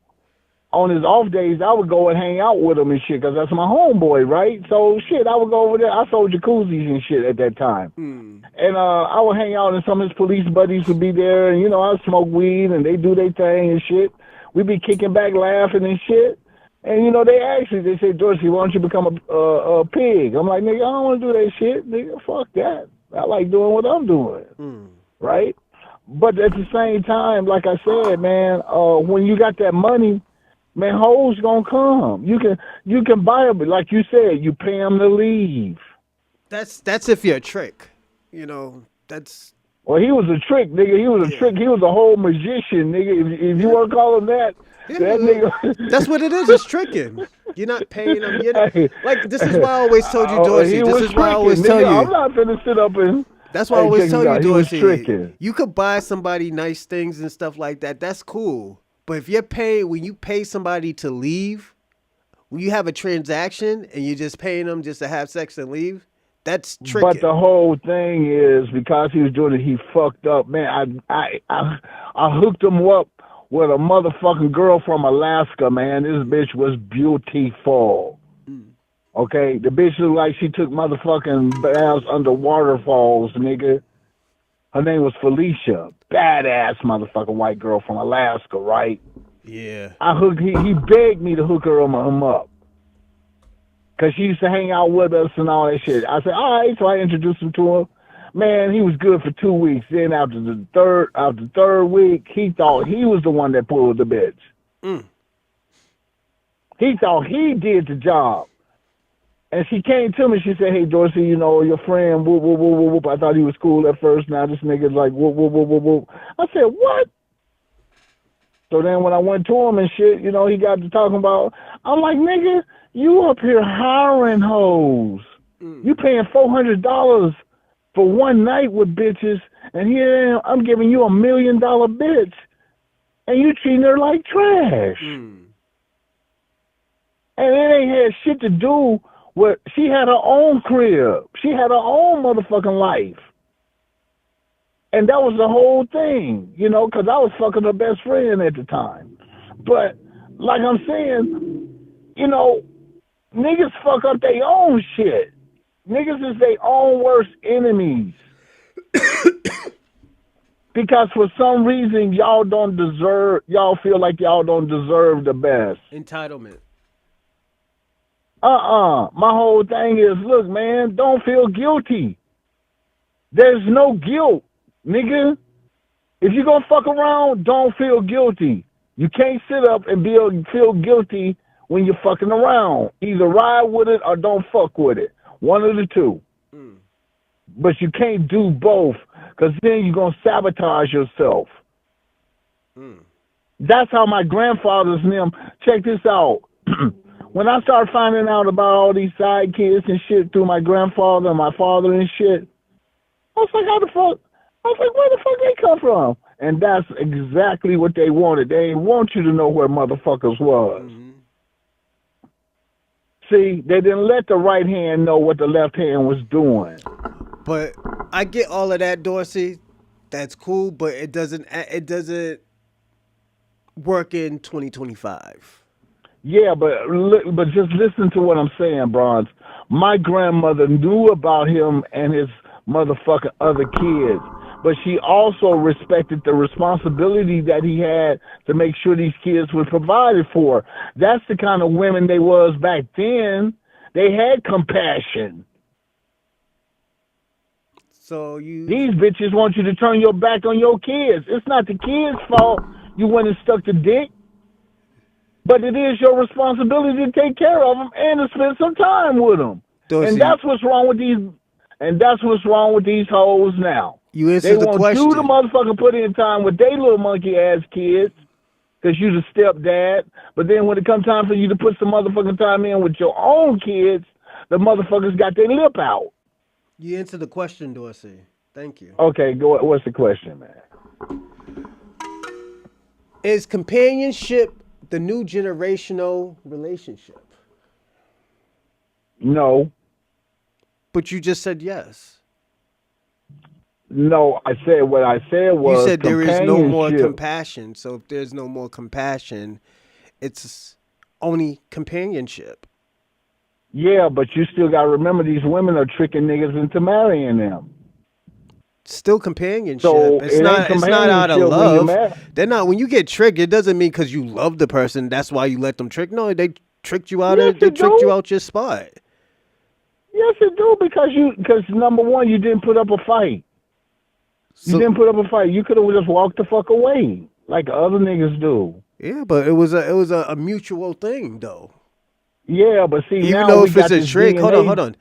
on his off days, I would go and hang out with him and shit, because that's my homeboy, right? So shit, I would go over there. I sold jacuzzis and shit at that time. And I would hang out, and some of his police buddies would be there, and I'd smoke weed and they do their thing and shit. We'd be kicking back, laughing and shit. And they say, Dorsey, why don't you become a pig? I'm like, nigga, I don't want to do that shit, nigga. Fuck that. I like doing what I'm doing, right? But at the same time, like I said, man, when you got that money, man, hoes gonna come. You can buy them, like you said, you pay them to leave. That's if you're a trick, That's. Well, he was a trick, nigga. He was a trick. He was a whole magician, nigga. If you want to call him that, that nigga. That's what it is. It's tricking. You're not paying them. Like, this is why I always told you, Dorsey. This is why I always tell you. I'm not finna sit up and. That's why I always tell you, Dorsey. You could buy somebody nice things and stuff like that. That's cool. But if when you pay somebody to leave, when you have a transaction and you're just paying them just to have sex and leave, that's tricking. But the whole thing is, because he was doing it, he fucked up. Man, I hooked him up with a motherfucking girl from Alaska, man. This bitch was beautiful. Okay? The bitch looked like she took motherfucking baths under waterfalls, nigga. Her name was Felicia. Badass motherfucking white girl from Alaska, right? Yeah. He begged me to hook him up. Because she used to hang out with us and all that shit. I said, all right, so I introduced him to him. Man, he was good for 2 weeks. Then after the third week, he thought he was the one that pulled the bitch. He thought he did the job. And she came to me, she said, hey, Dorsey, your friend, whoop, whoop, whoop, whoop. I thought he was cool at first. Now this nigga's like, whoop, whoop, whoop, whoop, whoop. I said, what? So then when I went to him and shit, he got to talking about, I'm like, nigga, you up here hiring hoes. You paying $400 for one night with bitches, and here I'm giving you $1 million bitch, and you treating her like trash. And it ain't had shit to do Well, she had her own crib. She had her own motherfucking life. And that was the whole thing, you know, because I was fucking her best friend at the time. But, like I'm saying, you know, niggas fuck up their own shit. Niggas is their own worst enemies. Because for some reason, y'all feel like y'all don't deserve the best. Entitlement. My whole thing is, look, man, don't feel guilty. There's no guilt, nigga. If you gonna fuck around, don't feel guilty. You can't sit up and feel guilty when you're fucking around. Either ride with it or don't fuck with it. One of the two. Mm. But you can't do both, because then you're gonna sabotage yourself. Mm. That's how my grandfathers and them. Check this out. When I started finding out about all these side kids and shit through my grandfather and my father and shit, I was like, how the fuck? I was like, where the fuck they come from? And that's exactly what they wanted. They didn't want you to know where motherfuckers was. Mm-hmm. See, they didn't let the right hand know what the left hand was doing. But I get all of that, Dorsey. That's cool, but it doesn't work in 2025. Yeah, but just listen to what I'm saying, Bronze. My grandmother knew about him and his motherfucking other kids, but she also respected the responsibility that he had to make sure these kids were provided for. That's the kind of women they was back then. They had compassion. So These bitches want you to turn your back on your kids. It's not the kids' fault you went and stuck the dick, but it is your responsibility to take care of them and to spend some time with them. Dorsey, and that's what's wrong with these. And that's what's wrong with these hoes now. you answered They the want question. you to motherfucker put in time with they little monkey ass kids because you the stepdad. But then when it comes time for you to put some motherfucking time in with your own kids, the motherfuckers got their lip out. You answered the question, Dorsey. Thank you. Okay, go. What's the question, man? Is companionship the new generational relationship? No. But you just said yes. No, I said what I said was You said there is no more companionship. compassion. So if there's no more compassion, it's only companionship. Yeah, but you still got to remember these women are tricking niggas into marrying them. Still companionship. So It's it ain't not. It's not out of companionship when you're love. married. They're not. When you get tricked, it doesn't mean because you love the person. That's why you let them trick. No, they tricked you out. Yes, They it tricked you do. out your spot. Yes, it do, because number one, you didn't put up a fight. You So didn't put up a fight. You could have just walked the fuck away like other niggas do. yeah, but it was a mutual thing though. Yeah, but see Even now though we if it's got a this trick, DNA. hold on.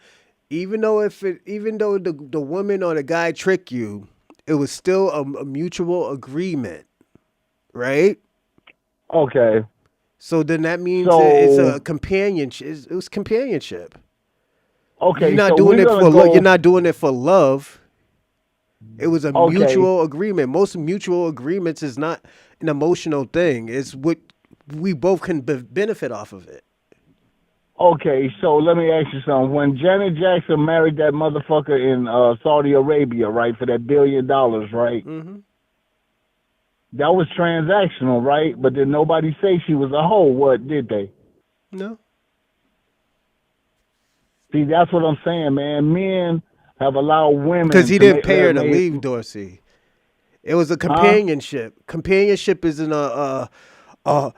Even though the woman or the guy trick you, it was still a mutual agreement, right? Okay, So then that means it's so a companionship. It was companionship. You're okay, not so doing we're it gonna for go. you're not doing it for love. It was a Okay, mutual agreement. Most mutual agreements is not an emotional thing. It's what we both can benefit off of it. okay, so let me ask you something. When Janet Jackson married that motherfucker in Saudi Arabia, right, for that $1 billion, right? Mm-hmm. That was transactional, right? But did nobody say she was a hoe? What did they? No. See, that's what I'm saying, man. Men have allowed Because women he to didn't make, pay her to make leave, Dorsey. It was a huh? companionship. Companionship isn't a No,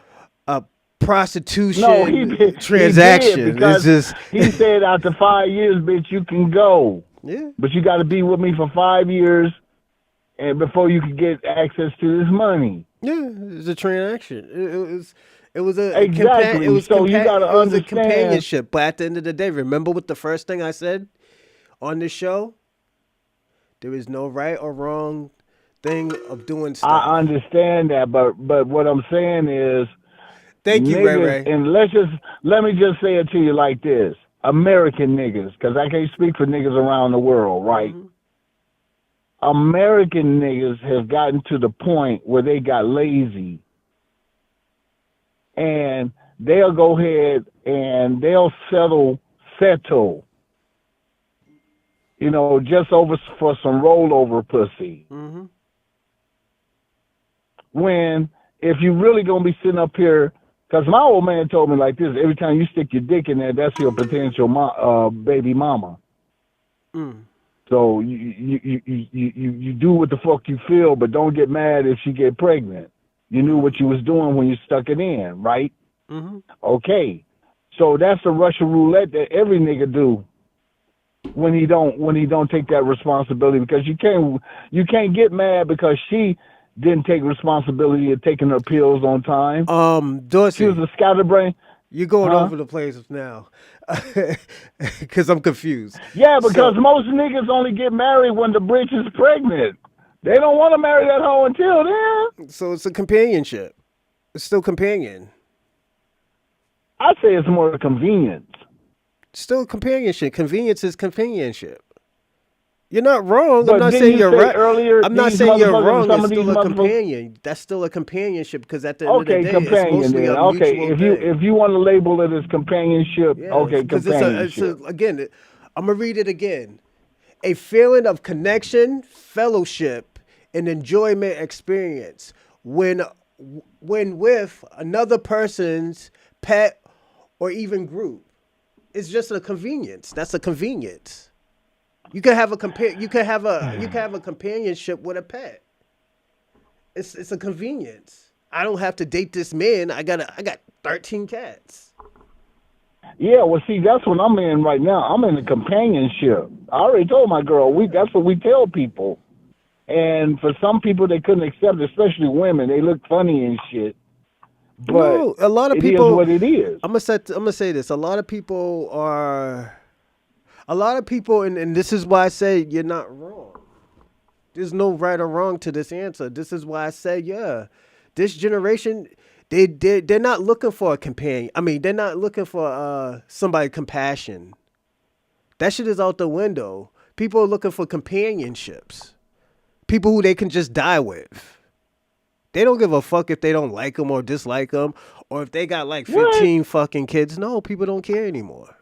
prostitution he did transaction. It's because just he said after 5 years, bitch, you can go, yeah, but you got to be with me for 5 years, and before you can get access to this money. yeah. It's a transaction. It was a Exactly. So you got to it was a understand. companionship. But at the end of the day, remember what the first thing I said on this show? There is no right or wrong thing of doing I stuff. understand that, but what I'm saying is, Thank you, Ray niggas, Ray. and let me just say it to you like this: American niggas, because I can't speak for niggas around the world, right? Mm-hmm. American niggas have gotten to the point where they got lazy and they'll go ahead and they'll settle settle, just over for some rollover pussy. Mm-hmm. When if you really gonna be sitting up here, because my old man told me like this: every time you stick your dick in there, that's your potential baby mama. Mm. So you do what the fuck you feel, but don't get mad if she get pregnant. You knew what you was doing when you stuck it in, right? Mm-hmm. Okay. So that's the Russian roulette that every nigga do when he don't take that responsibility, because you can't get mad because she didn't take responsibility of taking her pills on time. She was Dorsey, a scatterbrain, you're going huh? over the place now, because I'm confused. Yeah, because So, most niggas only get married when the bitch is pregnant. They don't want to marry that hoe until then. so it's a companionship. It's still companion. I say it's more convenience. Still companionship. Convenience is companionship. You're not wrong. I'm But not didn't saying you you're say right. earlier I'm not these saying you're motherfuckers? wrong. Some It's of these still a motherfuckers. companion. That's still a companionship because at the end of the Okay, day, it's companion mostly then. a Okay, mutual if thing. you want to label it as companionship, Yeah, okay, because it's a companionship. again. I'm gonna read it again. A feeling of connection, fellowship, and enjoyment experience when when with another person's pet or even group. It's just a convenience. That's a convenience. You can have a companionship with a pet. It's a convenience. I don't have to date this man. I got 13 cats. Yeah, well, see, that's what I'm in right now. I'm in a companionship. I already told my girl that's what we tell people. And for some people, they couldn't accept it, especially women. They look funny and shit. But No, a lot of it is people. what it is. I'm gonna say this. A lot of people, and this is why I say you're not wrong. There's no right or wrong to this answer. This is why I say, yeah, this generation, they're not looking for a companion. I mean, they're not looking for somebody compassion. That shit is out the window. People are looking for companionships. People who they can just die with. They don't give a fuck if they don't like them or dislike them, or if they got like What? 15 fucking kids. No, people don't care anymore.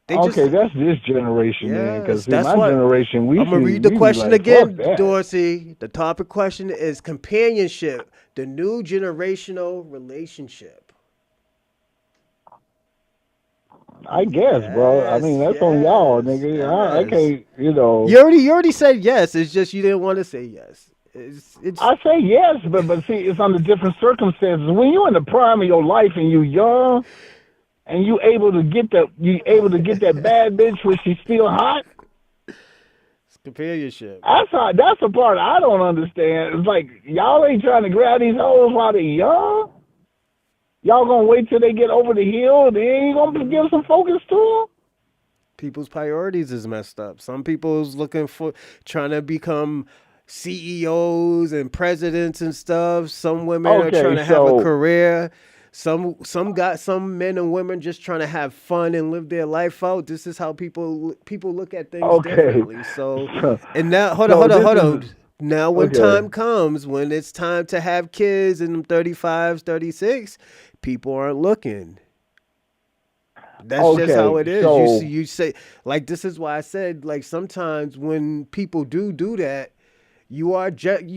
They Okay, just, that's this generation then. Because yes, see, that's my what. generation, I'm gonna read the we be question like, fuck again, that. Dorsey. The topic question is companionship, the new generational relationship. I guess, bro. I mean, Yes, that's on y'all, yes, nigga. I yes. can't, You already said yes. It's just you didn't want to say yes. It's I say yes, but see, it's under different circumstances. When you're in the prime of your life and you young and you able to get that bad bitch when she's still hot. companionship. That's the part I don't understand. It's like y'all ain't trying to grab these hoes while they young. Y'all gonna wait till they get over the hill, then you gonna give some focus to them. People's priorities is messed up. Some people's looking for trying to become CEOs and presidents and stuff. Some women are trying Okay, to have a so career. Some men and women just trying to have fun and live their life out. This is how people look at things okay, differently. So, so, and now hold on, so hold on, this hold is on. Now when okay. time comes, when it's time to have kids in them 35s, 36, people aren't looking. That's just how Okay, it is. You see, so you say like this is why I said like sometimes when people do that,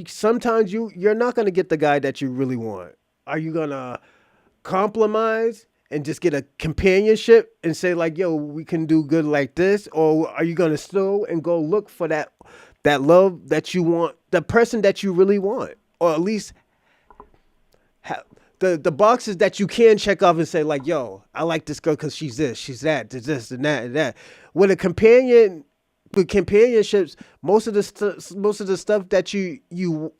sometimes you're not gonna get the guy that you really want. Are you gonna compromise and just get a companionship and say like, yo, we can do good like this, or are you gonna still and go look for that love that you want, the person that you really want, or at least the boxes that you can check off and say like, yo, I like this girl because she's this, she's that, this and that and that. With a companion, with companionships, most of the stuff that you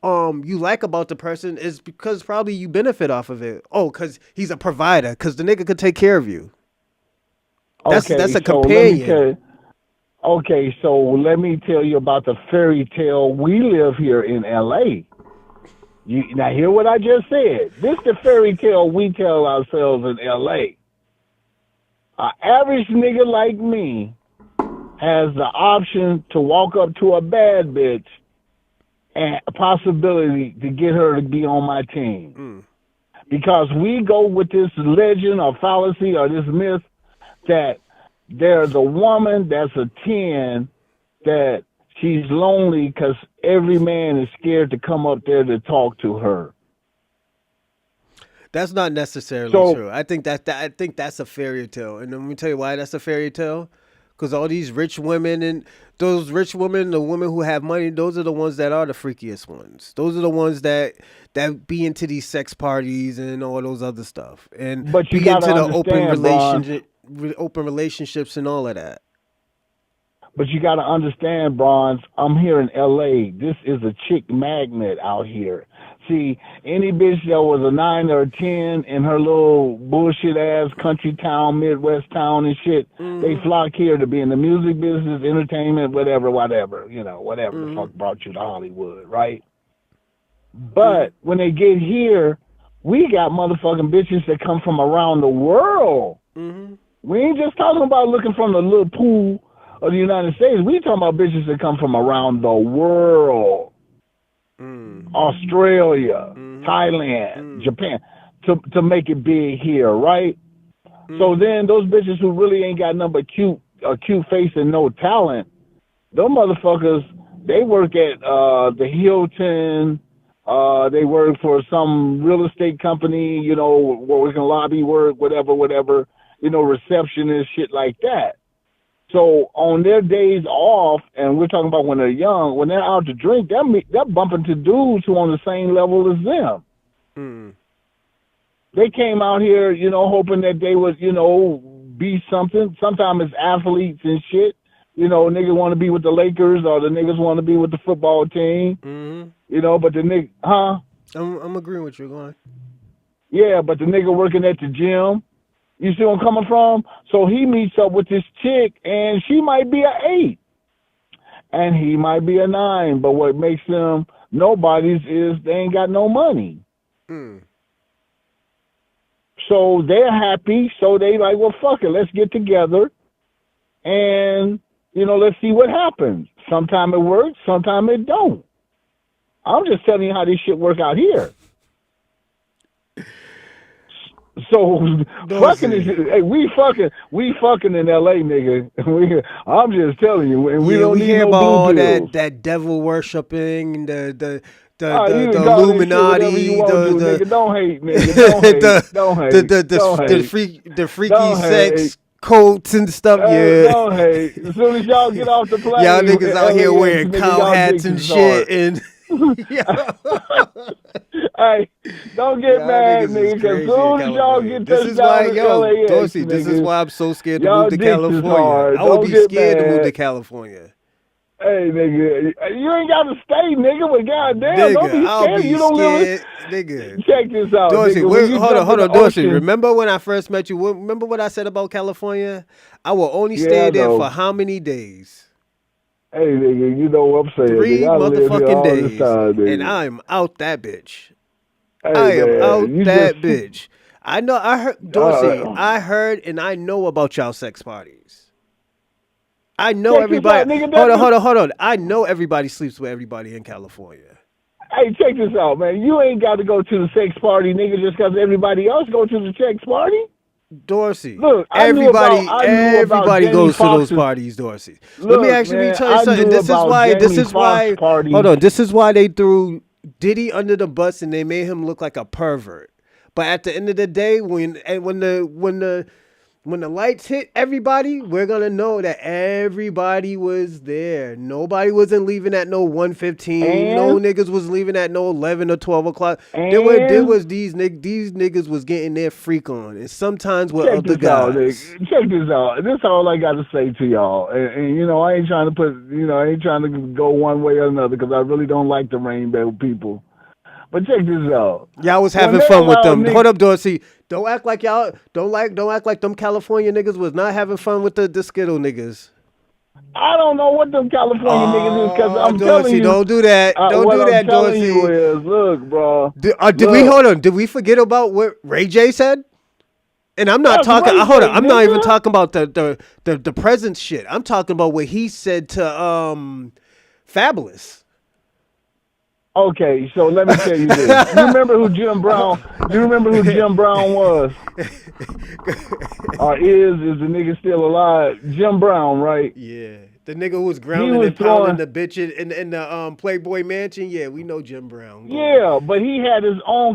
like about the person is because probably you benefit off of it. Oh, because he's a provider, because the nigga could take care of you. That's okay, a so let me companion. tell okay, so let me tell you about the fairy tale. We live here in LA. You now hear what I just said. This the fairy tale we tell ourselves in LA. An average nigga like me has the option to walk up to a bad bitch and a possibility to get her to be on my team. Mm. Because we go with this legend or fallacy or this myth that There's a woman that's a 10 that she's lonely because every man is scared to come up there to talk to her. That's not necessarily So, true. I think that's a fairy tale, and let me tell you why that's a fairy tale. Because all these rich women and those rich women, the women who have money, those are the ones that are the freakiest ones. Those are the ones that be into these sex parties and all those other stuff, and but you be got to into the understand, Bron. open relationships and all of that. But you got to understand, Bronze. I'm here in L.A. This is a chick magnet out here. See, any bitch that was a 9 or a 10 in her little bullshit ass country town, Midwest town and shit, they Mm-hmm. flock here to be in the music business, entertainment, whatever, whatever. You know, whatever the Mm-hmm. fuck brought you to Hollywood, right? Mm-hmm. But when they get here, we got motherfucking bitches that come from around the world. Mm-hmm. We ain't just talking about looking from the little pool of the United States. We talking about bitches that come from around the world. Australia, Mm-hmm. Thailand, Mm-hmm. Japan, to make it big here, right? So Mm-hmm. then those bitches who really ain't got nothing but a cute face and no talent, those motherfuckers, they work at the Hilton, they work for some real estate company, you know, working lobby work, whatever, whatever, you know, receptionist, shit like that. So on their days off, and we're talking about when they're young, when they're out to drink, they're bumping to dudes who on the same level as them. Mm-hmm. They came out here, you know, hoping that they would, you know, be something. Sometimes it's athletes and shit. You know, niggas want to be with the Lakers or the niggas want to be with the football team. Mm-hmm. You know, but the nigga, huh? I'm agreeing with you. Go on. Yeah, but the nigga working at the gym. You see where I'm coming from? So he meets up with this chick, and she might be a 8, and he might be a 9. But what makes them nobodies is they ain't got no money. Mm. So they're happy. So they like, well, fuck it, let's get together, and you know, let's see what happens. Sometime it works, sometime it don't. I'm just telling you how this shit work out here. So fucking is Dorsey. hey, we fucking in LA, nigga. I'm just telling you, and we Yeah, don't we need hear no about blue all pills. that devil worshipping, You the can call that shit whatever you Illuminati, want to, nigga. Don't hate, nigga. Don't hate. Don't hate. Don't hate. the freaky Don't hate. sex cults and stuff. Yeah, Don't hate. As soon as y'all get off the y'all plane, niggas out here LAX, wearing nigga, cow y'all hats dicks and is hard. shit, and yo, Hey, don't get y'all mad, niggas is nigga, because as crazy in soon as y'all California. get This touched is why, down in yo, LAX, Dorsey, this is nigga, why I'm so scared to move y'all to dicks is California. hard. I would Don't be get scared to move to mad. California. Hey, nigga, you ain't got to stay, nigga, but goddamn, don't Nigga, be I'll scared. be You don't live scared. Nigga. in... Check this out, Dorsey, nigga. When wait, you jump in hold the on, Dorsey. ocean... Remember when I first met you? Remember what I said about California? I will only Yeah, stay I there know. for how many days? Hey, nigga, you know what I'm saying, nigga. 3 I live here motherfucking all the days, time, and nigga. I'm out that bitch. Hey, I am man, out you just... that bitch. I know. I heard Dorsey. Uh, I heard and I know about y'all sex parties. I know check this out, everybody. nigga. Hold on, That's... hold on, hold on. I know everybody sleeps with everybody in California. Hey, check this out, man. You ain't got to go to the sex party, nigga, just because everybody else go to the sex party. Dorsey. Look, I knew about Everybody Jamie goes to those Foxx's... parties, Dorsey. Look, Let me man, tell you I something. knew about This Jamie is Foxx why, hold parties. on. This is why they threw Diddy under the bus and they made him look like a pervert. But at the end of the day, when the lights hit everybody, we're gonna know that everybody was there. Nobody wasn't leaving at no 1:15. No And niggas was leaving at no 11 or 12 o'clock. There and was these niggas was getting their freak on, and sometimes with check other this out, Nick. guys. Check this out. This is all I got to say to y'all. And you know, I ain't trying to put, you know, I ain't trying to go one way or another because I really don't like the rainbow people. But check this out. Y'all was When having they fun with allow them. Nick, Hold up, Dorsey. Don't act like them California niggas was not having fun with the Skittle niggas. I don't know what them California niggas is because Oh, I'm telling Dorsey, you, don't do that. Don't what do I'm that, telling you Dorsey. is, look, bro, Did we look, hold on? Did we forget about what Ray J said? And I'm not that's talking. Ray Hold on. J, I'm not even nigga. talking about the present shit. I'm talking about what he said to Fabulous. Okay, so let me tell you this. You remember who Jim Brown? You remember who Jim Brown was? Or is the nigga still alive? Jim Brown, right? Yeah, the nigga who was He grounding was and pounding throwing. the bitch in the Playboy Mansion. Yeah, we know Jim Brown. Go on. Yeah, but he had his own